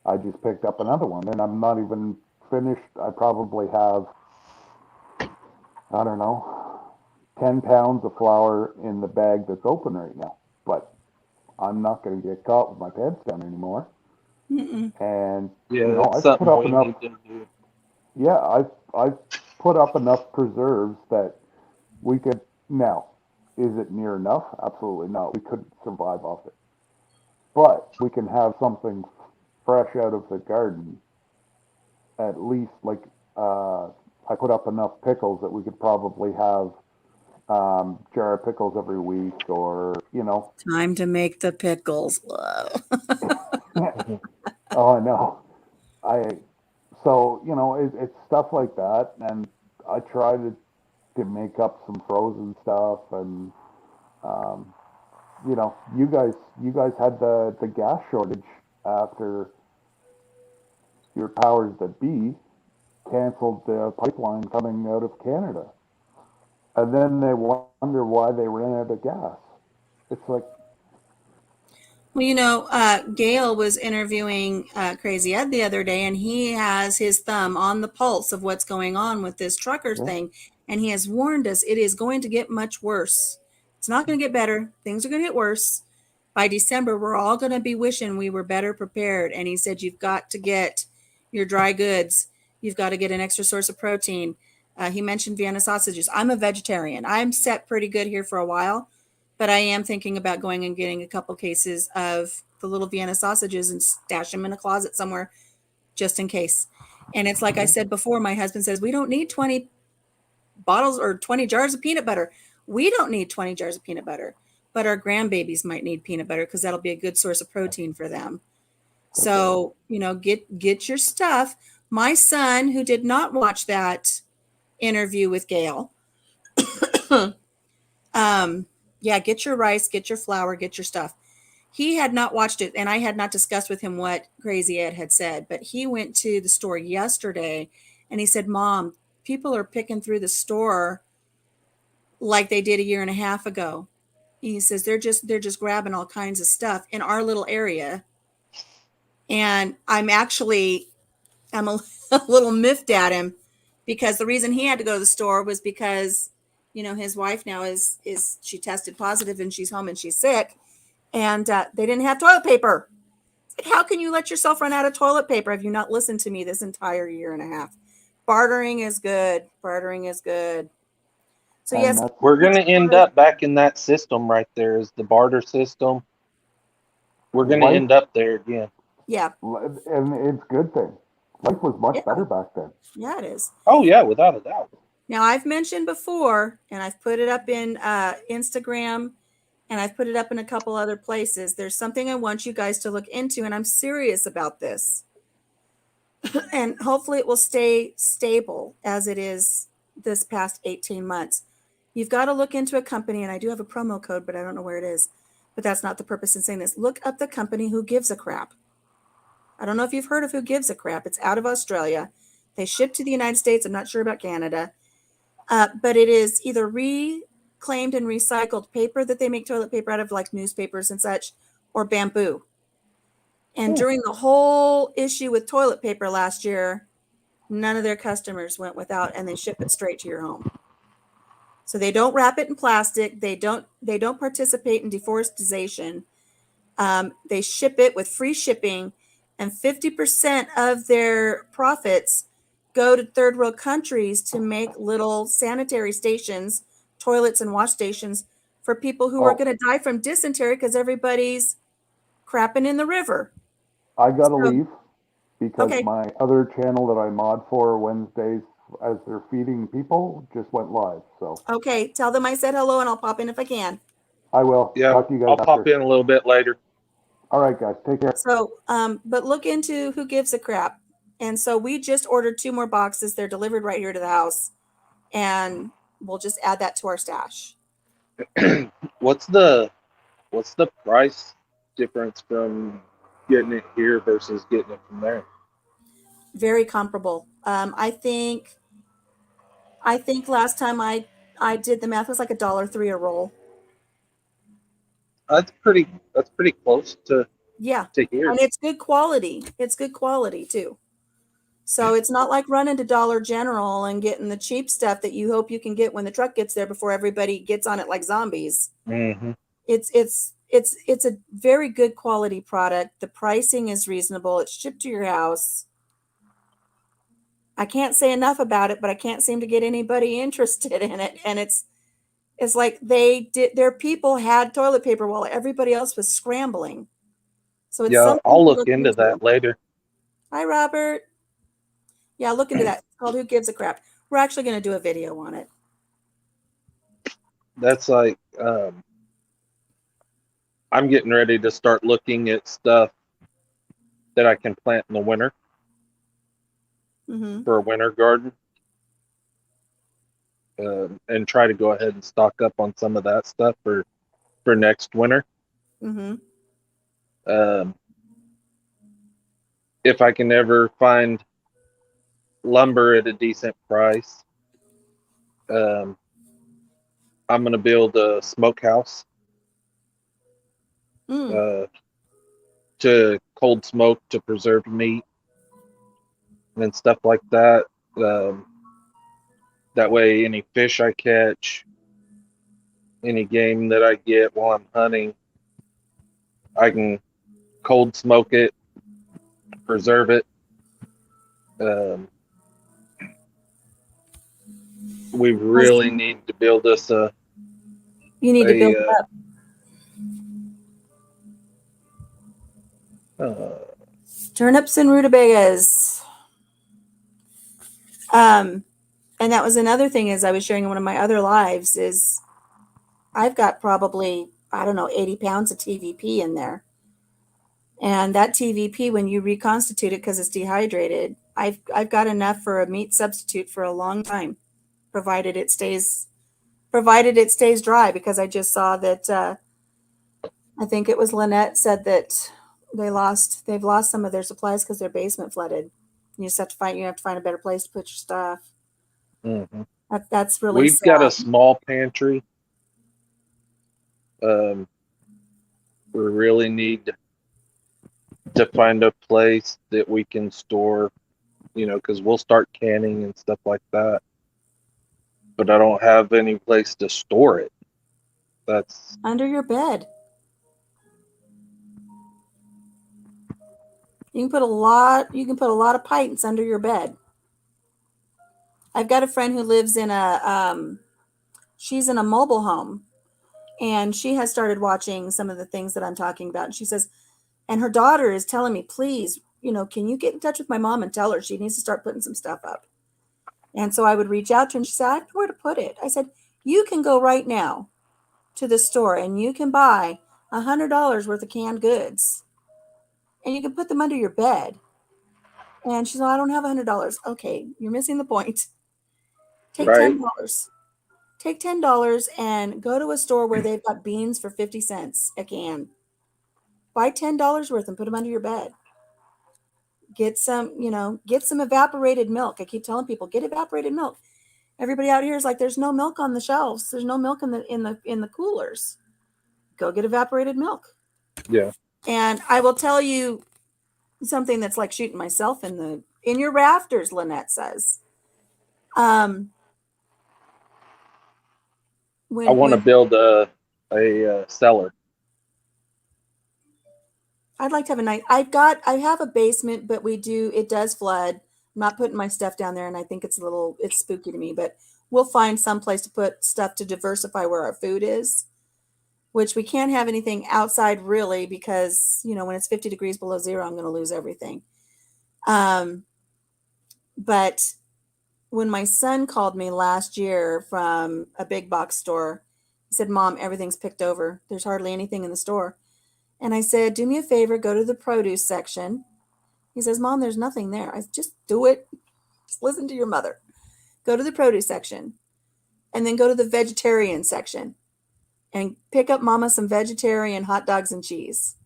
I just picked up another one, and I'm not even finished. I probably have, I don't know, 10 pounds of flour in the bag that's open right now. But I'm not going to get caught with my pants down anymore. Mm-mm. And Yeah, that's I've put something up we enough. need to do. Yeah, I've put up enough preserves that we could. Now, is it near enough? Absolutely not. We couldn't survive off it, but we can have something fresh out of the garden. At least, like I put up enough pickles that we could probably have jar of pickles every week, or Time to make the pickles. Whoa. oh, I know. I so it's stuff like that, and I try to make up some frozen stuff, and um, you guys had the gas shortage after your powers that be canceled the pipeline coming out of Canada, and then they wonder why they ran out of gas. It's like, Well, Gail was interviewing Crazy Ed the other day, and he has his thumb on the pulse of what's going on with this trucker yeah, thing. And he has warned us it is going to get much worse. It's not going to get better. Things are going to get worse. By December, we're all going to be wishing we were better prepared. And he said, you've got to get your dry goods. You've got to get an extra source of protein. He mentioned Vienna sausages. I'm a vegetarian. I'm set pretty good here for a while, but I am thinking about going and getting a couple cases of the little Vienna sausages and stash them in a closet somewhere just in case. And it's like I yeah. said before, my husband says, we don't need 20 bottles or 20 jars of peanut butter. We don't need 20 jars of peanut butter, but our grandbabies might need peanut butter because that'll be a good source of protein for them. That's right. So, get your stuff. My son, who did not watch that interview with Gail, yeah, get your rice, get your flour, get your stuff. He had not watched it, and I had not discussed with him what Crazy Ed had said, but he went to the store yesterday and he said, Mom, people are picking through the store like they did a year and a half ago. He says they're just grabbing all kinds of stuff in our little area. And I'm a little miffed at him because the reason he had to go to the store was because his wife now is she tested positive and she's home and she's sick, and they didn't have toilet paper. It's like, how can you let yourself run out of toilet paper? Have you not listened to me this entire year and a half? Bartering is good. Bartering is good. So And yes, that's We're going let's to end order. up back in that system right there, is the barter system. We're going to life, end up there again. Yeah, and it's a good thing. Life was much yeah, better back then. yeah, it is. Oh yeah, without a doubt. Now I've mentioned before, and I've put it up in Instagram, and I've put it up in a couple other places. There's something I want you guys to look into, and I'm serious about this. And hopefully it will stay stable as it is this past 18 months. You've got to look into a company, and I do have a promo code, but I don't know where it is. But that's not the purpose in saying this. Look up the company Who Gives a Crap. I don't know if you've heard of Who Gives a Crap. It's out of Australia. They ship to the United States. I'm not sure about Canada. But it is either reclaimed and recycled paper that they make toilet paper out of, like newspapers and such, or bamboo. And Hmm. during the whole issue with toilet paper last year, none of their customers went without, and they ship it straight to your home. So they don't wrap it in plastic. They don't participate in deforestation. They ship it with free shipping, and 50% of their profits go to third world countries to make little sanitary stations, toilets and wash stations for people who are Oh, going to die from dysentery because everybody's crapping in the river. I got to So, leave because okay. my other channel that I mod for Wednesdays as they're feeding people just went live. So Okay. Tell them I said hello and I'll pop in if I can. I will Yeah, talk to you guys I'll pop after. in a little bit later. All right, guys, take care. So, but look into Who Gives a Crap. And so we just ordered 2 more boxes. They're delivered right here to the house, and we'll just add that to our stash. what's the what's the price difference from getting it here versus getting it from there? Very comparable. I think last time I did the math, it was like $1.03 a roll. That's pretty close Yeah, to here. and it's good quality. It's good quality too. So it's not like running to Dollar General and getting the cheap stuff that you hope you can get when the truck gets there before everybody gets on it like zombies. Hmm. It's a very good quality product. The pricing is reasonable. It's shipped to your house. I can't say enough about it, but I can't seem to get anybody interested in it. And it's like their people had toilet paper while everybody else was scrambling. So it's Yeah, something I'll to look look into into. that later. Hi, Robert. Yeah, look into that. It's called Who Gives a Crap. We're actually going to do a video on it. That's like I'm getting ready to start looking at stuff that I can plant in the winter Mm-hmm. for a winter garden, and try to go ahead and stock up on some of that stuff for next winter. Mm-hmm. Um, if I can ever find lumber at a decent price, um, I'm gonna build a smokehouse Mm. uh, to cold smoke to preserve meat and stuff like that. Um, that way, any fish I catch, any game that I get while I'm hunting, I can cold smoke it, preserve it. Um, we really Listen, need to build us you need to a build it up. Turnips and rutabagas. And that was another thing as I was sharing in one of my other lives is I've got probably, I don't know, 80 pounds of TVP in there. And that TVP, when you reconstitute it because it's dehydrated, I've got enough for a meat substitute for a long time, provided it stays dry. Because I just saw that I think it was Lynette said that they've lost some of their supplies because their basement flooded. You have to find a better place to put your stuff. Mhm. That's really We've got a sad. small pantry. Um, we really need to find a place that we can store, because we'll start canning and stuff like that. But I don't have any place to store it. That's Under your bed. You can put a lot of pints under your bed. I've got a friend who lives in she's in a mobile home, and she has started watching some of the things that I'm talking about. And she says, and her daughter is telling me, please, can you get in touch with my mom and tell her she needs to start putting some stuff up? And so I would reach out to her, and she said, I don't know where to put it. I said, you can go right now to the store and you can buy $100 worth of canned goods and you can put them under your bed. And she said, I don't have $100. Okay, you're missing the point. Take right. $10. Take $10 and go to a store where they've got beans for 50 cents a can. Buy $10 worth and put them under your bed. Get some evaporated milk. I keep telling people, get evaporated milk. Everybody out here is like, there's no milk on the shelves. There's no milk in the coolers. Go get evaporated milk. Yeah. And I will tell you something that's like shooting myself in your rafters, Lynette says. Um, I when want to build a cellar. I'd like to have a night. I have a basement, but it does flood. I'm not putting my stuff down there, and I think it's spooky to me, but we'll find some place to put stuff to diversify where our food is, which we can't have anything outside really because, when it's 50 degrees below zero, I'm going to lose everything. But when my son called me last year from a big box store, he said, Mom, everything's picked over. There's hardly anything in the store. And I said, do me a favor, go to the produce section. He says, Mom, there's nothing there. I said, just do it. Just listen to your mother. Go to the produce section and then go to the vegetarian section and pick up Mama some vegetarian hot dogs and cheese.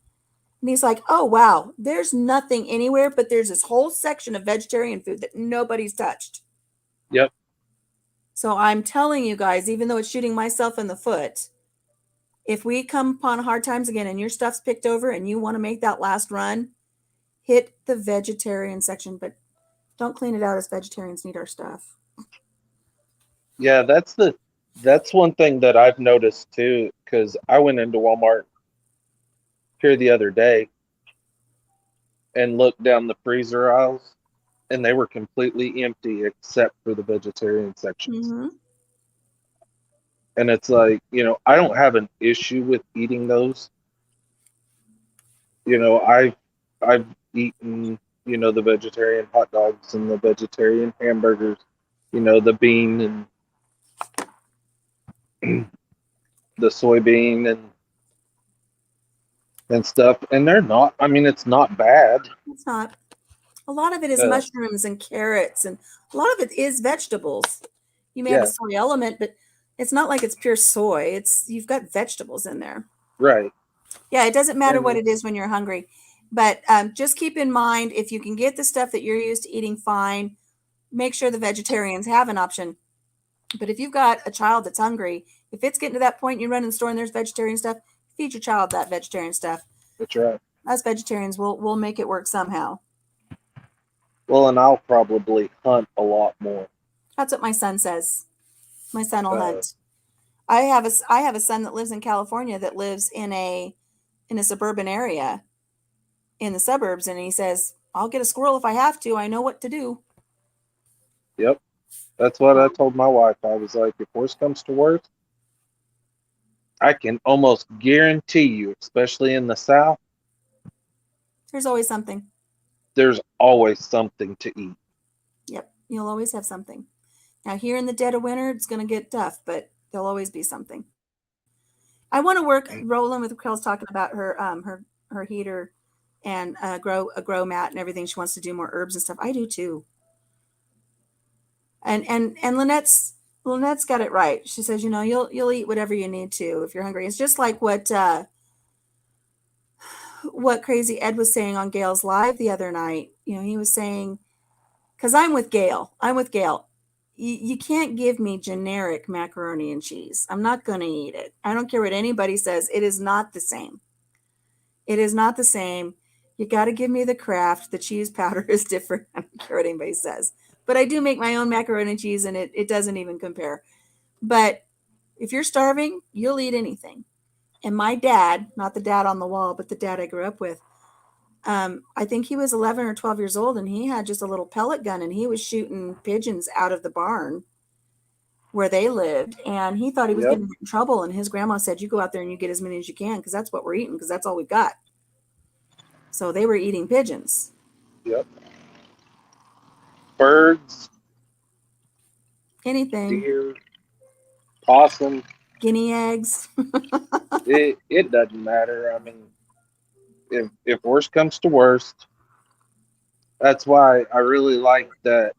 And he's like, oh, wow, there's nothing anywhere, but there's this whole section of vegetarian food that nobody's touched. Yep. So I'm telling you guys, even though it's shooting myself in the foot, if we come upon hard times again and your stuff's picked over and you want to make that last run, hit the vegetarian section, but don't clean it out as vegetarians need our stuff. Yeah, that's one thing that I've noticed too, because I went into Walmart here the other day and looked down the freezer aisles, and they were completely empty except for the vegetarian sections. Mm-hmm. And it's like, I don't have an issue with eating those. I've eaten, the vegetarian hot dogs and the vegetarian hamburgers, the bean and the soybean and stuff. And they're not, I mean, it's not bad. It's not. A lot of it is Uh, mushrooms and carrots, and a lot of it is vegetables. You may have a yeah, soy element, but it's not like it's pure soy. You've got vegetables in there. right. Yeah, it doesn't matter what And it is when you're hungry. But just keep in mind, if you can get the stuff that you're used to eating fine, make sure the vegetarians have an option. But if you've got a child that's hungry, If it's getting to that point, you run in the store and there's vegetarian stuff, feed your child that vegetarian stuff. That's right. Us vegetarians, we'll make it work somehow. Well, and I'll probably hunt a lot more. That's what my son says. My son will Uh, hunt. I have a son that lives in California that lives in a suburban area in the suburbs, and he says, I'll get a squirrel if I have to. I know what to do. Yep. That's what I told my wife. I was like, if worse comes to worse, I can almost guarantee you, especially in the South, There's always something. there's always something to eat. Yep. You'll always have something. Now, here in the dead of winter, it's going to get tough, but there'll always be something. I want to work. Roland with Raquel's talking about her heater and a grow mat and everything. She wants to do more herbs and stuff. I do too. And Lynette's got it right. She says, you'll eat whatever you need to if you're hungry. It's just like what Crazy Ed was saying on Gail's live the other night. He was saying, because I'm with Gail. You can't give me generic macaroni and cheese. I'm not going to eat it. I don't care what anybody says. It is not the same. It is not the same. You got to give me the Kraft. The cheese powder is different. I don't care what anybody says. But I do make my own macaroni and cheese, and it doesn't even compare. But if you're starving, you'll eat anything. And my dad, not the dad on the wall, but the dad I grew up with, I think he was 11 or 12 years old, and he had just a little pellet gun, and he was shooting pigeons out of the barn where they lived. And he thought he was getting in trouble. And his grandma said, you go out there and you get as many as you can, because that's what we're eating, because that's all we've got. So they were eating pigeons. Yep. Birds, Anything. deer, possum. Guinea eggs. It doesn't matter. I mean, if worse comes to worst, that's why I really like that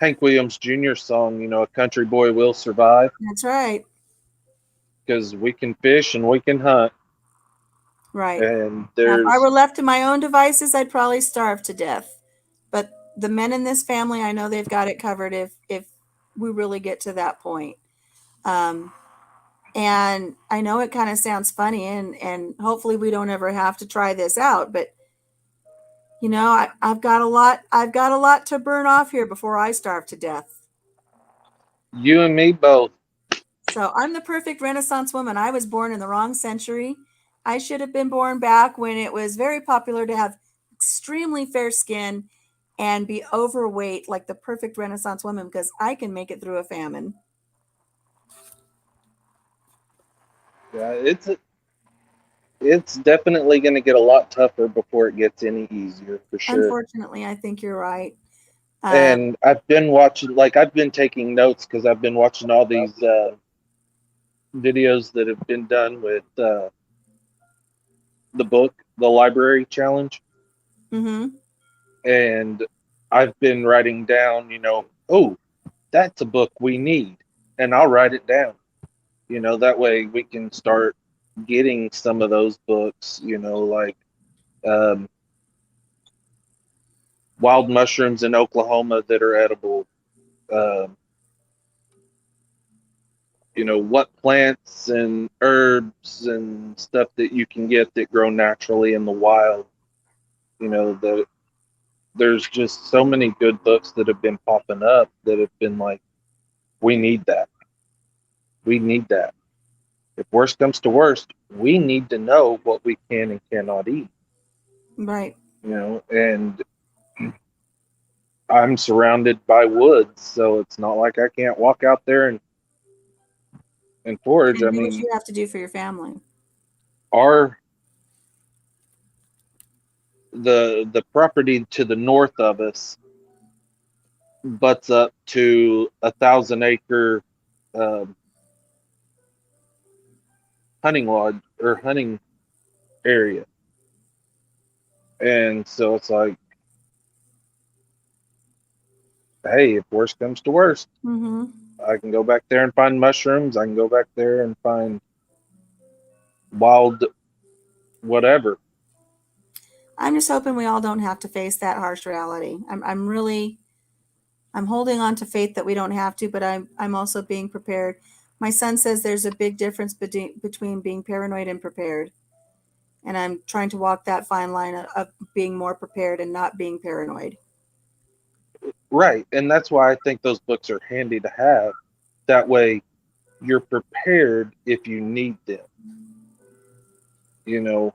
Hank Williams Jr. song, A Country Boy Will Survive, That's right. because we can fish and we can hunt. Right. And Now, if I there's, were left to my own devices, I'd probably starve to death. But the men in this family, I know they've got it covered if we really get to that point. And I know it kind of sounds funny, and hopefully we don't ever have to try this out, but I've got a lot to burn off here before I starve to death. you and me both. So I'm the perfect Renaissance woman. I was born in the wrong century. I should have been born back when it was very popular to have extremely fair skin and be overweight, like the perfect Renaissance woman, because I can make it through a famine. Yeah, it's definitely going to get a lot tougher before it gets any easier, for sure. Unfortunately, I think you're right. And I've been taking notes because I've been watching all these videos that have been done with the book, the library challenge. Mm-hmm. And I've been writing down, oh, that's a book we need. And I'll write it down. That way we can start getting some of those books, like wild mushrooms in Oklahoma that are edible. What plants and herbs and stuff that you can get that grow naturally in the wild. There's just so many good books that have been popping up that have been like, we need that. We need that. If worst comes to worst, we need to know what we can and cannot eat. Right. And I'm surrounded by woods, so it's not like I can't walk out there and forage. And do what you have to do for your family. The property to the north of us butts up to 1,000-acre hunting lodge or hunting area, and so it's like, hey, if worst comes to worst, Mm-hmm. I can go back there and find mushrooms. I can go back there and find wild whatever. I'm just hoping we all don't have to face that harsh reality. I'm holding on to faith that we don't have to, but I'm also being prepared. My son says there's a big difference between being paranoid and prepared. And I'm trying to walk that fine line of being more prepared and not being paranoid. Right. And that's why I think those books are handy to have. That way you're prepared if you need them. You know,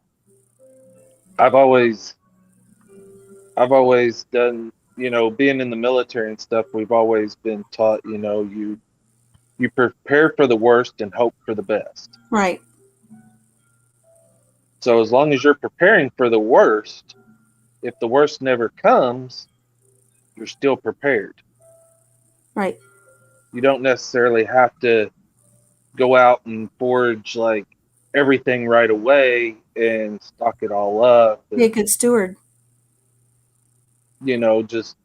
I've always I've always done, being in the military and stuff, we've always been taught, you prepare for the worst and hope for the best. Right, So as long as you're preparing for the worst, if the worst never comes, you're still prepared. right. You don't necessarily have to go out and forage like everything right away and stock it all up Be a and good steward. just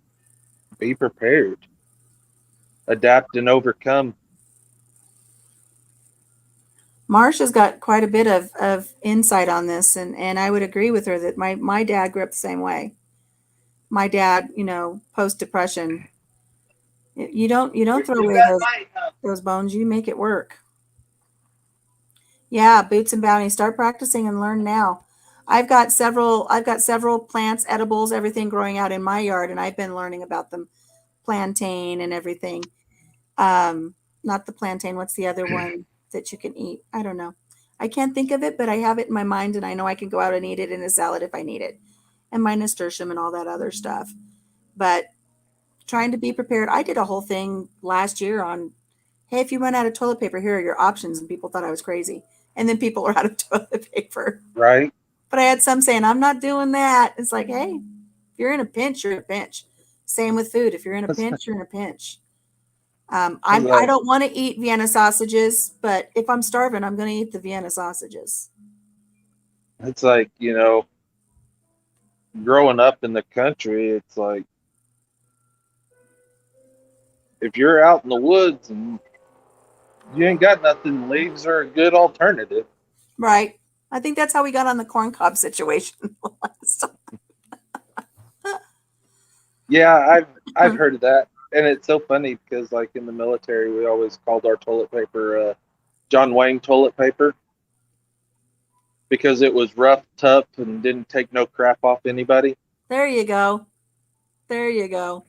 be prepared, adapt and overcome. Marsha's got quite a bit of insight on this, and I would agree with her that my dad grew up the same way. My dad, post depression, you don't throw away those bones. You make it work. Yeah, boots and bounty. Start practicing and learn now. I've got several plants, edibles, everything growing out in my yard, and I've been learning about them. Plantain and everything. Not the plantain. What's the other one that you can eat? I don't know. I can't think of it, but I have it in my mind, and I know I can go out and eat it in a salad if I need it, and my nasturtium and all that other stuff. But trying to be prepared. I did a whole thing last year on, hey, if you run out of toilet paper, here are your options, and people thought I was crazy. And then people are out of toilet paper. Right? But I had some saying, I'm not doing that. It's like, hey, if you're in a pinch, you're in a pinch. Same with food. If you're in a pinch, you're in a pinch. It's I like don't want to eat Vienna sausages, but if I'm starving, I'm going to eat the Vienna sausages. it's like, growing up in the country, it's like if you're out in the woods and you ain't got nothing, leaves are a good alternative. Right. I think that's how we got on the corn cob situation. Yeah, I've heard of that. And it's so funny because like in the military we always called our toilet paper John Wayne toilet paper because it was rough, tough, and didn't take no crap off anybody. There you go. There you go.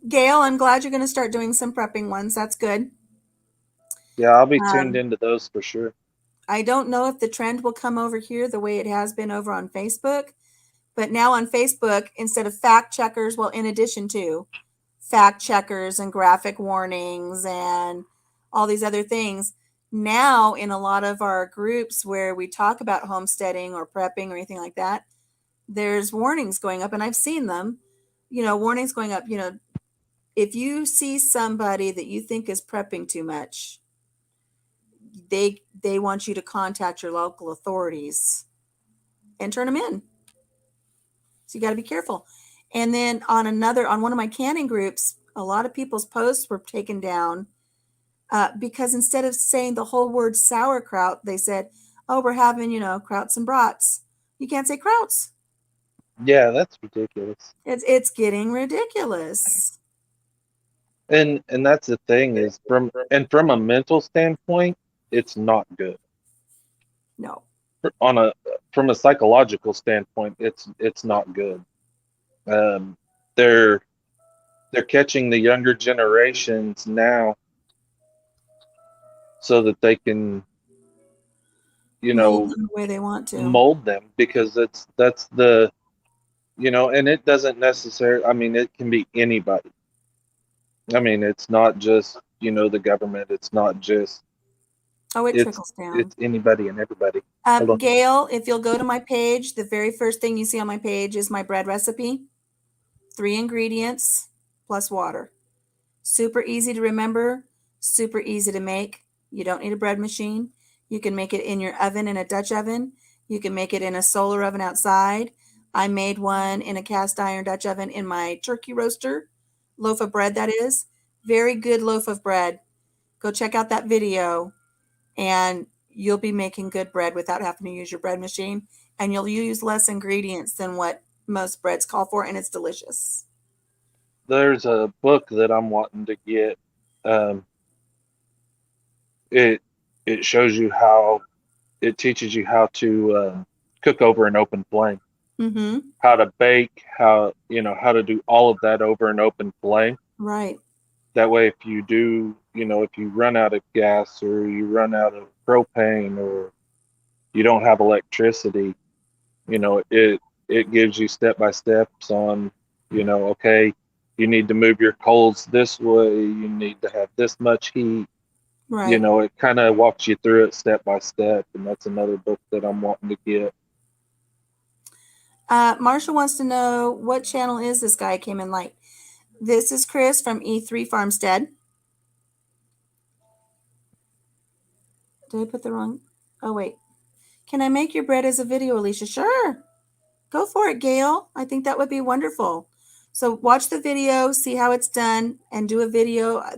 Gail, I'm glad you're going to start doing some prepping ones. That's good. Yeah, I'll be tuned Um, into those for sure. I don't know if the trend will come over here the way it has been over on Facebook, but now on Facebook, instead of fact checkers, well, in addition to fact checkers and graphic warnings and all these other things, now in a lot of our groups where we talk about homesteading or prepping or anything like that, there's warnings going up, and I've seen them, warnings going up, if you see somebody that you think is prepping too much, they want you to contact your local authorities and turn them in. So you got to be careful. And then on one of my canning groups, a lot of people's posts were taken down because instead of saying the whole word sauerkraut, they said, "Oh, we're having krauts and brats." You can't say krauts. Yeah, that's ridiculous. It's getting ridiculous. And that's the thing is from a mental standpoint, it's not good. No. On a From a psychological standpoint, it's not good. Um, they're they're catching the younger generations now so that they can, you Mold know, them the way they want to. mold them because that's the, and it doesn't necessarily, I mean, it can be anybody. I mean, it's not just, the government, it's not just, Oh, it it's trickles down. it's anybody and everybody. Hold on. Gail, if you'll go to my page, the very first thing you see on my page is my bread recipe. 3 ingredients plus water. Super easy to remember, super easy to make. You don't need a bread machine. You can make it in your oven, in a Dutch oven. You can make it in a solar oven outside. I made one in a cast iron Dutch oven in my turkey roaster. Loaf of bread, that is. Very good loaf of bread. Go check out that video, and you'll be making good bread without having to use your bread machine. And you'll use less ingredients than what most breads call for, and it's delicious. there's a book that I'm wanting to get. Um, it it shows you how it teaches you how to cook over an open flame, Mm-hmm. how to bake, how how to do all of that over an open flame. Right. That way, if you do, if you run out of gas or you run out of propane or you don't have electricity, it gives you step by steps on, okay, you need to move your coals this way, you need to have this much heat. Right. It kind of walks you through it step by step, and that's another book that I'm wanting to get. Marsha wants to know what channel is this guy came in light. This is Chris from E3 Farmstead. Did I put the wrong? Oh, wait. Can I make your bread as a video, Alicia? Sure. Go for it, Gail. I think that would be wonderful. So watch the video, see how it's done, and do a video. The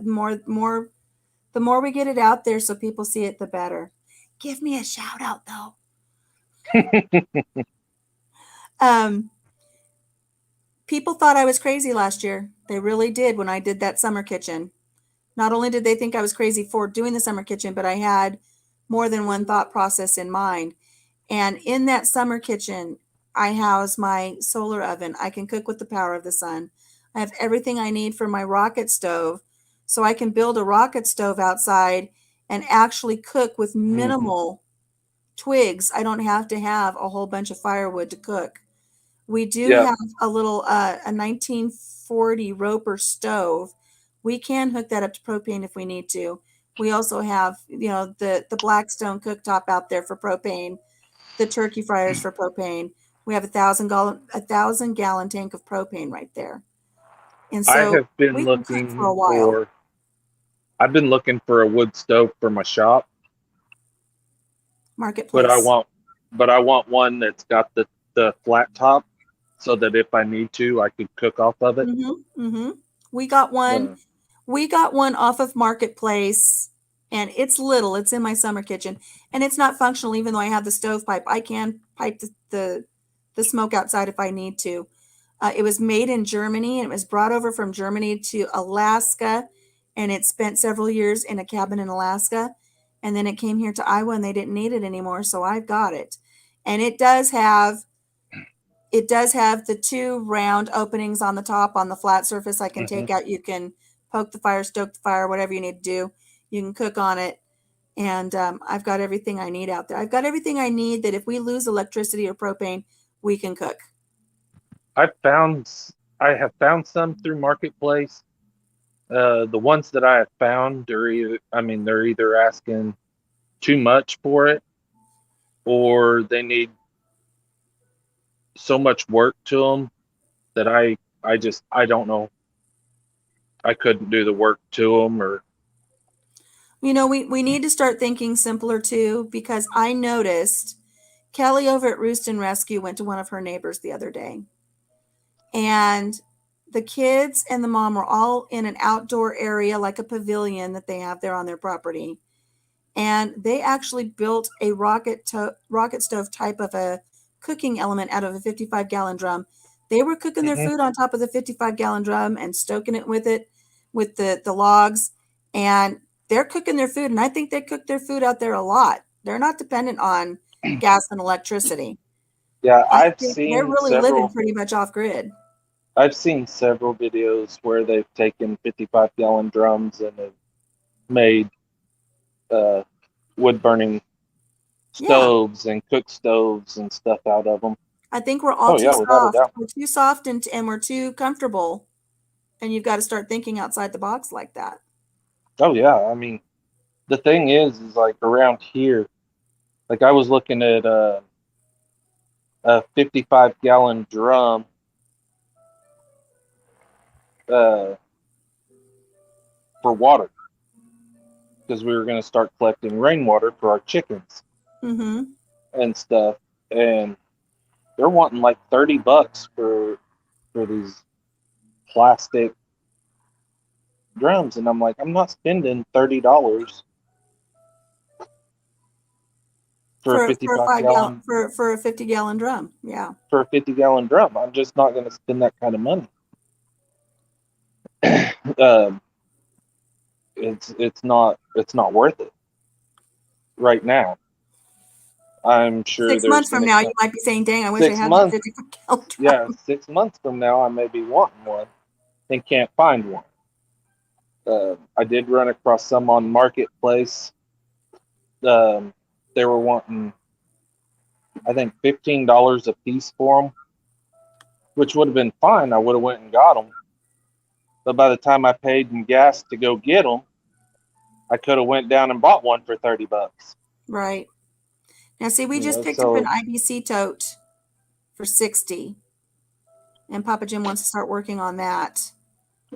more we get it out there so people see it, the better. Give me a shout out, though. People thought I was crazy last year. They really did when I did that summer kitchen. Not only did they think I was crazy for doing the summer kitchen, but I had more than one thought process in mind. And in that summer kitchen, I house my solar oven. I can cook with the power of the sun. I have everything I need for my rocket stove. So I can build a rocket stove outside and actually cook with Hmm. minimal twigs. I don't have to have a whole bunch of firewood to cook. We do Yeah, have a little a 1940 Roper stove. We can hook that up to propane if we need to. We also have, the Blackstone cooktop out there for propane, the turkey fryers for propane. We have a 1,000 gallon tank of propane right there. And I so have been we can cook for looking a while. for. I've been looking for a wood stove for my shop, but I Marketplace. want, but I want one that's got the flat top, so that if I need to, I could cook off of it. Mm-hmm. Mm-hmm. We got one. Uh, We got one off of Marketplace, and it's little. It's in my summer kitchen, and it's not functional. Even though I have the stovepipe, I can pipe the smoke outside if I need to. It was made in Germany, and it was brought over from Germany to Alaska, and it spent several years in a cabin in Alaska, and then it came here to Iowa, and they didn't need it anymore, so I've got it, and it does have the two round openings on the top on the flat surface I can mhm. take out. You can poke the fire, stoke the fire, whatever you need to do. You can cook on it. And I've got everything I need out there. I've got everything I need that if we lose electricity or propane, we can cook. I have found some through Marketplace. The ones that I have found are either, I mean, they're either asking too much for it, or they need so much work to them that I don't know. I couldn't do the work to them, or We need to start thinking simpler too, because I noticed Kelly over at Roost and Rescue went to one of her neighbors the other day. And the kids and the mom were all in an outdoor area, like a pavilion that they have there on their property. And they actually built a rocket stove type of a cooking element out of a 55-gallon drum. They were cooking their Mhm. food on top of the 55-gallon drum and stoking it with the logs. And they're cooking their food. And I think they cook their food out there a lot. They're not dependent on gas and electricity. Yeah, I think they're really living pretty much off grid. I've seen several videos where they've taken 55-gallon drums and have made uh, wood burning Yeah. stoves and cook stoves and stuff out of them. I think we're all Oh too yeah, without a soft. doubt. We're too soft and we're too comfortable. And you've got to start thinking outside the box like that. Oh yeah, I mean, the thing is like around here, like I was looking at a 55-gallon drum uh, for water, because we were going to start collecting rainwater for our chickens Mm-hmm. and stuff, and they're wanting like $30 for these plastic drums, and I'm like, I'm not spending $30 for a For a 55 five gallon gallon for a 50-gallon drum. Yeah. for a 50-gallon drum. I'm just not going to spend that kind of money. Um, it's not worth it right now. I'm sure 6 months there's from going to now, you come might be saying, dang, I wish I 6 had that months. 50-gallon Yeah, drum. 6 months from now, I may be wanting one and can't find one. I did run across some on Marketplace. Um, they were wanting, I think, $15 a piece for them, which would have been fine. I would have went and got them. But by the time I paid in gas to go get them, I could have went down and bought one for $30. Right. Now, see, we You just know, picked up an so IBC tote for 60, and Papa Jim wants to start working on that.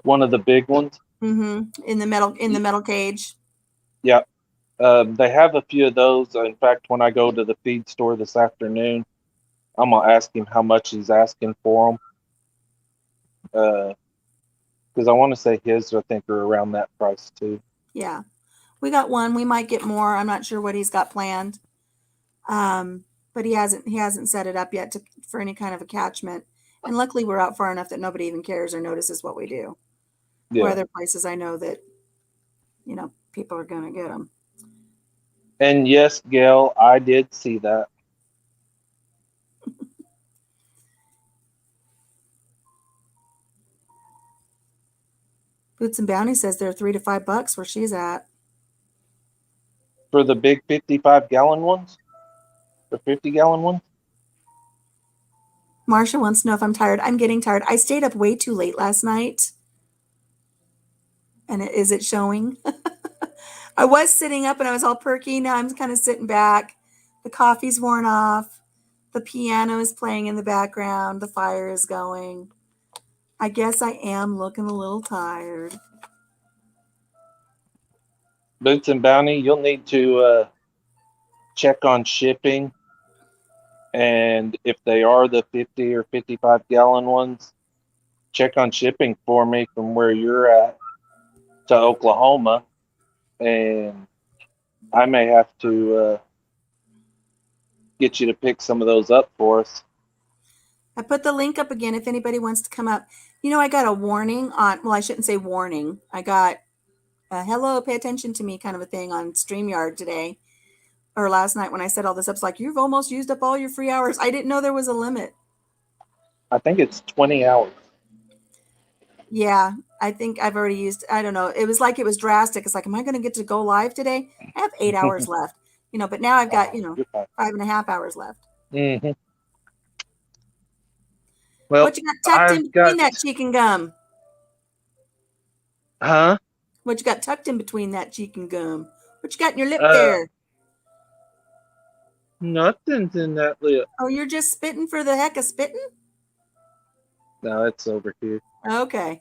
one of the big ones. In the metal cage. Yeah, they have a few of those. In fact, when I go to the feed store this afternoon, I'm gonna ask him how much he's asking for them. Because I want to say his, I think, are around that price too. Yeah. We got one. We might get more. I'm not sure what he's got planned. But he hasn't set it up yet for any kind of a catchment. And luckily we're out far enough that nobody even cares or notices what we do. Where Yeah. other places I know that, people are going to get them. And yes, Gail, I did see that. Boots and Bounty says they're $3 to $5 where she's at. For the big 55-gallon ones? The 50-gallon ones? Marsha wants to know if I'm tired. I'm getting tired. I stayed up way too late last night. And is it showing? I was sitting up and I was all perky. Now I'm kind of sitting back. The coffee's worn off. The piano is playing in the background. The fire is going. I guess I am looking a little tired. Boots and Bounty, you'll need to check on shipping. And if they are the 50 or 55-gallon ones, check on shipping for me from where you're at to Oklahoma. And I may have to get you to pick some of those up for us. I put the link up again if anybody wants to come up. I got a warning on, well, I shouldn't say warning. I got a hello, pay attention to me kind of a thing on StreamYard today or last night when I set all this up. It's like, you've almost used up all your free hours. I didn't know there was a limit. I think it's 20 hours. Yeah, I think I've already used, I don't know. It was like, it was drastic. It's like, am I going to get to go live today? I have 8 hours left, but now I've got, Oh, you're fine. 5.5 hours left. Mm-hmm. Well, What you got tucked in between that cheek and gum? Huh? What you got tucked in between that cheek and gum? What you got in your lip there? Nothing's in that lip. Oh, you're just spitting for the heck of spitting? No, it's over here. Okay.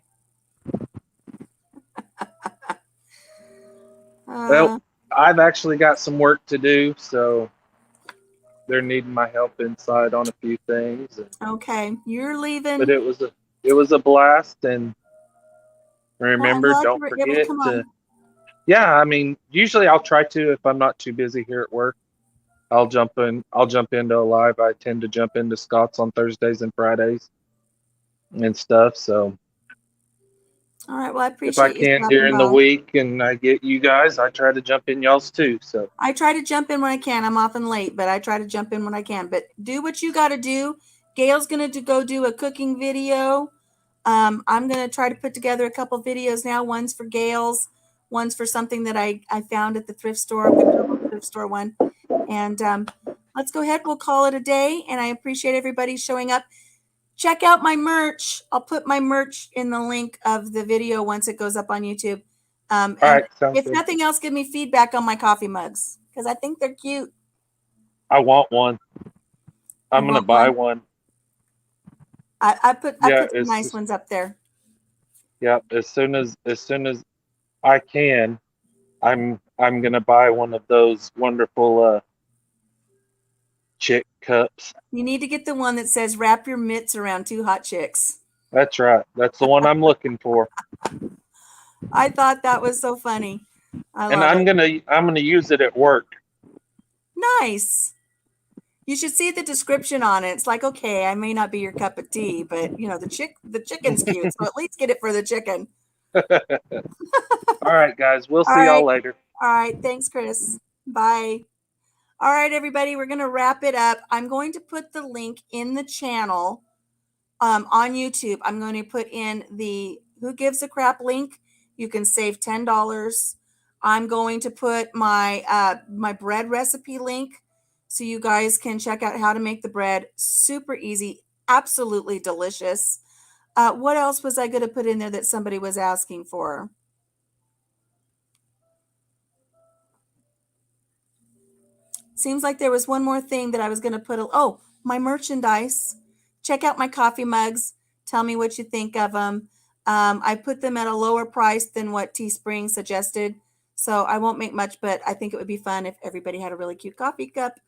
Well, I've actually got some work to do, so they're needing my help inside on a few things. Okay, you're leaving. But it was a blast, and remember, I'm glad don't you were able to forget come to. on. Yeah, I mean, usually I'll try to if I'm not too busy here at work. I'll jump into a live. I tend to jump into Scott's on Thursdays and Fridays and stuff. So All right. Well, I if I appreciate you can stopping during the by. week and I get you guys, I try to jump in y'all's too. So I try to jump in when I can. I'm often late, but I try to jump in when I can. But do what you got to do. Gail's going to go do a cooking video. I'm going to try to put together a couple videos now. One's for Gail's, one's for something that I found at the thrift store. I'm going to do a little thrift store one. And let's go ahead. We'll call it a day. And I appreciate everybody showing up. Check out my merch. I'll put my merch in the link of the video once it goes up on YouTube. all And right, sounds if good. nothing else, give me feedback on my coffee mugs because I think they're cute. I want one. I'm gonna buy one. I put some nice ones up there. Yeah, as soon as I can, I'm gonna buy one of those wonderful chick cups. You need to get the one that says "Wrap your mitts around two hot chicks." That's right. That's the one I'm looking for. I thought that was so funny. I And love I'm it. gonna use it at work. Nice. You should see the description on it. It's like, okay, I may not be your cup of tea, but the chicken's cute, so at least get it for the chicken. All right, guys. We'll All see y'all right. later. All right. Thanks, Chris. Bye. All right, everybody, we're going to wrap it up. I'm going to put the link in the channel on YouTube. I'm going to put in the Who Gives a Crap link. You can save $10. I'm going to put my bread recipe link so you guys can check out how to make the bread. Super easy, absolutely delicious. What else was I going to put in there that somebody was asking for? Seems like there was one more thing that I was going to put. Oh, my merchandise. Check out my coffee mugs. Tell me what you think of them. I put them at a lower price than what Teespring suggested. So I won't make much, but I think it would be fun if everybody had a really cute coffee cup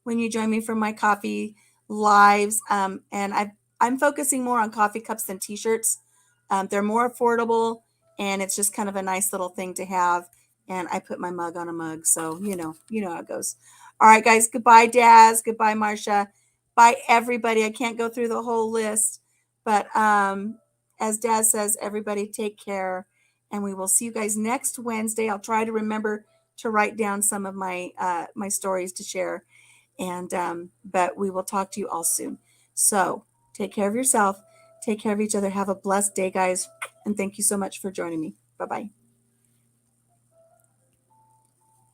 when you join me for my coffee lives. I'm focusing more on coffee cups than t-shirts. They're more affordable and it's just kind of a nice little thing to have. And I put my mug on a mug. So, you know how it goes. All right, guys. Goodbye, Daz. Goodbye, Marcia. Bye, everybody. I can't go through the whole list, but as Daz says, everybody take care, and we will see you guys next Wednesday. I'll try to remember to write down some of my stories to share, and but we will talk to you all soon. So take care of yourself. Take care of each other. Have a blessed day, guys, and thank you so much for joining me. Bye bye.